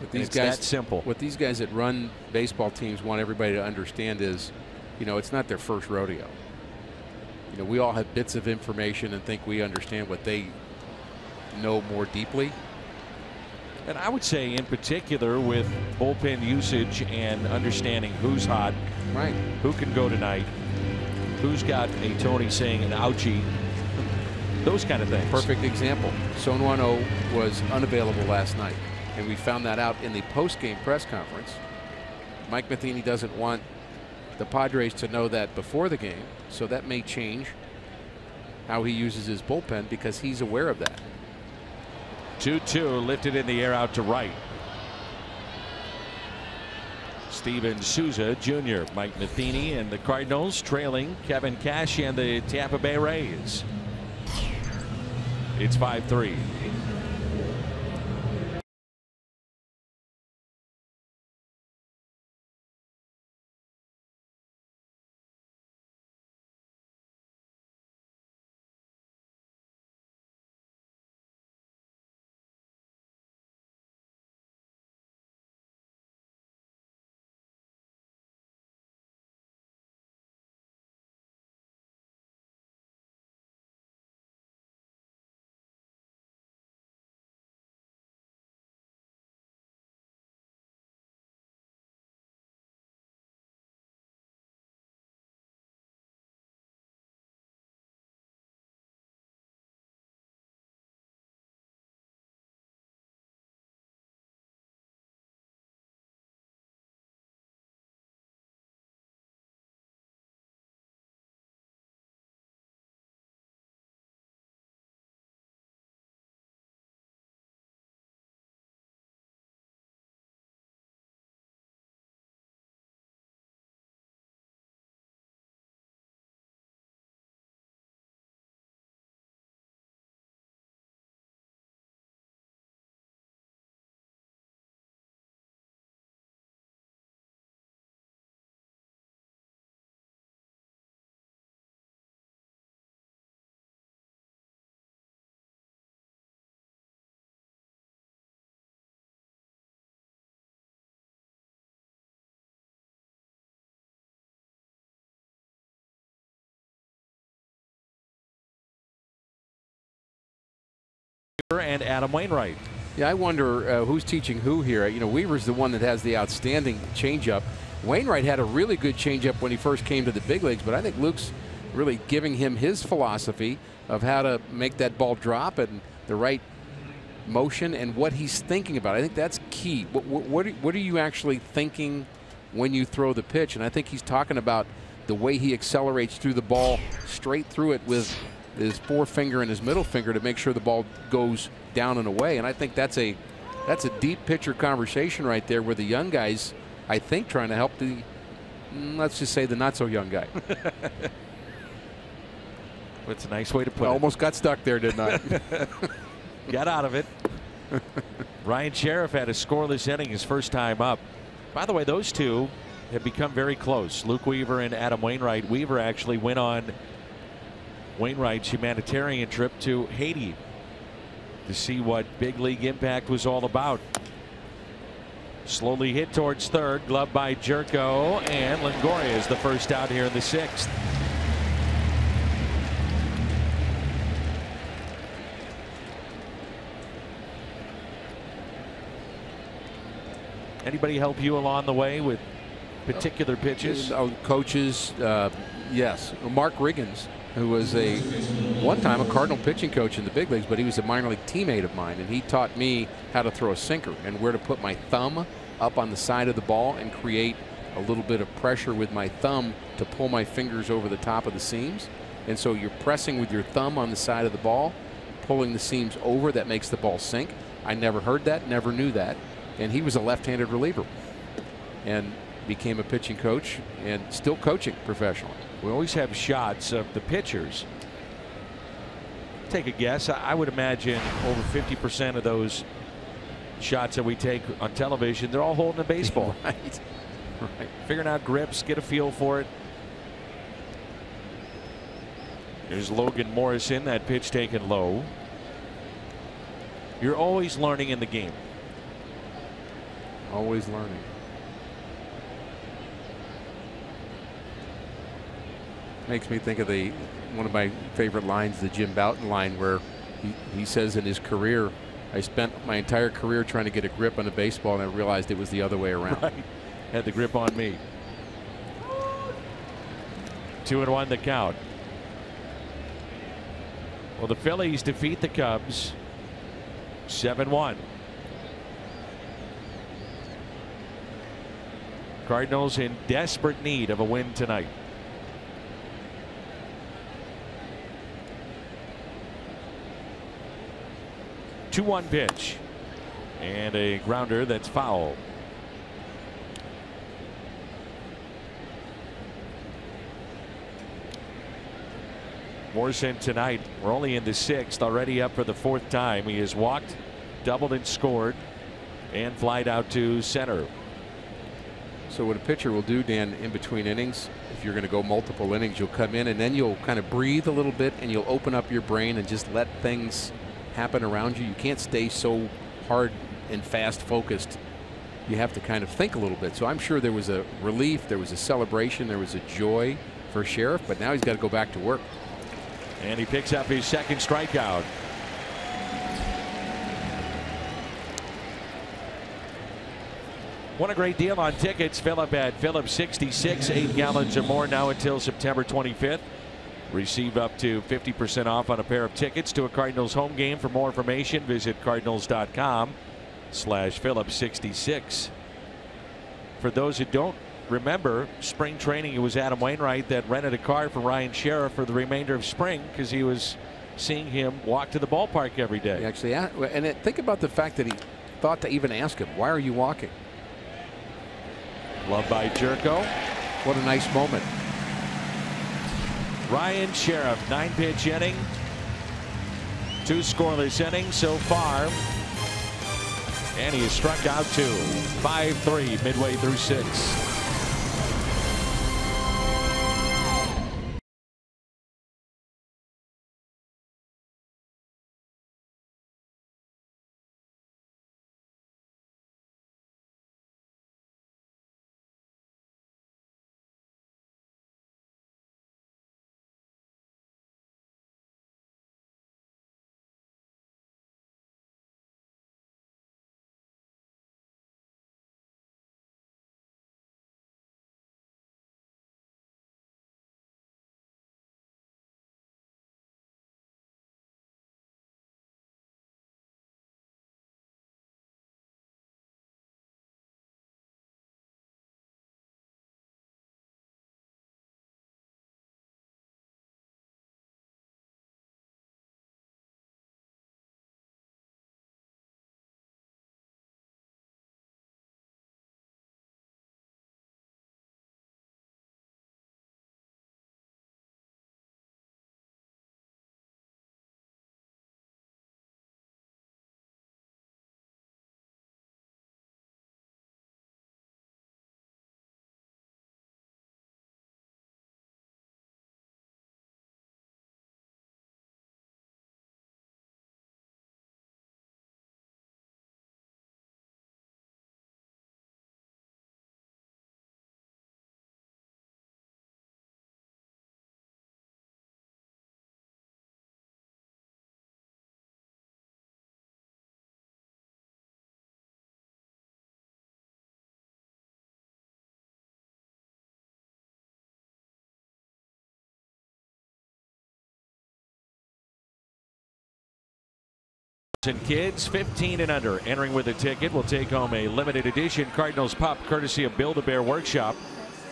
Speaker 8: But these
Speaker 3: it's
Speaker 8: guys,
Speaker 3: that simple.
Speaker 8: What these guys that run baseball teams want everybody to understand is, you know, it's not their first rodeo. You know, we all have bits of information and think we understand what they know more deeply.
Speaker 3: And I would say in particular with bullpen usage and understanding who's hot,
Speaker 8: right,
Speaker 3: who can go tonight, who's got a Tony saying an ouchie, those kind of things.
Speaker 8: Perfect example. Sonwano was unavailable last night, and we found that out in the post-game press conference. Mike Matheny doesn't want the Padres to know that before the game, so that may change how he uses his bullpen because he's aware of that.
Speaker 3: 2-2 lifted in the air out to right. Steven Souza Jr., Mike Matheny, and the Cardinals trailing Kevin Cash and the Tampa Bay Rays. It's 5-3. And Adam Wainwright.
Speaker 8: Yeah, I wonder who's teaching who here. You know, Weaver's the one that has the outstanding changeup. Wainwright had a really good changeup when he first came to the big leagues, but I think Luke's really giving him his philosophy of how to make that ball drop and the right motion and what he's thinking about. I think that's key. What are you actually thinking when you throw the pitch? And I think he's talking about the way he accelerates through the ball straight through it with his forefinger and his middle finger to make sure the ball goes down and away. And I think that's a deep pitcher conversation right there where the young guys, I think, trying to help the, let's just say, the not so young guy.
Speaker 3: That's a nice way to put it.
Speaker 8: Almost got stuck there, didn't I?
Speaker 3: Got out of it. Ryan Sheriff had a scoreless inning his first time up. By the way, those two have become very close. Luke Weaver and Adam Wainwright. Weaver actually went on Wainwright's humanitarian trip to Haiti to see what big league impact was all about. Slowly hit towards third, gloved by Jerko, and Longoria is the first out here in the 6th. Anybody help you along the way with particular pitches?
Speaker 8: Coaches, yes. Mark Riggins, who was one time a Cardinal pitching coach in the big leagues, but he was a minor league teammate of mine, and he taught me how to throw a sinker and where to put my thumb up on the side of the ball and create a little bit of pressure with my thumb to pull my fingers over the top of the seams. And so you're pressing with your thumb on the side of the ball, pulling the seams over. That makes the ball sink. I never heard that, never knew that. And he was a left-handed reliever and became a pitching coach and still coaching professionally.
Speaker 3: We always have shots of the pitchers. Take a guess. I would imagine over 50% of those shots that we take on television, they're all holding a baseball.
Speaker 8: Right. Right.
Speaker 3: Figuring out grips, get a feel for it. There's Logan Morrison, that pitch taken low. You're always learning in the game.
Speaker 8: Always learning. Makes me think of one of my favorite lines, the Jim Bouton line, where he says in his career, I spent my entire career trying to get a grip on a baseball, and I realized it was the other way around.
Speaker 3: Right. Had the grip on me. 2-1 the count. Well, the Phillies defeat the Cubs 7-1. Cardinals in desperate need of a win tonight. Two-one pitch and a grounder that's foul. Morrison tonight, we're only in the 6th, already up for the 4th time. He has walked, doubled, and scored, and flied out to center.
Speaker 8: So what a pitcher will do, Dan, in between innings, if you're going to go multiple innings, you'll come in and then you'll kind of breathe a little bit and you'll open up your brain and just let things happen around you. You can't stay so hard and fast focused. You have to kind of think a little bit. So I'm sure there was a relief, there was a celebration, there was a joy for Sheriff, but now he's got to go back to work.
Speaker 3: And he picks up his 2nd strikeout. Want a great deal on tickets? Fill up at Phillips 66, 8 gallons or more now until September 25th. Receive up to 50% off on a pair of tickets to a Cardinals home game. For more information, visit cardinals.com/Phillips66. For those who don't remember, spring training, it was Adam Wainwright that rented a car for Ryan Sheriff for the remainder of spring because he was seeing him walk to the ballpark every day.
Speaker 8: He actually, and think about the fact that he thought to even ask him, why are you walking?
Speaker 3: Love by Jerko.
Speaker 8: What a nice moment.
Speaker 3: Ryan Sheriff, 9-pitch inning, 2 scoreless innings so far, and he has struck out 2. 5-3 midway through 6. And kids 15 and under entering with a ticket will take home a limited edition Cardinals pup courtesy of Build-A-Bear Workshop.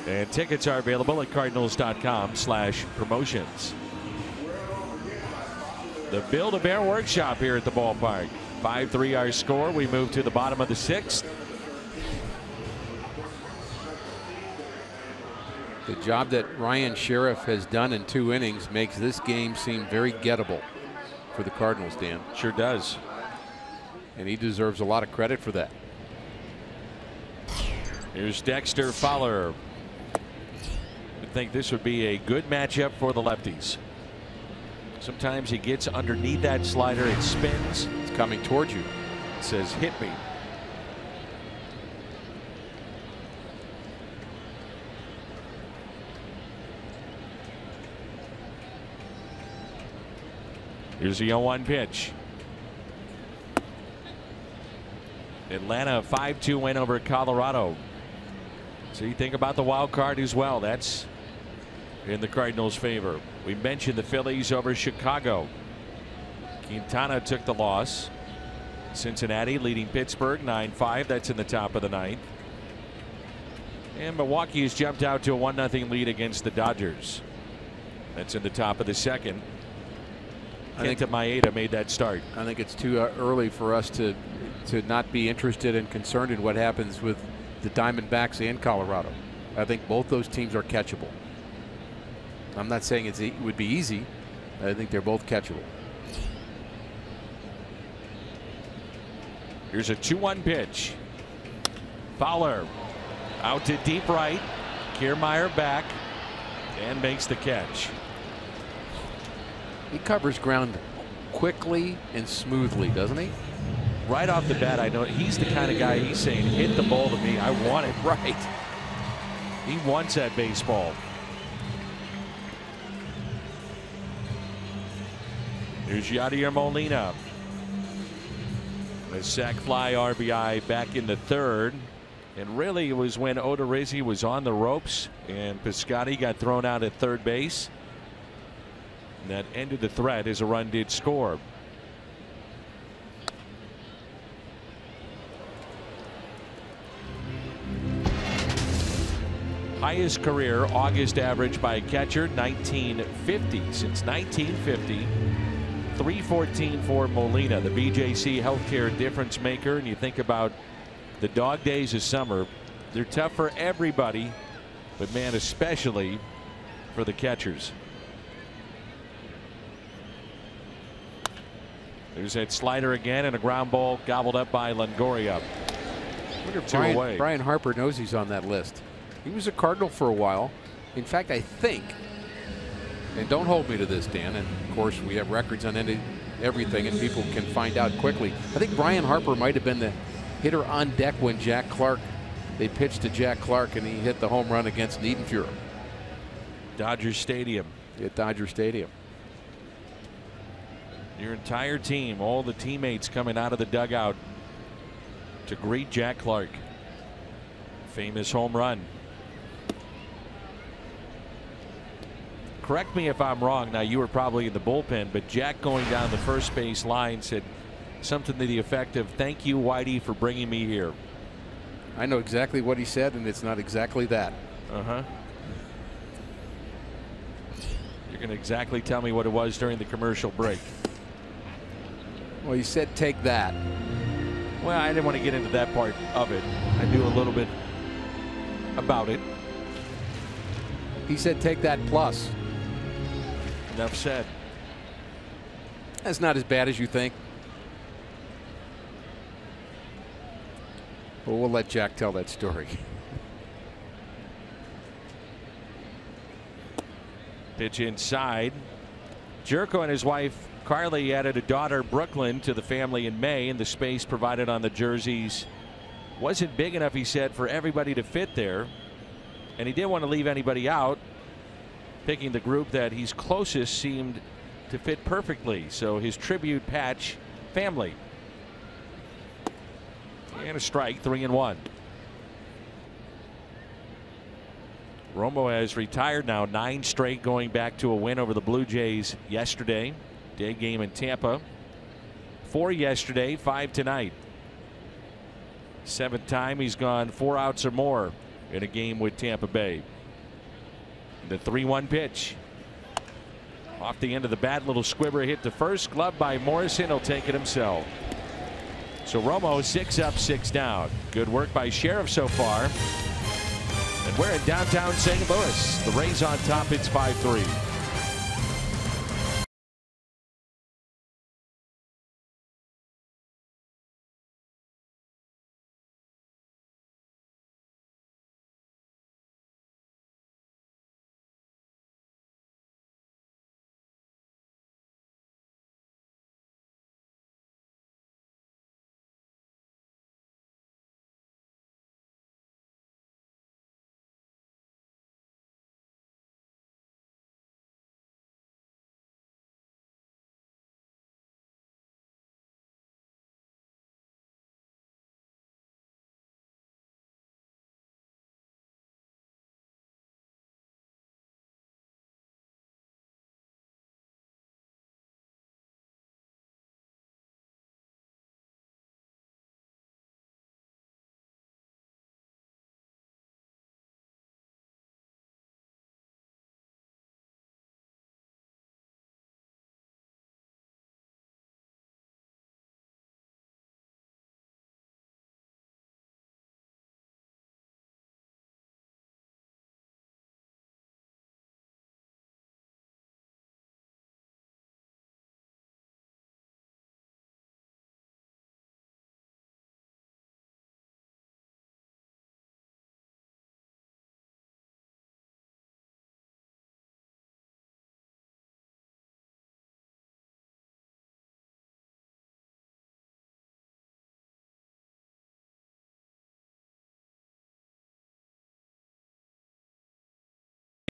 Speaker 3: And tickets are available at cardinals.com/promotions. The Build-A-Bear Workshop here at the ballpark. 5-3 our score. We move to the bottom of the 6th.
Speaker 8: The job that Ryan Sheriff has done in 2 innings makes this game seem very gettable for the Cardinals, Dan.
Speaker 3: Sure does.
Speaker 8: And he deserves a lot of credit for that.
Speaker 3: Here's Dexter Fowler. I think this would be a good matchup for the lefties. Sometimes he gets underneath that slider, it spins.
Speaker 8: It's coming towards you.
Speaker 3: It says hit me. Here's the 0-1 pitch. Atlanta 5-2 win over Colorado. So you think about the wild card as well. That's in the Cardinals' favor. We mentioned the Phillies over Chicago. Quintana took the loss. Cincinnati leading Pittsburgh 9-5. That's in the top of the 9th. And Milwaukee has jumped out to a 1-0 lead against the Dodgers. That's in the top of the 2nd. Kenta Maeda made that start.
Speaker 8: I think it's too early for us to not be interested and concerned in what happens with the Diamondbacks and Colorado. I think both those teams are catchable. I'm not saying it would be easy. I think they're both catchable.
Speaker 3: Here's a 2-1 pitch. Fowler out to deep right. Kiermaier back and makes the catch.
Speaker 8: He covers ground quickly and smoothly, doesn't he?
Speaker 3: Right off the bat, I know he's the kind of guy, he's saying, hit the ball to me. I want it. Right. He wants that baseball. Here's Yadier Molina. A sac fly RBI back in the 3rd. And really it was when Odorizzi was on the ropes and Piscotty got thrown out at 3rd base. And that ended the threat as a run did score. Highest career August average by a catcher 1950. Since 1950, 314 for Molina, the BJC healthcare difference maker. And you think about the dog days of summer, they're tough for everybody, but man, especially for the catchers. There's that slider again and a ground ball gobbled up by Longoria.
Speaker 8: Brian Harper knows he's on that list. He was a Cardinal for a while. In fact, I think, and don't hold me to this, Dan, and of course we have records on everything and people can find out quickly. I think Brian Harper might have been the hitter on deck when they pitched to Jack Clark and he hit the home run against Niedenfuhr.
Speaker 3: Dodger Stadium.
Speaker 8: At Dodger Stadium.
Speaker 3: Your entire team, all the teammates coming out of the dugout to greet Jack Clark. Famous home run. Correct me if I'm wrong. Now, you were probably in the bullpen, but Jack going down the first base line said something to the effect of, "Thank you, Whitey, for bringing me here."
Speaker 8: I know exactly what he said, and it's not exactly that.
Speaker 3: You're going to exactly tell me what it was during the commercial break.
Speaker 8: Well, he said, "Take that."
Speaker 3: Well, I didn't want to get into that part of it. I knew a little bit about it.
Speaker 8: He said, "Take that plus."
Speaker 3: Enough said.
Speaker 8: That's not as bad as you think. But we'll let Jack tell that story.
Speaker 3: Pitch inside. Jerko and his wife Carly added a daughter, Brooklyn, to the family in May, and the space provided on the jerseys wasn't big enough, he said, for everybody to fit there. And he didn't want to leave anybody out. Picking the group that he's closest seemed to fit perfectly. So his tribute patch, family. And a strike, 3-1. Romo has retired now, 9 straight, going back to a win over the Blue Jays yesterday. Day game in Tampa. 4 yesterday, 5 tonight. 7th time he's gone 4 outs or more in a game with Tampa Bay. The 3-1 pitch. Off the end of the bat, little squibber hit to first, glove by Morrison. He'll take it himself. So Romo 6 up, 6 down. Good work by Sheriff so far. And we're in downtown St. Louis. The Rays on top. It's 5-3.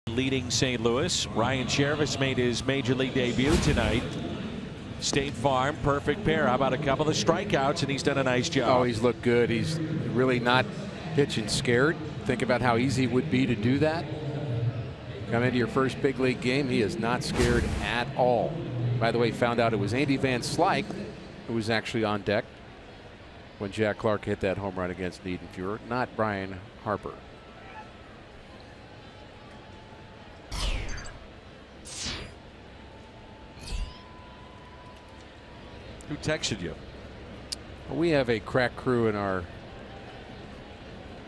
Speaker 3: Leading St. Louis. Ryan Sheriff made his major league debut tonight. State Farm, perfect pair. How about a couple of strikeouts, and he's done a nice job.
Speaker 8: Oh, he's looked good. He's really not pitching scared. Think about how easy it would be to do that. Come into your first big league game, he is not scared at all. By the way, found out it was Andy Van Slyke who was actually on deck when Jack Clark hit that home run against Niedenfuhr, not Brian Harper.
Speaker 3: Who texted you?
Speaker 8: Well, we have a crack crew in our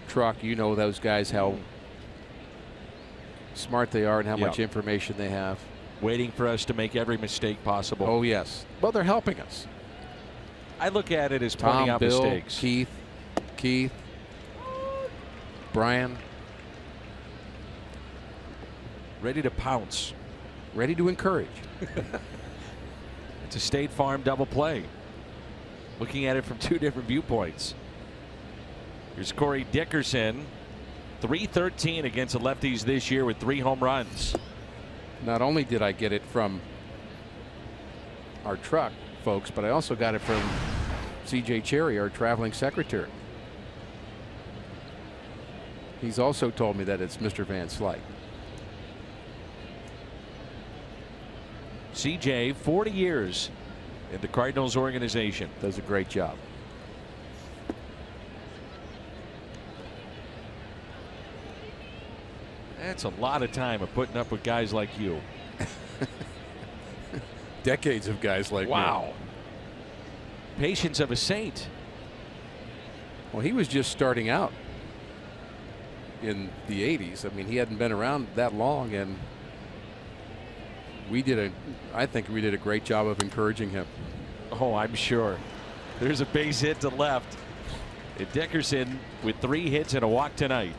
Speaker 8: truck. You know those guys, how smart they are and how much information they have.
Speaker 3: Waiting for us to make every mistake possible.
Speaker 8: Oh, yes. Well, they're helping us.
Speaker 3: I look at it as pointing out
Speaker 8: Bill,
Speaker 3: mistakes.
Speaker 8: Keith, Brian.
Speaker 3: Ready to pounce.
Speaker 8: Ready to encourage.
Speaker 3: It's a State Farm double play. Looking at it from 2 different viewpoints. Here's Corey Dickerson. .313 against the lefties this year with 3 home runs.
Speaker 8: Not only did I get it from our truck folks, but I also got it from C.J. Cherry, our traveling secretary. He's also told me that it's Mr. Van Slyke.
Speaker 3: CJ, 40 years in the Cardinals organization.
Speaker 8: Does a great job.
Speaker 3: That's a lot of time of putting up with guys like you.
Speaker 8: Decades of guys like me.
Speaker 3: Wow. Patience of a saint.
Speaker 8: Well, he was just starting out in the 80s. I mean, he hadn't been around that long, and I think we did a great job of encouraging him.
Speaker 3: Oh, I'm sure. There's a base hit to left. And Dickerson with 3 hits and a walk tonight.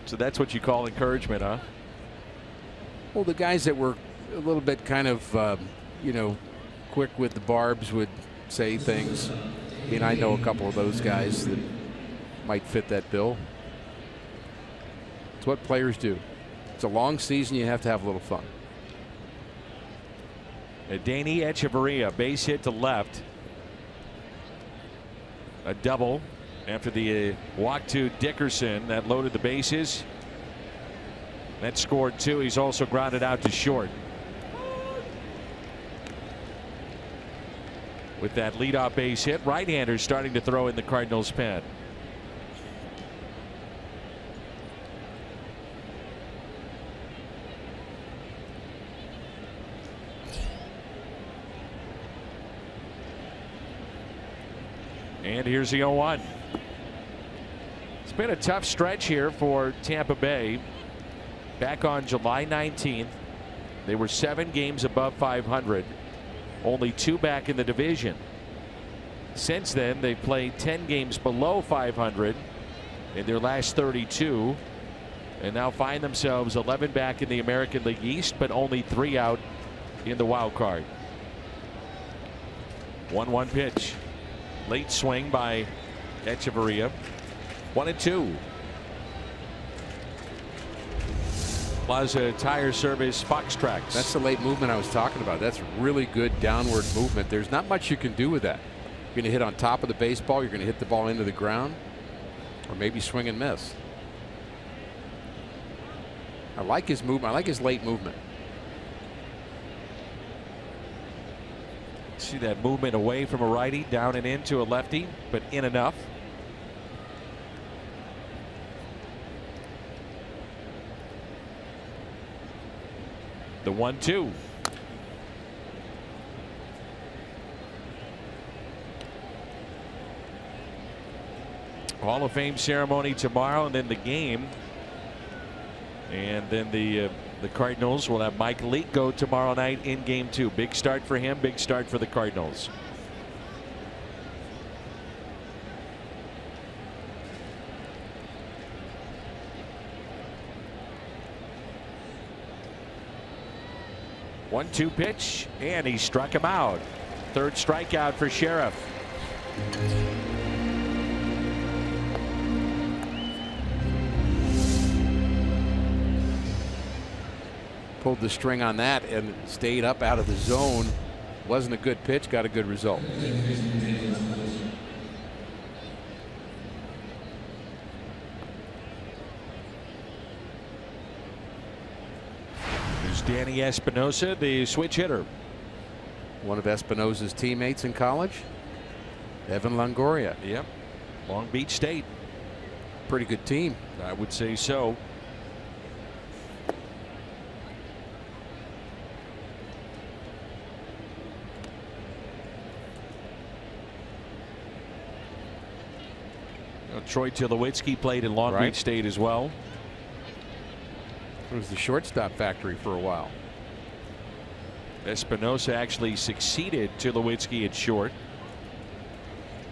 Speaker 3: So that's what you call encouragement, huh?
Speaker 8: Well, the guys that were a little bit kind of, you know, quick with the barbs would say things. I mean, I know a couple of those guys that might fit that bill. It's what players do. It's a long season. You have to have a little fun.
Speaker 3: Danny Echeverria, base hit to left. A double after the walk to Dickerson that loaded the bases. That scored 2. He's also grounded out to short. with that leadoff base hit. Right-hander starting to throw in the Cardinals' pen. And here's the 0-1. It's been a tough stretch here for Tampa Bay. Back on July 19th, they were 7 games above 500. Only 2 back in the division. Since then, they've played 10 games below 500 in their last 32, and now find themselves 11 back in the American League East, but only 3 out in the wild card. 1-1 pitch. Late swing by Echeverria. 1-2. Plaza Tire Service Fox Tracks.
Speaker 8: That's the late movement I was talking about. That's really good downward movement. There's not much you can do with that. You're going to hit on top of the baseball. You're going to hit the ball into the ground, or maybe swing and miss. I like his movement. I like his late movement.
Speaker 3: See that movement away from a righty, down and into a lefty, but in enough. The 1-2. Hall of Fame ceremony tomorrow, and then the game. And then the Cardinals will have Mike Leake go tomorrow night in game 2. Big start for him, big start for the Cardinals. One-two pitch, and he struck him out. 3rd strikeout for Sheriff.
Speaker 8: Pulled the string on that and stayed up out of the zone. Wasn't a good pitch, got a good result.
Speaker 3: There's Danny Espinosa, the switch hitter.
Speaker 8: One of Espinosa's teammates in college, Evan Longoria.
Speaker 3: Yep. Long Beach State.
Speaker 8: Pretty good team.
Speaker 3: I would say so. Troy Tulowitzki played in Long Beach State as well.
Speaker 8: It was the shortstop factory for a while.
Speaker 3: Espinosa actually succeeded Tulowitzki at short.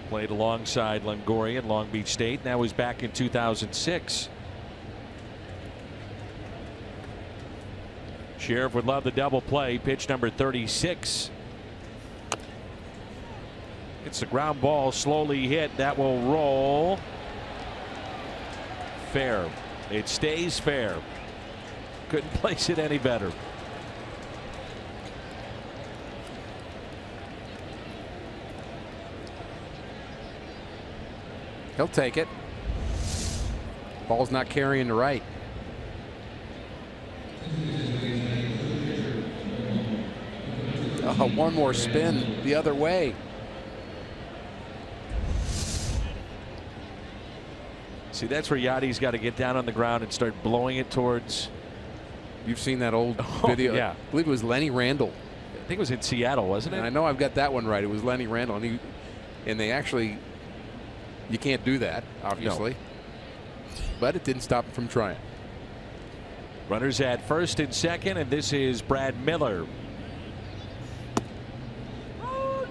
Speaker 3: Played alongside Longoria at Long Beach State. Now he's back in 2006. Sheriff would love the double play. Pitch number 36. It's a ground ball, slowly hit. That will roll. Fair. It stays fair. Couldn't place it any better.
Speaker 8: He'll take it. Ball's not carrying to right. Oh, one more spin the other way.
Speaker 3: See, that's where Yadi's got to get down on the ground and start blowing it towards.
Speaker 8: You've seen that old video.
Speaker 3: Yeah.
Speaker 8: I believe it was Lenny Randall.
Speaker 3: I think it was in Seattle, wasn't it?
Speaker 8: And I know I've got that one right. It was Lenny Randall, and they actually, you can't do that, obviously. No. But it didn't stop him from trying.
Speaker 3: Runners at first and second, and this is Brad Miller. Well,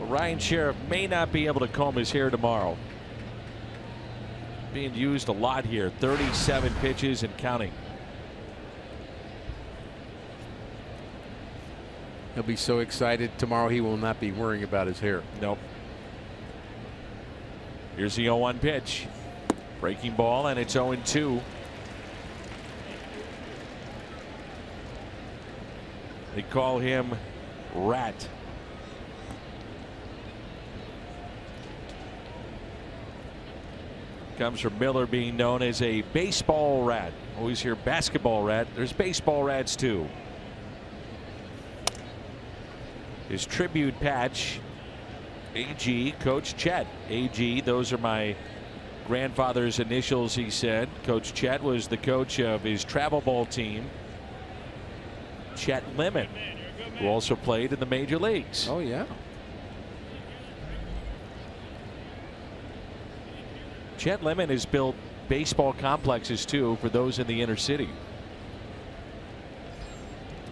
Speaker 3: Ryan Sheriff may not be able to comb his hair tomorrow. Being used a lot here. 37 pitches and counting.
Speaker 8: He'll be so excited tomorrow he will not be worrying about his hair.
Speaker 3: Nope. Here's the 0-1 pitch. Breaking ball, and it's 0-2. They call him Rat. Comes from Miller being known as a baseball rat. Always hear basketball rat. There's baseball rats too. His tribute patch, AG, Coach Chet. AG, those are my grandfather's initials, he said. Coach Chet was the coach of his travel ball team. Chet Lemon, who also played in the major leagues.
Speaker 8: Oh, yeah.
Speaker 3: Chet Lemon has built baseball complexes too for those in the inner city,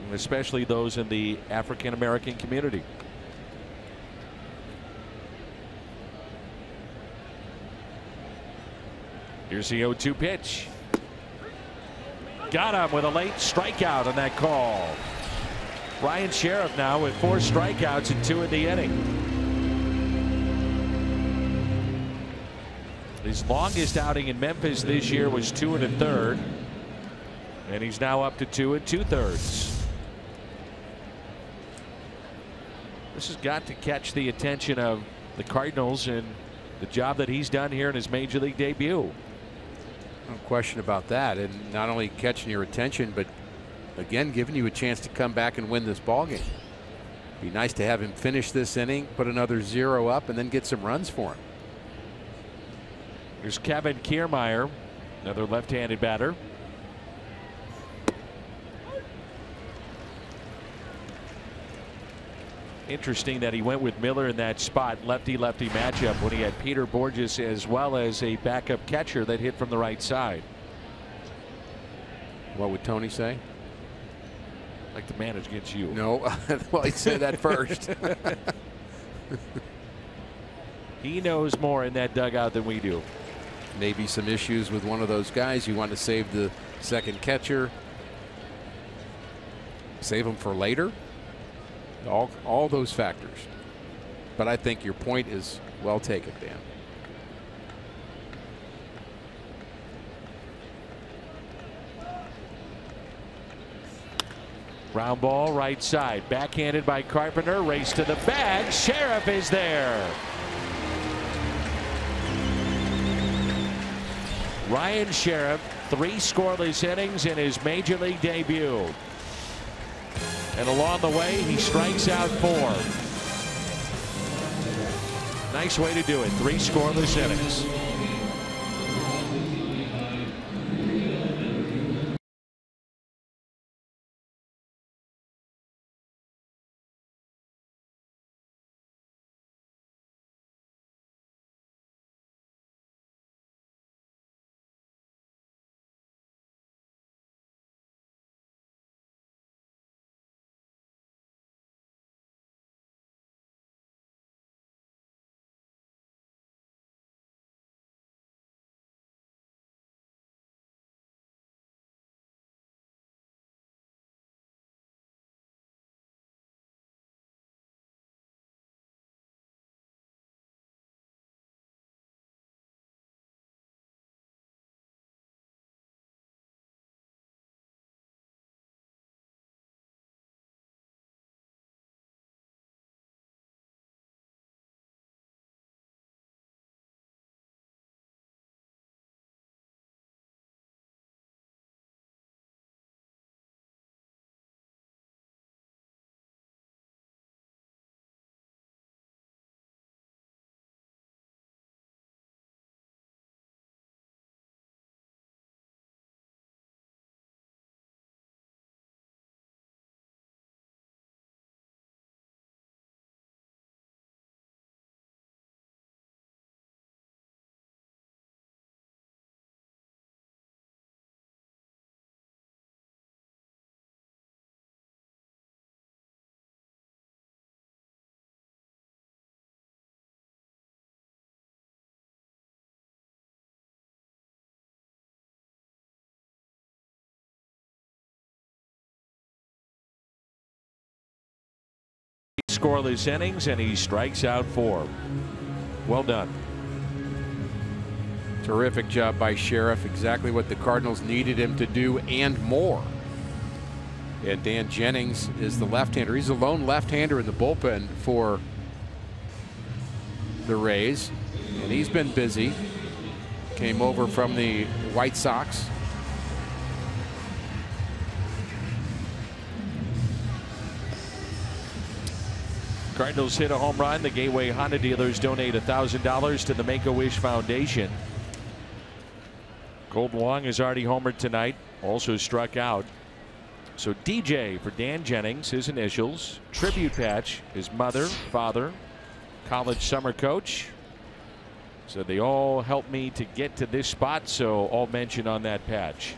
Speaker 3: and especially those in the African American community. Here's the 0-2 pitch. Got him with a late strikeout on that call. Ryan Sheriff now with 4 strikeouts and 2 in the inning. His longest outing in Memphis this year was 2 1/3, and he's now up to 2 2/3. This has got to catch the attention of the Cardinals and the job that he's done here in his major league debut.
Speaker 8: No question about that, and not only catching your attention, but again giving you a chance to come back and win this ball game. Be nice to have him finish this inning, put another 0 up, and then get some runs for him.
Speaker 3: Here's Kevin Kiermaier, another left-handed batter. Interesting that he went with Miller in that spot, lefty-lefty matchup, when he had Peter Borges as well as a backup catcher that hit from the right side.
Speaker 8: What would Tony say?
Speaker 3: Like to manage against you.
Speaker 8: No, well, he'd say that first.
Speaker 3: He knows more in that dugout than we do.
Speaker 8: Maybe some issues with one of those guys. You want to save the second catcher. Save him for later. All those factors. But I think your point is well taken, Dan.
Speaker 3: Ground ball right side, backhanded by Carpenter. Race to the bag. Sheriff is there. Ryan Sheriff, 3 scoreless innings in his major league debut. And along the way, he strikes out 4. Nice way to do it. 3 scoreless innings. Scoreless innings, and he strikes out 4. Well done.
Speaker 8: Terrific job by Sheriff. Exactly what the Cardinals needed him to do and more. And Dan Jennings is the left-hander. He's a lone left-hander in the bullpen for the Rays, and he's been busy. Came over from the White Sox.
Speaker 3: Cardinals hit a home run. The Gateway Honda dealers donate $1,000 to the Make-A-Wish Foundation. Colton Wong has already homered tonight, also struck out. So DJ for Dan Jennings, his initials. Tribute patch, his mother, father, college summer coach. So they all helped me to get to this spot, so all mention on that patch.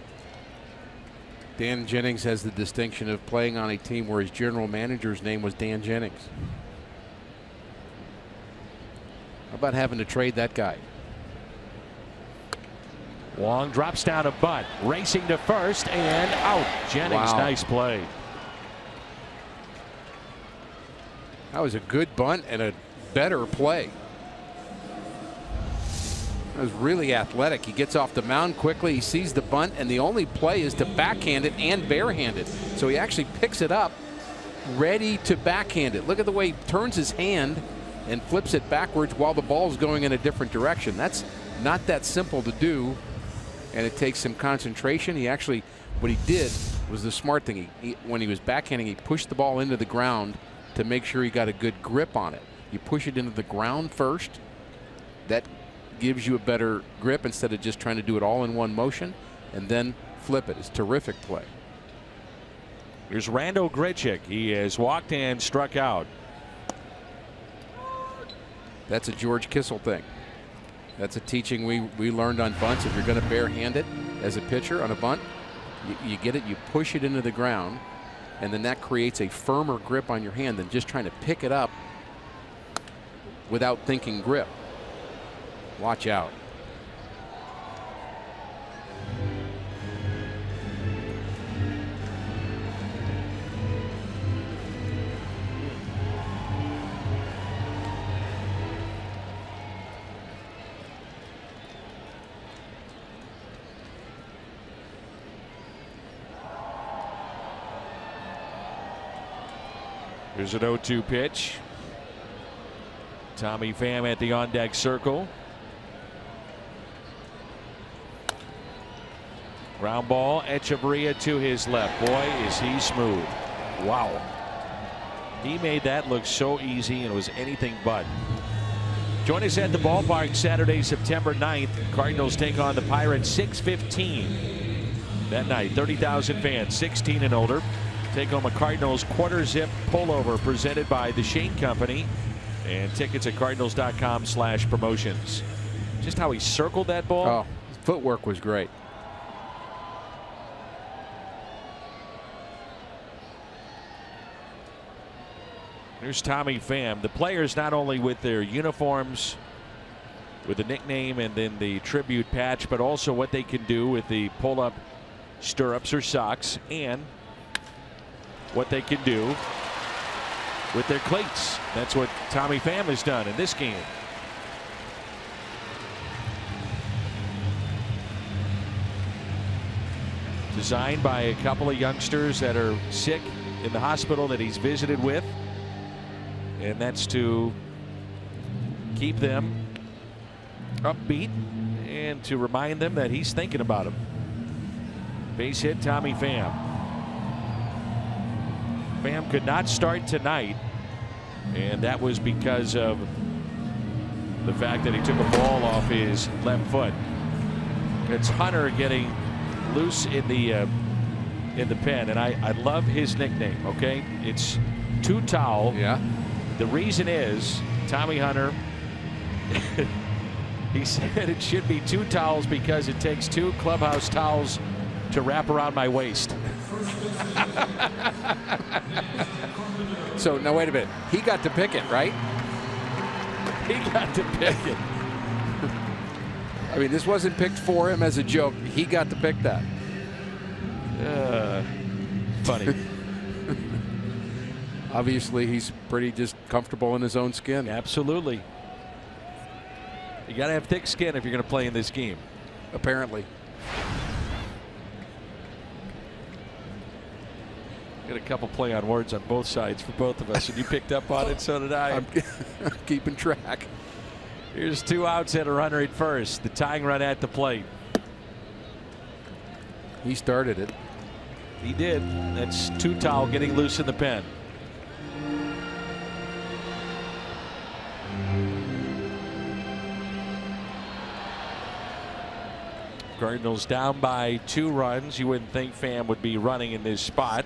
Speaker 8: Dan Jennings has the distinction of playing on a team where his general manager's name was Dan Jennings. How about having to trade that guy?
Speaker 3: Wong drops down a bunt, racing to first and out. Jennings,
Speaker 8: wow.
Speaker 3: Nice play.
Speaker 8: That was a good bunt and a better play. That was really athletic. He gets off the mound quickly. He sees the bunt, and the only play is to backhand it and barehand it. So he actually picks it up, ready to backhand it. Look at the way he turns his hand and flips it backwards while the ball is going in a different direction. That's not that simple to do, and it takes some concentration. He actually, what he did was the smart thing. When he was backhanding, he pushed the ball into the ground to make sure he got a good grip on it. You push it into the ground first. That gives you a better grip instead of just trying to do it all in one motion, and then flip it. It's a terrific play.
Speaker 3: Here's Randall Grichuk. He has walked and struck out.
Speaker 8: That's a George Kissel thing. That's a teaching we learned on bunts. If you're going to barehand it as a pitcher on a bunt, you get it, you push it into the ground, and then that creates a firmer grip on your hand than just trying to pick it up without thinking grip. Watch out.
Speaker 3: Here's an 0-2 pitch. Tommy Pham at the on-deck circle. Ground ball, Echeverria to his left. Boy, is he smooth. Wow. He made that look so easy, and it was anything but. Join us at the ballpark Saturday, September 9th. Cardinals take on the Pirates, 6:15 that night. 30,000 fans, 16 and older. Take home a Cardinals quarter zip pullover presented by the Shane Company. And tickets at cardinals.com/promotions. Just how he circled that ball.
Speaker 8: Oh, his footwork was great.
Speaker 3: Here's Tommy Pham. The players, not only with their uniforms, with the nickname and then the tribute patch, but also what they can do with the pull-up stirrups or socks, and what they can do with their cleats. That's what Tommy Pham has done in this game. Designed by a couple of youngsters that are sick in the hospital that he's visited with. And that's to keep them upbeat and to remind them that he's thinking about them. Base hit, Tommy Pham. Pham could not start tonight, and that was because of the fact that he took a ball off his left foot. It's Hunter getting loose in the pen, and I love his nickname. Okay, it's Two Towel.
Speaker 8: Yeah.
Speaker 3: The reason is Tommy Hunter. He said it should be 2 towels because it takes 2 clubhouse towels to wrap around my waist.
Speaker 8: So now wait a minute. He got to pick it, right?
Speaker 3: He got to pick it.
Speaker 8: I mean, this wasn't picked for him as a joke. He got to pick that.
Speaker 3: Funny.
Speaker 8: Obviously, he's pretty just comfortable in his own skin.
Speaker 3: Absolutely. You got to have thick skin if you're going to play in this game.
Speaker 8: Apparently.
Speaker 3: Got a couple play on words on both sides for both of us, and you picked up on it, so did I.
Speaker 8: I'm keeping track.
Speaker 3: Here's 2 outs and a runner at first. The tying run at the plate.
Speaker 8: He started it.
Speaker 3: He did. That's 2 towel getting loose in the pen. Cardinals down by 2 runs. You wouldn't think Pham would be running in this spot.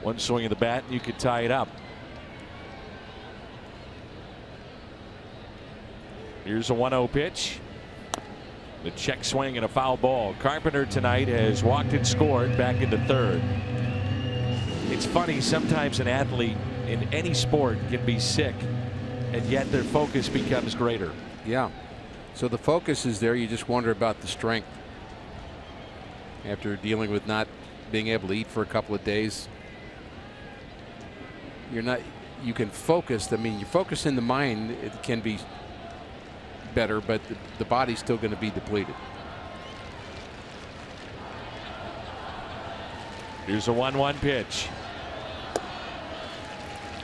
Speaker 3: One swing of the bat and you could tie it up. Here's a 1-0 pitch. The check swing and a foul ball. Carpenter tonight has walked and scored back into third. It's funny, sometimes an athlete in any sport can be sick and yet their focus becomes greater.
Speaker 8: Yeah. So the focus is there. You just wonder about the strength after dealing with not being able to eat for a couple of days. You can focus. I mean, you focus in the mind, it can be better, but the body's still going to be depleted.
Speaker 3: Here's a 1-1 pitch.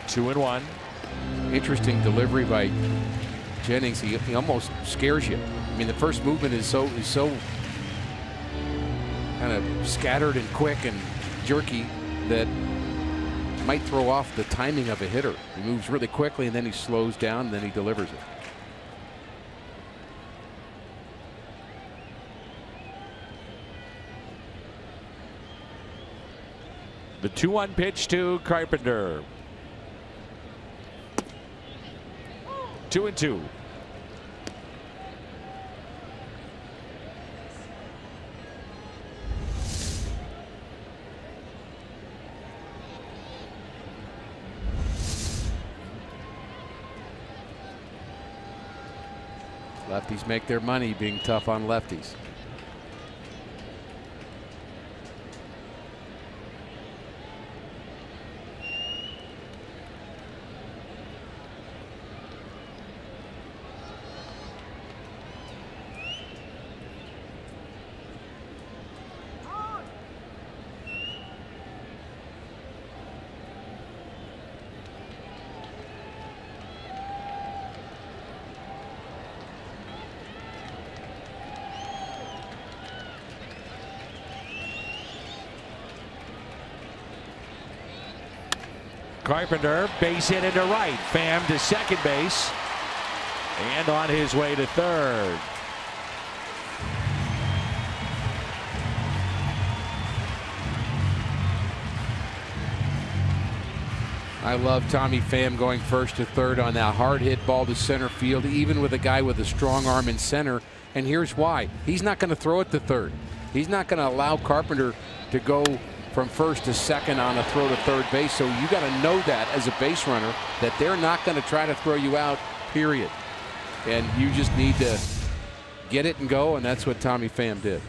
Speaker 3: 2-1.
Speaker 8: Interesting delivery by Jennings. He almost scares you. I mean, the first movement is so kind of scattered and quick and jerky that might throw off the timing of a hitter. He moves really quickly and then he slows down and then he delivers it.
Speaker 3: The 2-1 pitch to Carpenter. 2-2.
Speaker 8: Lefties make their money being tough on lefties.
Speaker 3: Carpenter base hit into right. Pham to second base and on his way to third.
Speaker 8: I love Tommy Pham going first to third on that hard hit ball to center field, even with a guy with a strong arm in center. And here's why. He's not going to throw it to third. He's not going to allow Carpenter to go from first to second on a throw to third base. So you got to know that as a base runner, that they're not going to try to throw you out, period. And you just need to get it and go, and that's what Tommy Pham did.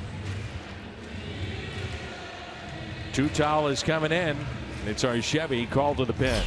Speaker 3: Tutal is coming in. It's our Chevy called to the pen.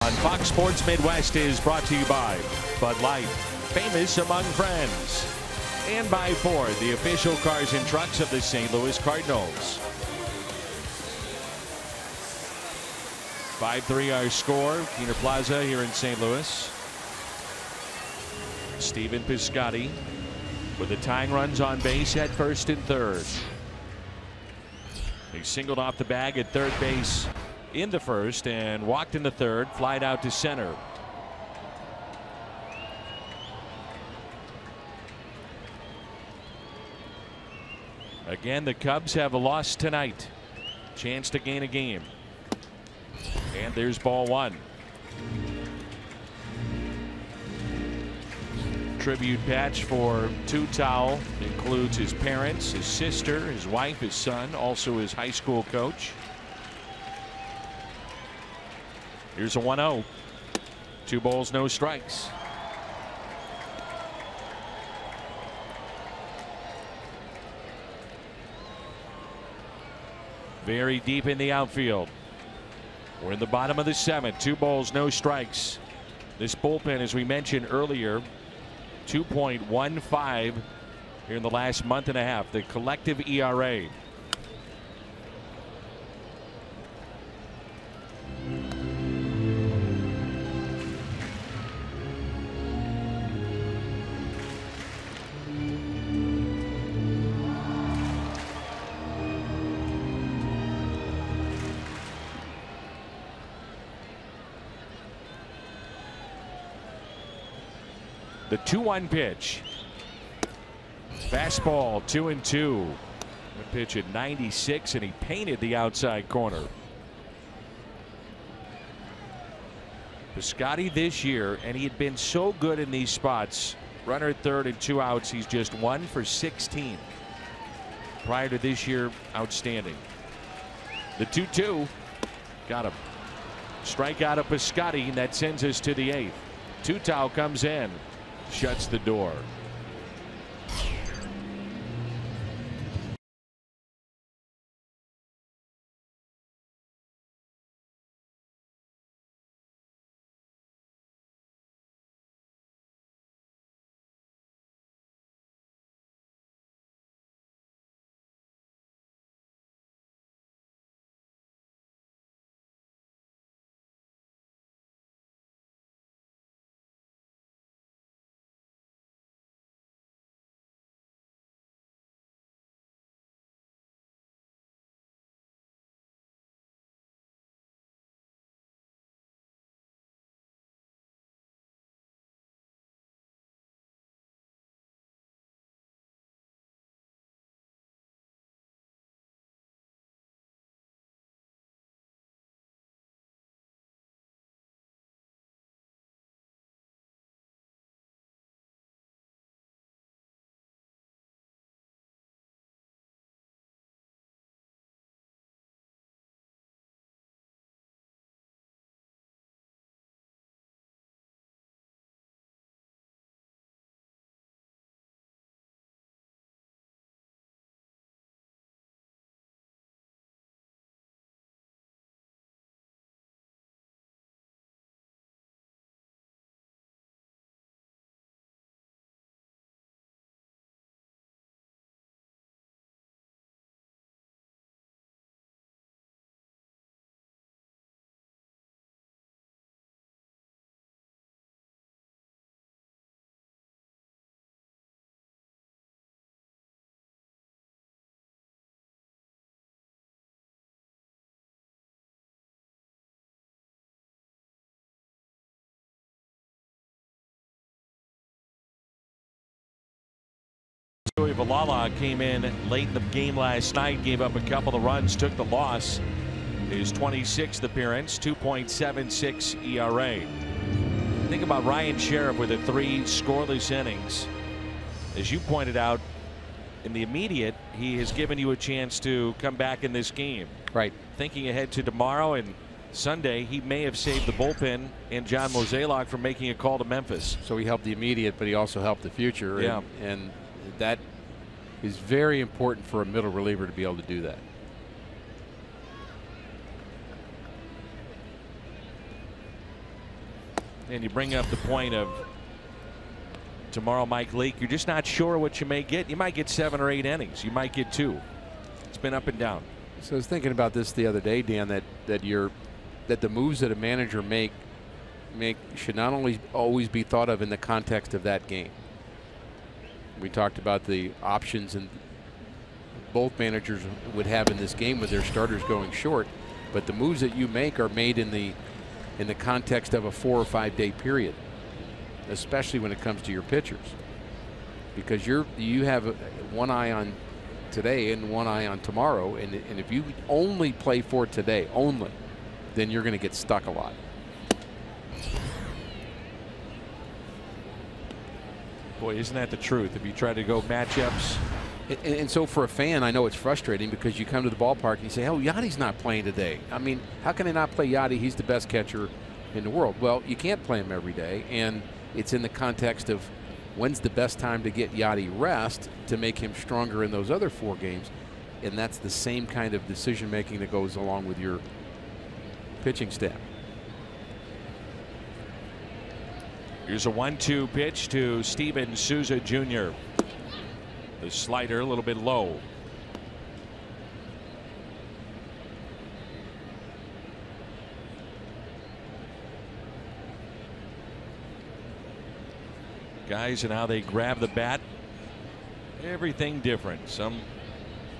Speaker 3: On Fox Sports Midwest is brought to you by Bud Light, famous among friends, and by Ford, the official cars and trucks of the St. Louis Cardinals. 5-3 our score. Keener Plaza here in St. Louis. Stephen Piscotty with the tying runs on base at first and third. He singled off the bag at third base in the first and walked in the third, flied out to center. Again, the Cubs have a loss tonight. Chance to gain a game. And there's ball one. Tribute patch for Tutau includes his parents, his sister, his wife, his son, also his high school coach. Here's a 1-0. 2 balls, no strikes. Very deep in the outfield. We're in the bottom of the 7th. 2 balls, no strikes. This bullpen, as we mentioned earlier, 2.15 here in the last month and a half. The collective ERA. The 2-1 pitch. Fastball 2-2. The pitch at 96 and he painted the outside corner. Piscotty this year, and he had been so good in these spots. Runner at third and 2 outs. He's just 1 for 16. Prior to this year, outstanding. The 2-2 got a strikeout of Piscotty, and that sends us to the 8th. Tutau comes in. Shuts the door. Valhalla came in late in the game last night, gave up a couple of runs, took the loss. His 26th appearance, 2.76 ERA. Think about Ryan Sheriff with the 3 scoreless innings. As you pointed out, in the immediate, he has given you a chance to come back in this game.
Speaker 8: Right.
Speaker 3: Thinking ahead to tomorrow and Sunday, he may have saved the bullpen and John Mozeliak from making a call to Memphis.
Speaker 8: So he helped the immediate, but he also helped the future.
Speaker 3: Yeah.
Speaker 8: And that is very important for a middle reliever to be able to do that.
Speaker 3: And you bring up the point of tomorrow, Mike Leake. You're just not sure what you may get. You might get 7 or 8 innings. You might get 2. It's been up and down.
Speaker 8: So I was thinking about this the other day, Dan, that your that the moves that a manager make should not only always be thought of in the context of that game. We talked about the options and both managers would have in this game with their starters going short, but the moves that you make are made in the context of a 4 or 5 day period, especially when it comes to your pitchers, because you have one eye on today and one eye on tomorrow, and if you only play for today only, then you're going to get stuck a lot.
Speaker 3: Boy, isn't that the truth? If you try to go matchups.
Speaker 8: And so for a fan, I know it's frustrating because you come to the ballpark and you say, oh, Yadi's not playing today. I mean, how can I not play Yadi? He's the best catcher in the world. Well, you can't play him every day, and it's in the context of when's the best time to get Yadi rest to make him stronger in those other 4 games. And that's the same kind of decision making that goes along with your pitching staff.
Speaker 3: Here's a 1-2 pitch to Steven Souza Jr. The slider a little bit low. Guys and how they grab the bat. Everything different. Some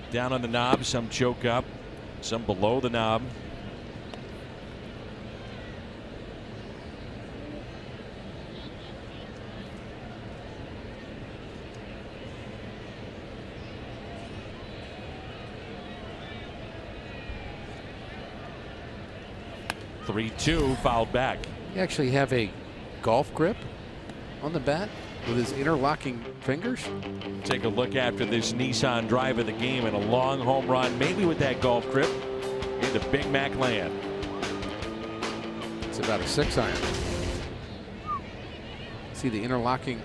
Speaker 3: down on the knob, some choke up, some below the knob. (3-2) fouled back.
Speaker 8: You actually have a golf grip on the bat with his interlocking fingers.
Speaker 3: Take a look after this Nissan drive of the game and a long home run, maybe with that golf grip, into Big Mac land.
Speaker 8: It's about a 6-iron. See the interlocking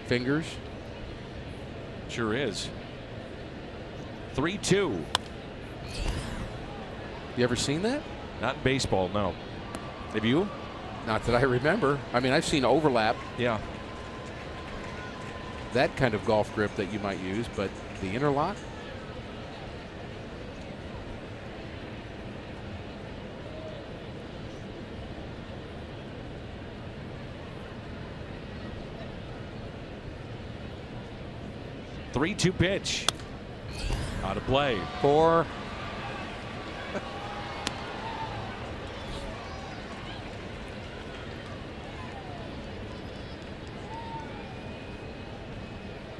Speaker 8: fingers?
Speaker 3: Sure is. 3-2.
Speaker 8: You ever seen that?
Speaker 3: Not in baseball, no. Have you?
Speaker 8: Not that I remember. I mean, I've seen overlap.
Speaker 3: Yeah.
Speaker 8: That kind of golf grip that you might use, but the interlock?
Speaker 3: (3-2) pitch. Out of play.
Speaker 8: 4.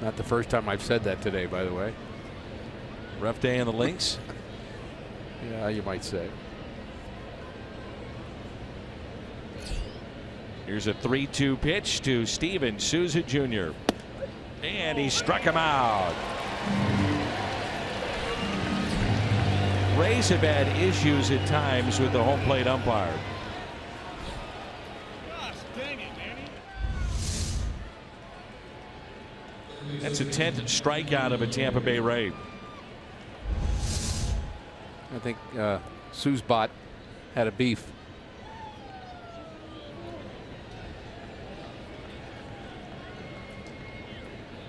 Speaker 8: Not the first time I've said that today, by the way.
Speaker 3: Rough day in the links.
Speaker 8: Yeah, you might say.
Speaker 3: Here's a 3-2 pitch to Steven Souza Jr. And he struck him out. Rays have had issues at times with the home plate umpire. That's a 10th strikeout of a Tampa Bay Ray.
Speaker 8: I think Suzbot had a beef.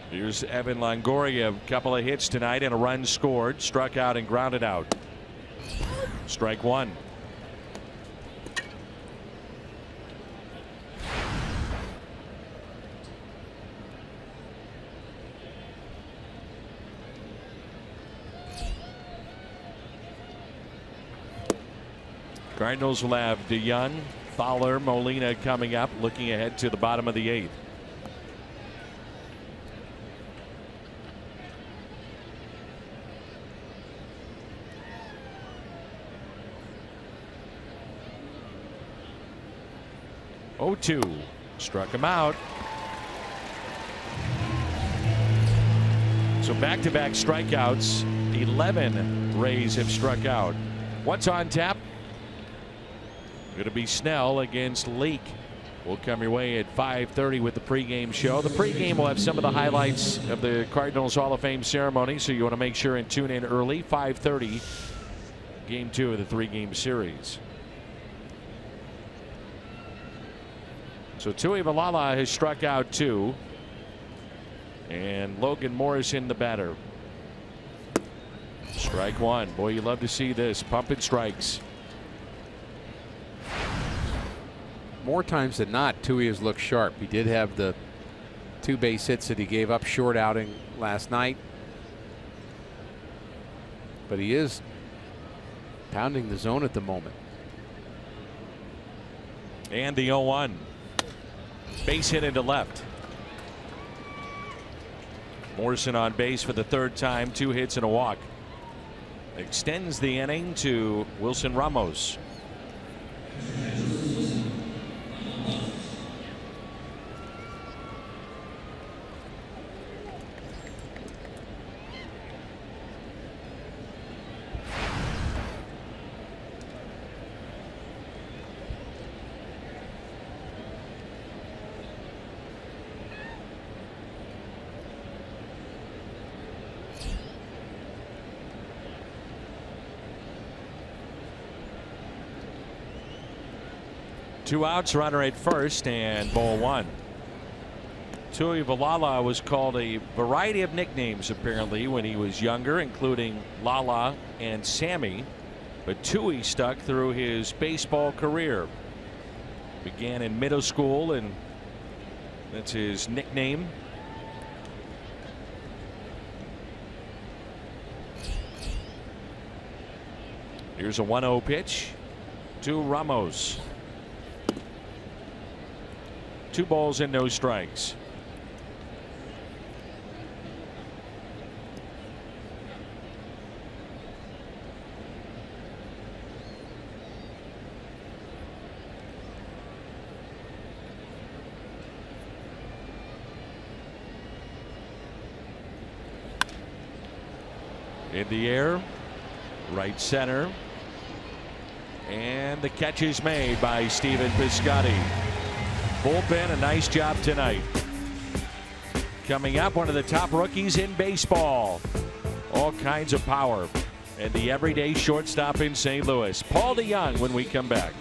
Speaker 3: Here's Evan Longoria, a couple of hits tonight and a run scored, struck out and grounded out. Strike 1. Cardinals will have DeYoung, Fowler, Molina coming up, looking ahead to the bottom of the 8th. (0-2) struck him out. So back-to-back strikeouts. 11 Rays have struck out. What's on tap? Going to be Snell against Leake. We'll come your way at 5:30 with the pregame show. The pregame will have some of the highlights of the Cardinals Hall of Fame ceremony, so you want to make sure and tune in early. 5:30, game 2 of the 3-game series. So Tuivailala has struck out 2, and Logan Morrison the batter. Strike 1. Boy, you love to see this. Pumping strikes.
Speaker 8: more times than not, Tui has looked sharp. He did have the 2 base hits that he gave up short outing last night. But he is pounding the zone at the moment.
Speaker 3: And the 0-1. Base hit into left. Morrison on base for the 3rd time, 2 hits and a walk. Extends the inning to Wilson Ramos. Two outs, runner at first, and ball 1. Tuivailala was called a variety of nicknames apparently when he was younger, including Lala and Sammy. But Tui stuck through his baseball career. Began in middle school, and that's his nickname. Here's a 1-0 pitch to Ramos. 2 balls and no strikes. In the air, right center, and the catch is made by Stephen Piscotty. Bullpen, a nice job tonight. Coming up, one of the top rookies in baseball. All kinds of power. And the everyday shortstop in St. Louis, Paul DeYoung, when we come back.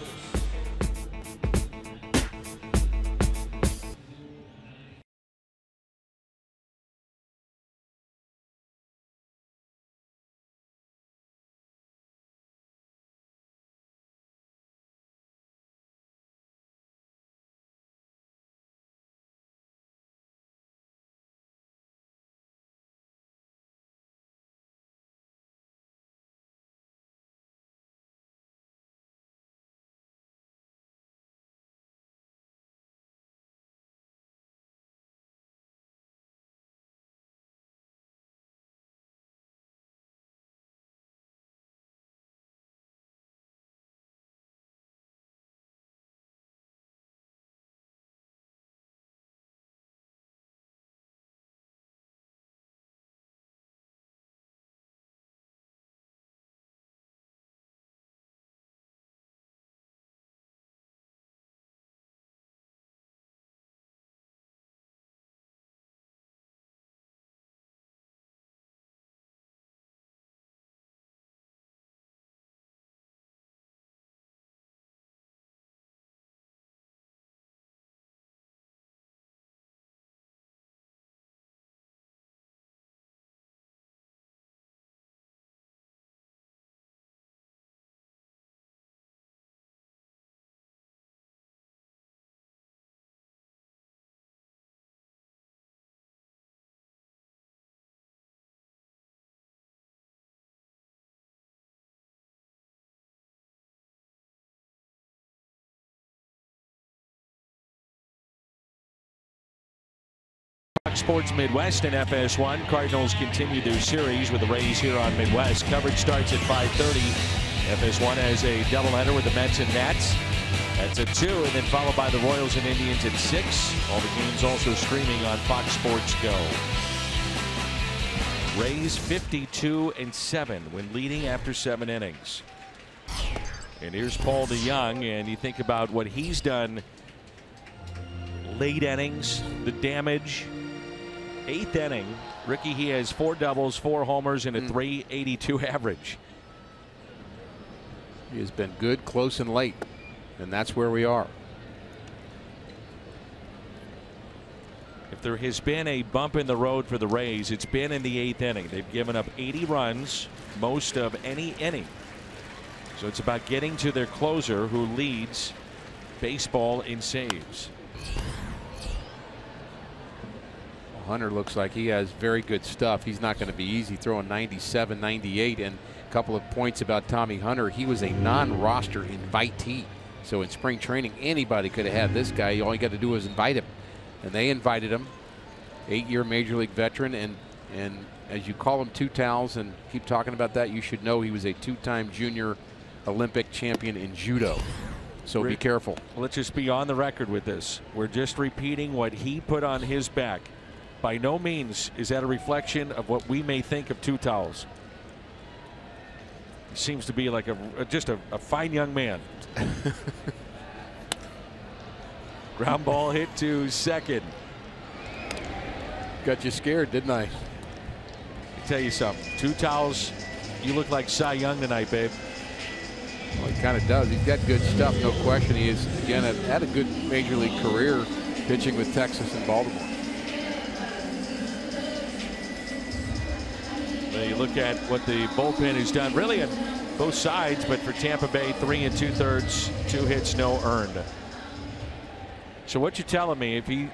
Speaker 3: Sports Midwest and FS1. Cardinals continue their series with the Rays here on Midwest. Coverage starts at 5:30. FS1 has a doubleheader with the Mets and Nats. That's at 2, and then followed by the Royals and Indians at 6. All the games also streaming on Fox Sports Go. Rays 52-7 when leading after 7 innings. And here's Paul DeYoung, and you think about what he's done. Late innings, the damage. 8th inning, Ricky, he has 4 doubles, 4 homers, and a .382 average.
Speaker 8: He has been good, close, and late, and that's where we are.
Speaker 3: If there has been a bump in the road for the Rays, it's been in the 8th inning. They've given up 80 runs, most of any inning. So it's about getting to their closer, who leads baseball in saves.
Speaker 8: Hunter looks like he has very good stuff. He's not going to be easy throwing 97, 98. And a couple of points about Tommy Hunter. He was a non-roster invitee. So in spring training, anybody could have had this guy. All you got to do was invite him. And they invited him. 8-year Major League veteran. And as you call him two towels and keep talking about that, you should know he was a 2-time junior Olympic champion in judo. So be careful.
Speaker 3: Let's just be on the record with this. We're just repeating what he put on his back. By no means is that a reflection of what we may think of two towels. He seems to be like just a fine young man. Ground ball hit to second.
Speaker 8: Got you scared, didn't I?
Speaker 3: Let me tell you something. Two towels, you look like Cy Young tonight, babe.
Speaker 8: Well, he kind of does. He's got good stuff, no question. He is, again, had a good Major League career pitching with Texas and Baltimore.
Speaker 3: You look at what the bullpen has done, really on both sides, but for Tampa Bay, 3 2/3, 2 hits, no earned. So what you telling me, if he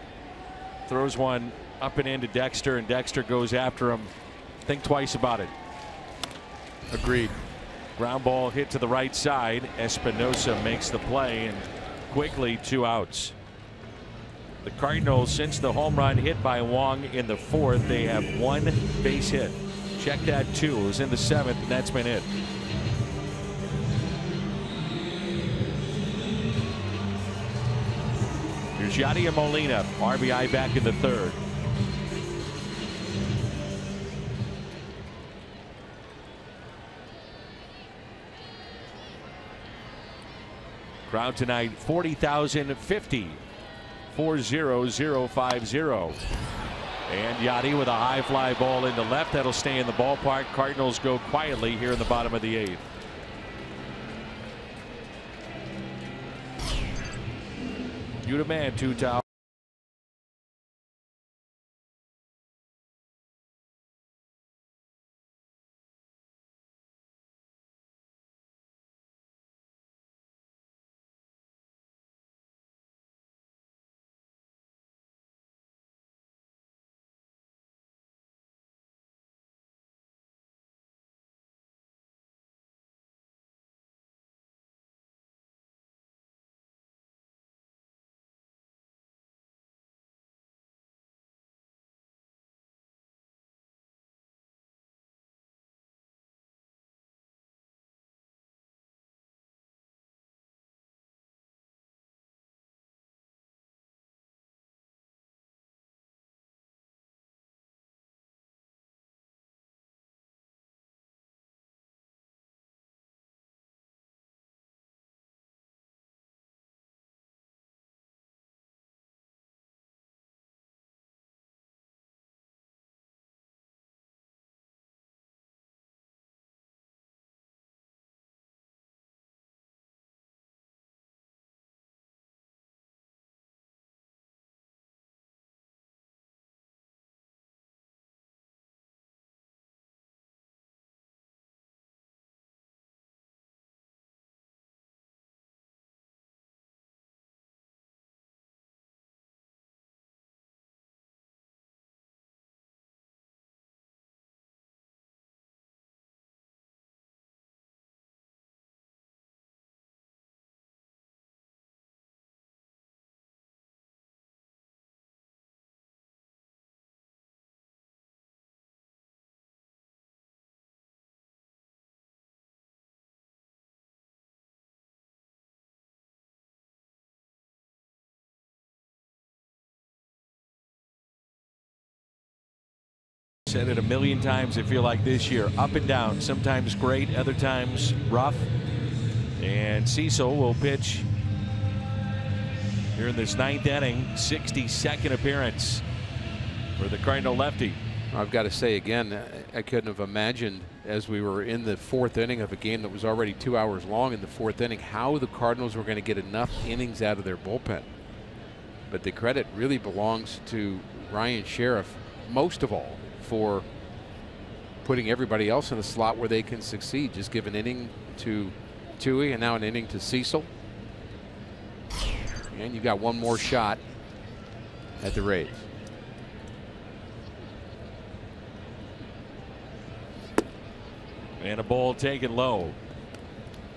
Speaker 3: throws one up and into Dexter and Dexter goes after him, think twice about it.
Speaker 8: Agreed.
Speaker 3: Ground ball hit to the right side. Espinosa makes the play, and quickly 2 outs. The Cardinals, since the home run hit by Wong in the 4th, they have 1 base hit. Check that, 2. It was in the 7th, and that's been it. Here's Yadier Molina, RBI back in the 3rd. Crowd tonight, 40,050. 40050. And Yadi with a high fly ball into left. That'll stay in the ballpark. Cardinals go quietly here in the bottom of the 8th. You demand, two towels. Said it a million times. I feel like this year, up and down, sometimes great, other times rough. And Cecil will pitch here in this 9th inning, 62nd appearance for the Cardinal lefty.
Speaker 8: I've got to say again, I couldn't have imagined as we were in the 4th inning of a game that was already 2 hours long in the 4th inning, how the Cardinals were going to get enough innings out of their bullpen. But the credit really belongs to Ryan Sheriff, most of all, for putting everybody else in a slot where they can succeed. Just give an inning to Tui and now an inning to Cecil. And you got one more shot at the Rays.
Speaker 3: And a ball taken low.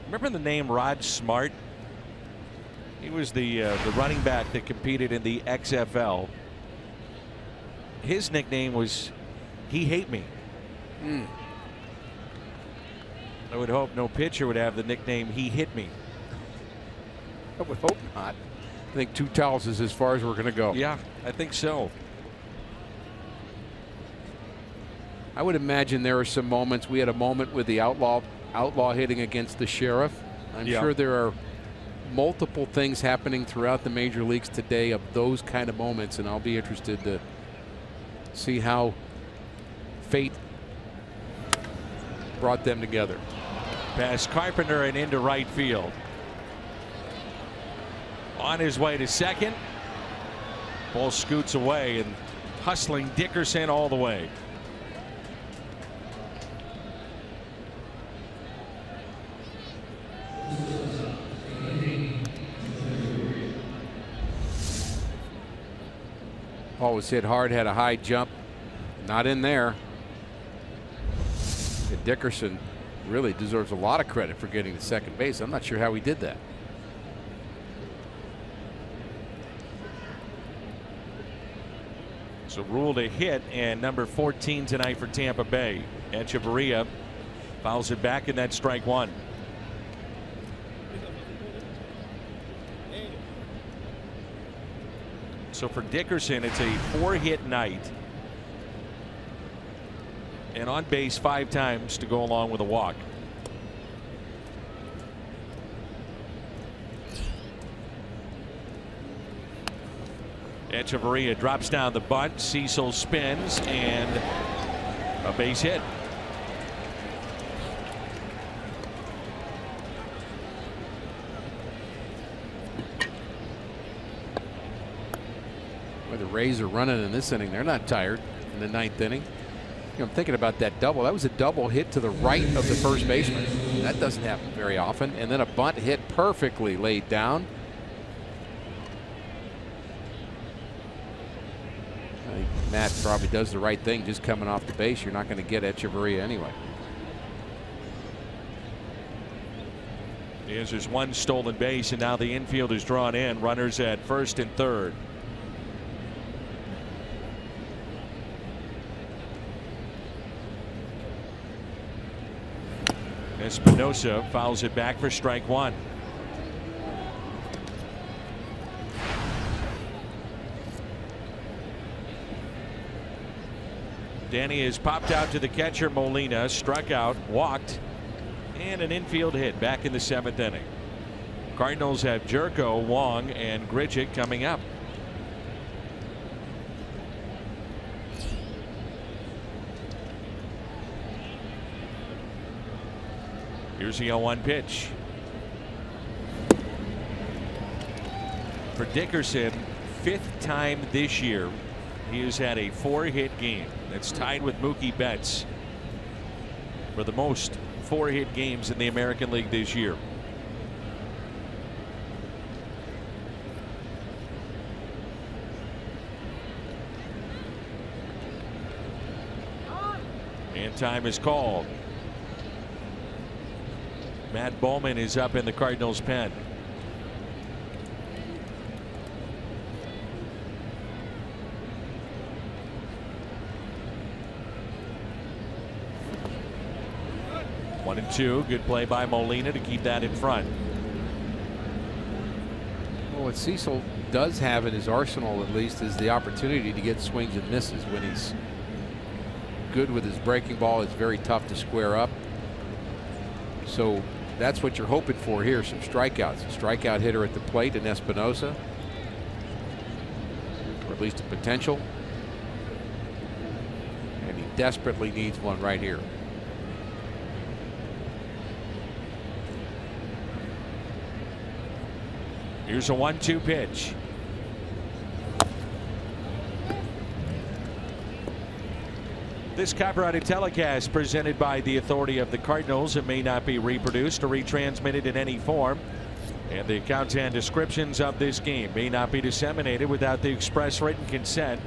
Speaker 3: Remember the name Rod Smart? He was the running back that competed in the XFL. His nickname was He Hate Me. I would hope no pitcher would have the nickname He Hit Me.
Speaker 8: I would hope not. I think 2 towels is as far as we're going to go.
Speaker 3: Yeah, I think so.
Speaker 8: I would imagine there are some moments. We had a moment with the outlaw hitting against the sheriff. I'm sure there are multiple things happening throughout the major leagues today of those kind of moments, and I'll be interested to see how fate brought them together.
Speaker 3: Past Carpenter and into right field. On his way to second. Ball scoots away and hustling Dickerson all the way.
Speaker 8: Ball was hit hard, had a high jump. Not in there. And Dickerson really deserves a lot of credit for getting to second base. I'm not sure how he did that.
Speaker 3: So ruled a hit, and number 14 tonight for Tampa Bay. Echeverria fouls it back, and that's strike 1. So for Dickerson, it's a 4-hit night. And on base 5 times to go along with a walk. Echeverria drops down the bunt. Cecil spins and a base hit.
Speaker 8: Well, the Rays are running in this inning. They're not tired in the 9th inning. You know, I'm thinking about that double. That was a double hit to the right of the first baseman. That doesn't happen very often. And then a bunt hit perfectly laid down. I think Matt probably does the right thing just coming off the base. You're not going to get Echeverria anyway.
Speaker 3: Yes, there's 1 stolen base, and now the infield is drawn in. Runners at first and third. Espinosa fouls it back for strike 1. Danny has popped out to the catcher. Molina struck out, walked, and an infield hit back in the 7th inning. Cardinals have Jerko, Wong, and Grichuk coming up. Here's the 0-1 pitch. For Dickerson, 5th time this year he has had a 4-hit game. That's tied with Mookie Betts for the most 4-hit games in the American League this year. And time is called. Matt Bowman is up in the Cardinals pen. One and 2. Good play by Molina to keep that in front.
Speaker 8: Well, what Cecil does have in his arsenal, at least, is the opportunity to get swings and misses. When he's good with his breaking ball, it's very tough to square up. So that's what you're hoping for here, some strikeouts. A strikeout hitter at the plate in Espinosa, or at least a potential. And he desperately needs one right here.
Speaker 3: Here's a 1-2 pitch. This copyrighted telecast presented by the authority of the Cardinals. It may not be reproduced or retransmitted in any form And the accounts and descriptions of this game may not be disseminated without the express written consent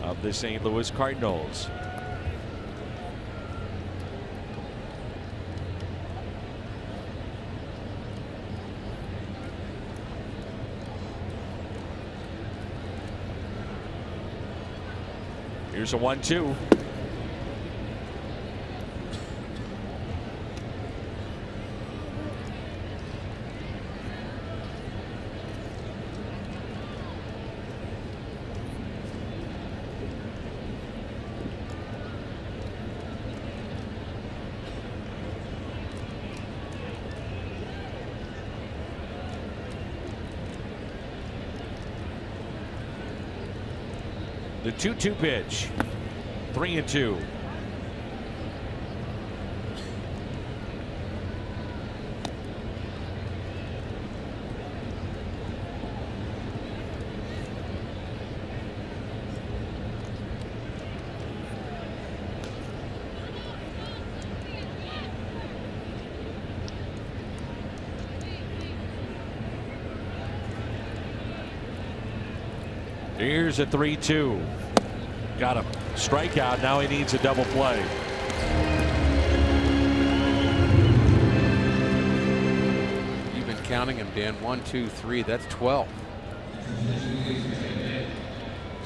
Speaker 3: of the St. Louis Cardinals. Here's a 1-2. The 2-2 pitch. 3-2. Here's a 3-2. Got a strikeout. Now he needs a double play.
Speaker 8: You've been counting him, Dan. 1, 2, 3. That's 12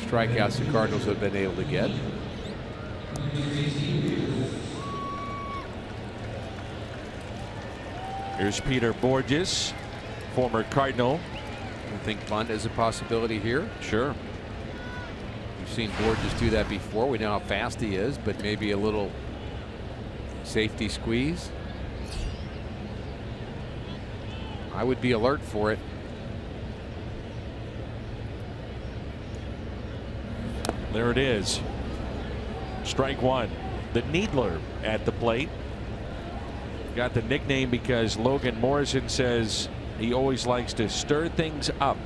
Speaker 8: strikeouts the Cardinals have been able to get.
Speaker 3: Here's Peter Borges, former Cardinal.
Speaker 8: You think bunt is a possibility here?
Speaker 3: Sure.
Speaker 8: We've seen Borges do that before. We know how fast he is, but maybe a little safety squeeze. I would be alert for it.
Speaker 3: There it is. Strike one. The Needler at the plate. Got the nickname because Logan Morrison says he always likes to stir things up.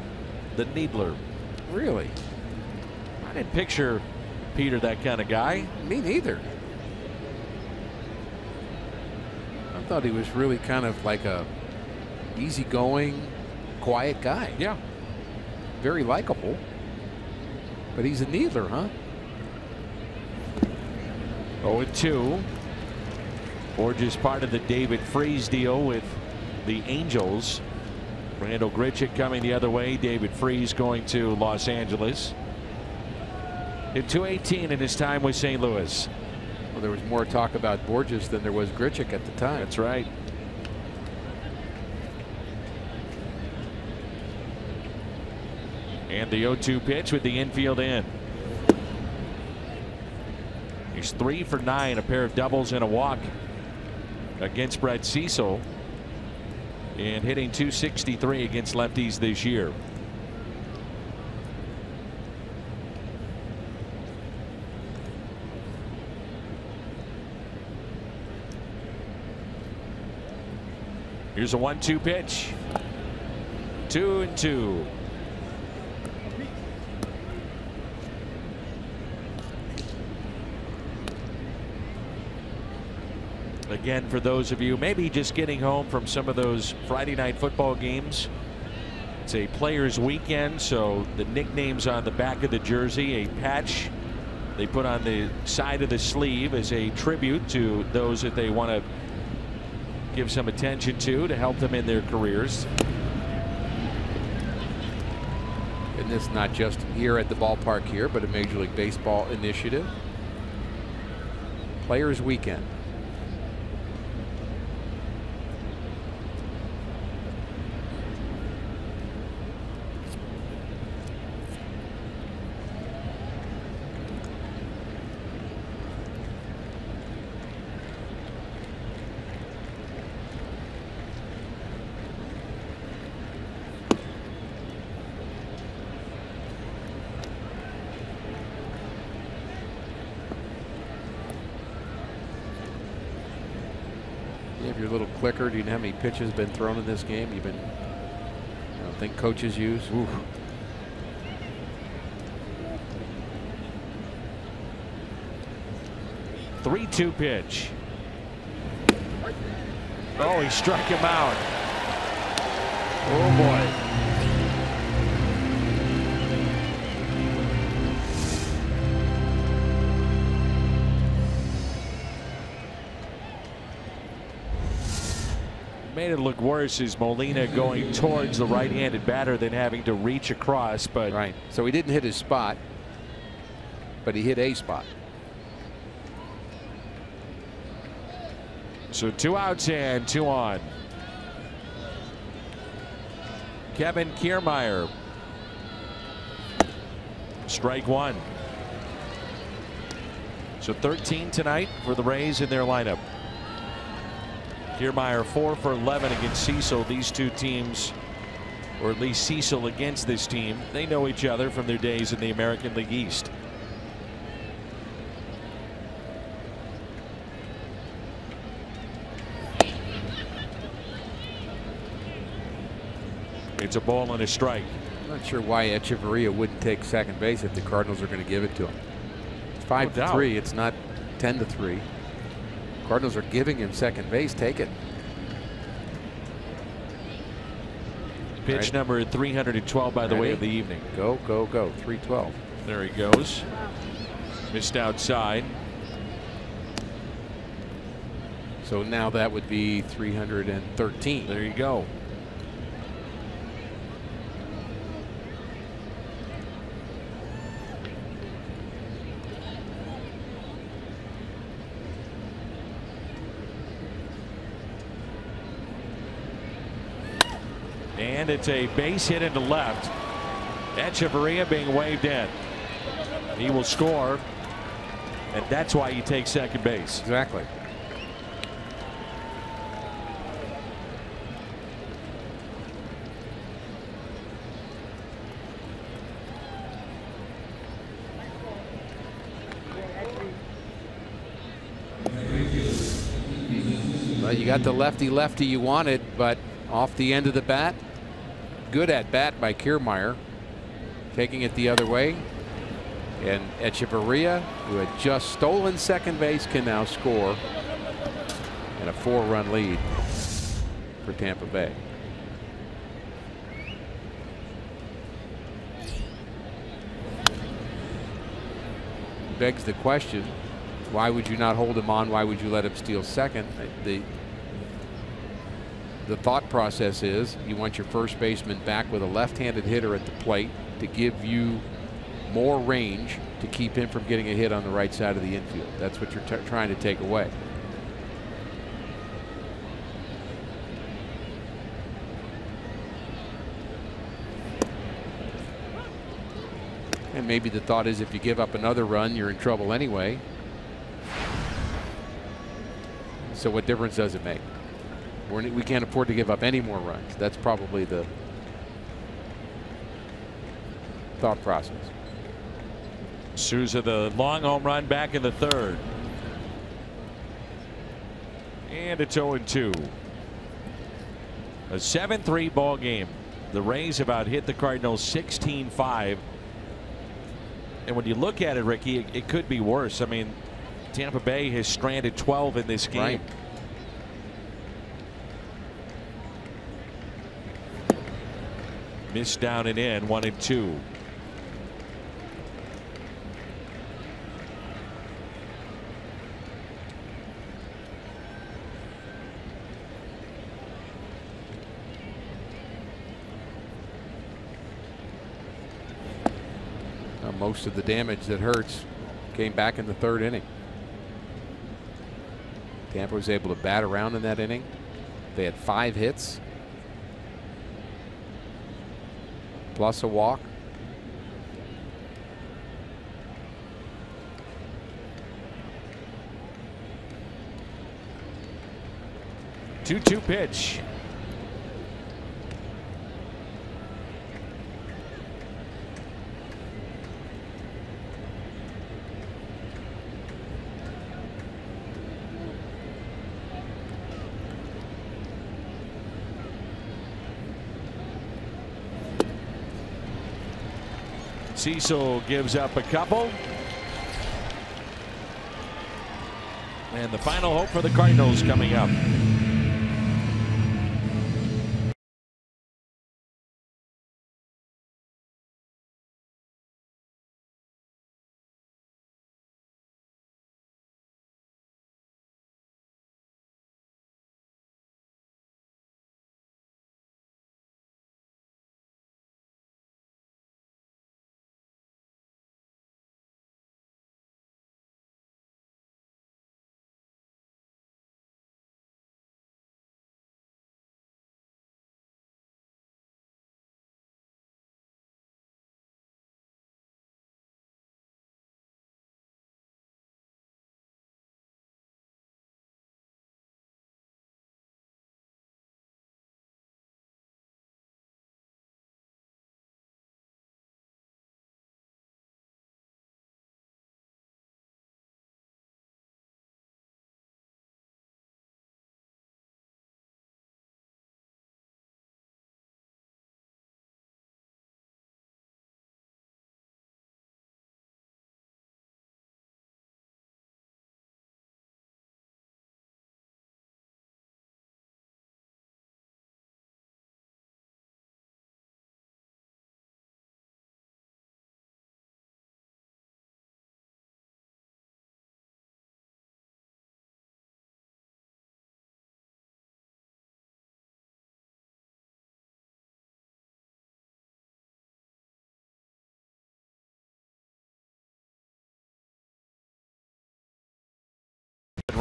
Speaker 3: The Needler.
Speaker 8: Really?
Speaker 3: I didn't picture Peter that kind of guy.
Speaker 8: Me neither. I thought he was really kind of like a easygoing, quiet guy.
Speaker 3: Yeah.
Speaker 8: Very likable. But he's a Needler, huh?
Speaker 3: 0-2. Borges part of the David Freese deal with the Angels. Randall Grichuk coming the other way. David Freese going to Los Angeles. Hit .218 in his time with St. Louis.
Speaker 8: Well, there was more talk about Borges than there was Grichuk at the time.
Speaker 3: That's right. And the 0-2 pitch with the infield in. He's 3 for 9, a pair of doubles and a walk against Brett Cecil, and hitting .263 against lefties this year. Here's a 1-2 pitch. 2-2. Again, for those of you maybe just getting home from some of those Friday night football games, it's a players weekend, so the nicknames on the back of the jersey, a patch they put on the side of the sleeve as a tribute to those that they want to give some attention to help them in their careers.
Speaker 8: And this not just here at the ballpark here, but a Major League Baseball initiative. Players weekend. Your little clicker. Do you know how many pitches have been thrown in this game? You've been, I don't think coaches use. Oof.
Speaker 3: The 3-2 pitch. Oh, he struck him out. Oh, boy. Made it look worse is Molina going towards the right-handed batter than having to reach across. But
Speaker 8: right. So he didn't hit his spot, but he hit a spot.
Speaker 3: So 2 outs and 2 on. Kevin Kiermaier. Strike 1. So 13 tonight for the Rays in their lineup. Kiermaier 4 for 11 against Cecil. These two teams, or at least Cecil against this team, they know each other from their days in the American League East. It's a ball and a strike.
Speaker 8: I'm not sure why Echeverria wouldn't take second base if the Cardinals are going to give it to him. It's 5-3. It's not 10-3. Cardinals are giving him second base. Take it.
Speaker 3: Pitch number 312 by the way of the evening.
Speaker 8: Go, go, go. 312.
Speaker 3: There he goes. Missed outside.
Speaker 8: So now that would be 313.
Speaker 3: There you go. And it's a base hit into left. Echeverria being waved in. He will score, and that's why you take second base.
Speaker 8: Exactly. Well, you got the lefty you wanted, but off the end of the bat. Good at bat by Kiermaier, taking it the other way, and Echeverria, who had just stolen second base, can now score, and a 4-run lead for Tampa Bay. Begs the question, why would you not hold him on? Why would you let him steal second? The thought process is you want your first baseman back with a left-handed hitter at the plate to give you more range to keep him from getting a hit on the right side of the infield. That's what you're trying to take away. And maybe the thought is if you give up another run, you're in trouble anyway. So what difference does it make? We can't afford to give up any more runs. That's probably the thought process.
Speaker 3: Souza, the long home run back in the third. And it's 0-2. A 7-3 ball game. The Rays have out hit the Cardinals 16-5. And when you look at it, Ricky, it could be worse. I mean, Tampa Bay has stranded 12 in this game.
Speaker 8: Right.
Speaker 3: Missed down and in, 1-2.
Speaker 8: Most of the damage that hurts came back in the third inning. Tampa was able to bat around in that inning. They had 5 hits. Plus a walk.
Speaker 3: Two pitch. Cecil gives up a couple. And the final hope for the Cardinals coming up.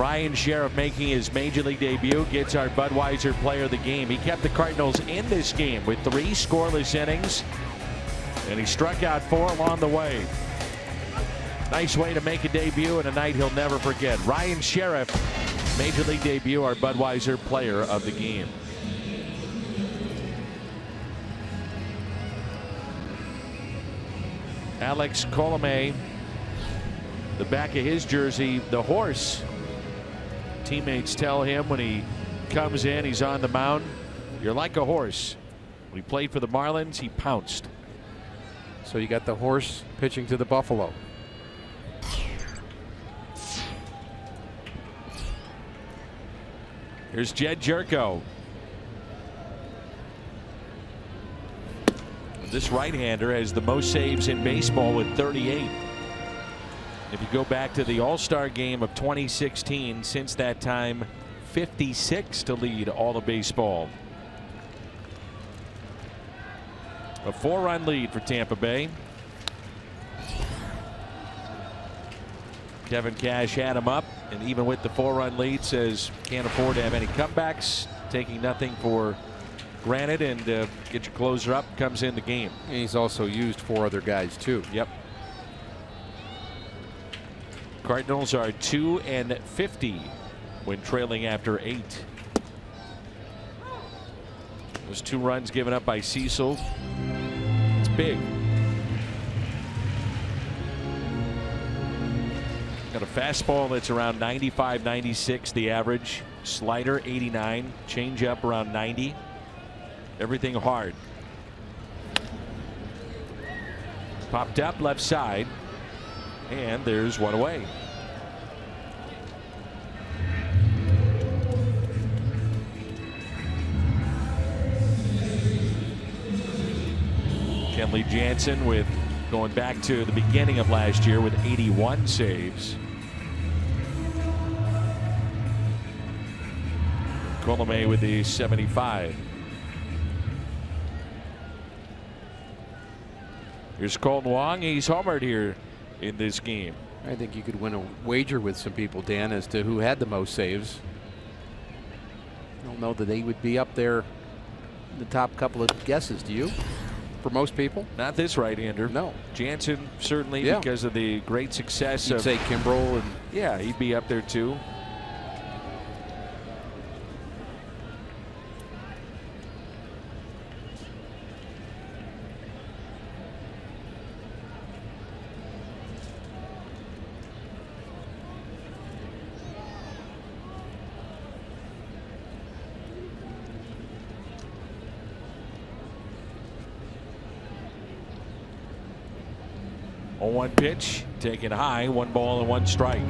Speaker 3: Ryan Sheriff making his Major League debut gets our Budweiser Player of the Game. He kept the Cardinals in this game with 3 scoreless innings, and he struck out 4 along the way. Nice way to make a debut and a night he'll never forget. Ryan Sheriff, Major League debut, our Budweiser Player of the Game. Alex Colomé, the back of his jersey, the horse. Teammates tell him when he comes in, he's on the mound, you're like a horse. When he played for the Marlins, he pounced.
Speaker 8: So you got the horse pitching to the Buffalo.
Speaker 3: Here's Jed Jerko. This right-hander has the most saves in baseball with 38. If you go back to the All-Star game of 2016, since that time, 56 to lead all of baseball. A 4-run lead for Tampa Bay. Kevin Cash had him up, and even with the 4-run lead, says can't afford to have any comebacks, taking nothing for granted, and get your closer up, comes in the game.
Speaker 8: And he's also used 4 other guys too.
Speaker 3: Yep. Cardinals are 2-50 when trailing after 8. Those 2 runs given up by Cecil. It's big. Got a fastball that's around 95, 96, the average. Slider 89, changeup around 90. Everything hard. Popped up left side, and there's one away. Kenley Jansen with going back to the beginning of last year with 81 saves. Colomé with the 75. Here's Colton Wong. He's homered here in this game.
Speaker 8: I think you could win a wager with some people, Dan, as to who had the most saves. I don't know that they would be up there in the top couple of guesses. Do you? For most people?
Speaker 3: Not this right-hander.
Speaker 8: No.
Speaker 3: Jansen certainly,
Speaker 8: Yeah.
Speaker 3: because of the great success
Speaker 8: You'd
Speaker 3: of,
Speaker 8: say Kimbrel, and
Speaker 3: yeah, he'd be up there too. On 1 pitch, taken high, 1 ball and 1 strike.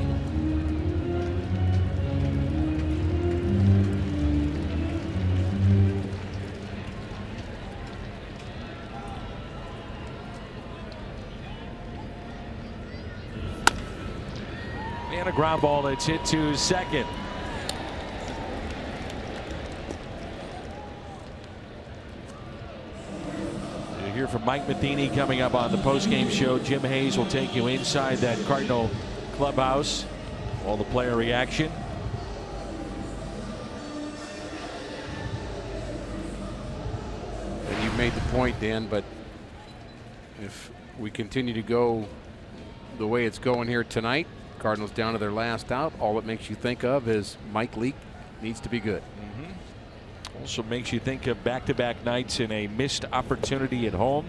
Speaker 3: And a ground ball that's hit to second. Hear from Mike Matheny coming up on the postgame show. Jim Hayes will take you inside that Cardinal clubhouse. All the player reaction.
Speaker 8: And you've made the point, Dan, but if we continue to go the way it's going here tonight, Cardinals down to their last out, all it makes you think of is Mike Leake needs to be good.
Speaker 3: Also makes you think of back-to-back nights in a missed opportunity at home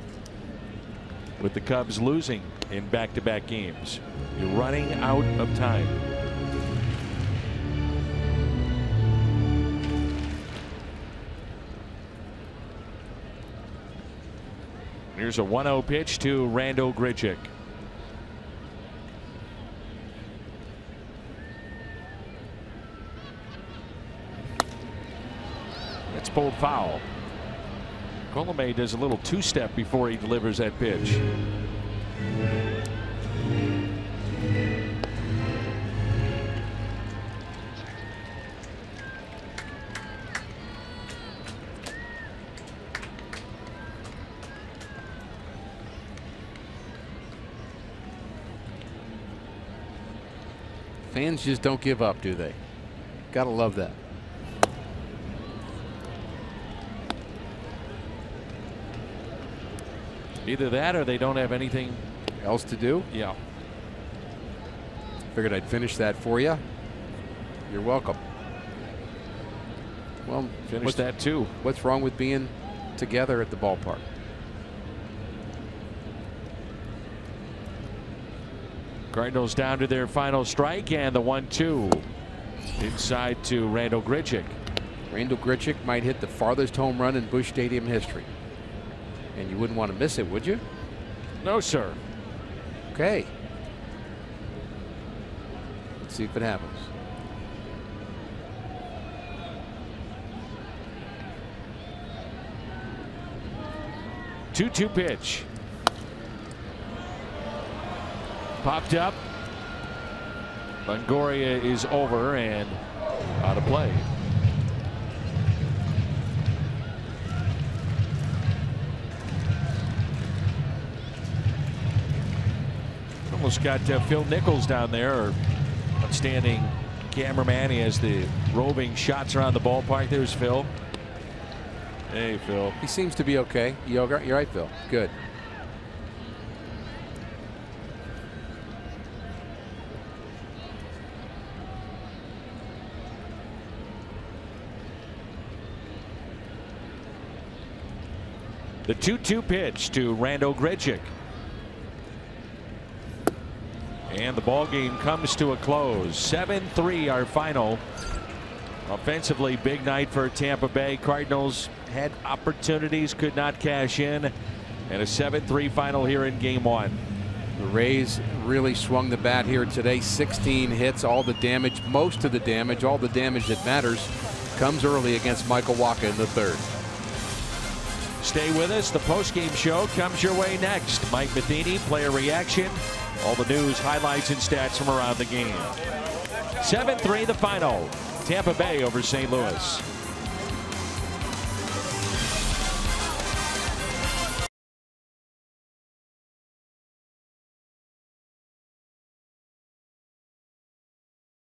Speaker 3: with the Cubs losing in back-to-back games. You're running out of time. Here's a 1-0 pitch to Randal Grichuk. It's pulled foul. Colomé does a little 2-step before he delivers that pitch.
Speaker 8: Fans just don't give up, do they? Gotta love that.
Speaker 3: Either that or they don't have anything
Speaker 8: else to do.
Speaker 3: Yeah.
Speaker 8: Figured I'd finish that for you. You're welcome. Well,
Speaker 3: finish that too.
Speaker 8: What's wrong with being together at the ballpark?
Speaker 3: Cardinals down to their final strike, and the 1-2 inside to Randal Grichuk.
Speaker 8: Randal Grichuk might hit the farthest home run in Busch Stadium history. And you wouldn't want to miss it, would you?
Speaker 3: No, sir.
Speaker 8: Okay. Let's see if it happens.
Speaker 3: Two pitch. Popped up. Longoria is over and out of play. Almost got Phil Nichols down there, our outstanding cameraman. He has the roving shots around the ballpark. There's Phil. Hey, Phil.
Speaker 8: He seems to be okay. You're right, Phil. Good.
Speaker 3: The 2-2 pitch to Randal Grichuk. And the ball game comes to a close. 7-3 our final. Offensively, big night for Tampa Bay. Cardinals had opportunities, could not cash in, and a 7-3 final here in game one.
Speaker 8: The Rays really swung the bat here today. 16 hits, all the damage, most of the damage, all the damage that matters comes early against Michael Wacha in the third.
Speaker 3: Stay with us. The postgame show comes your way next. Mike Matheny, player reaction, all the news, highlights, and stats from around the game. 7-3 the final. Tampa Bay over St. Louis.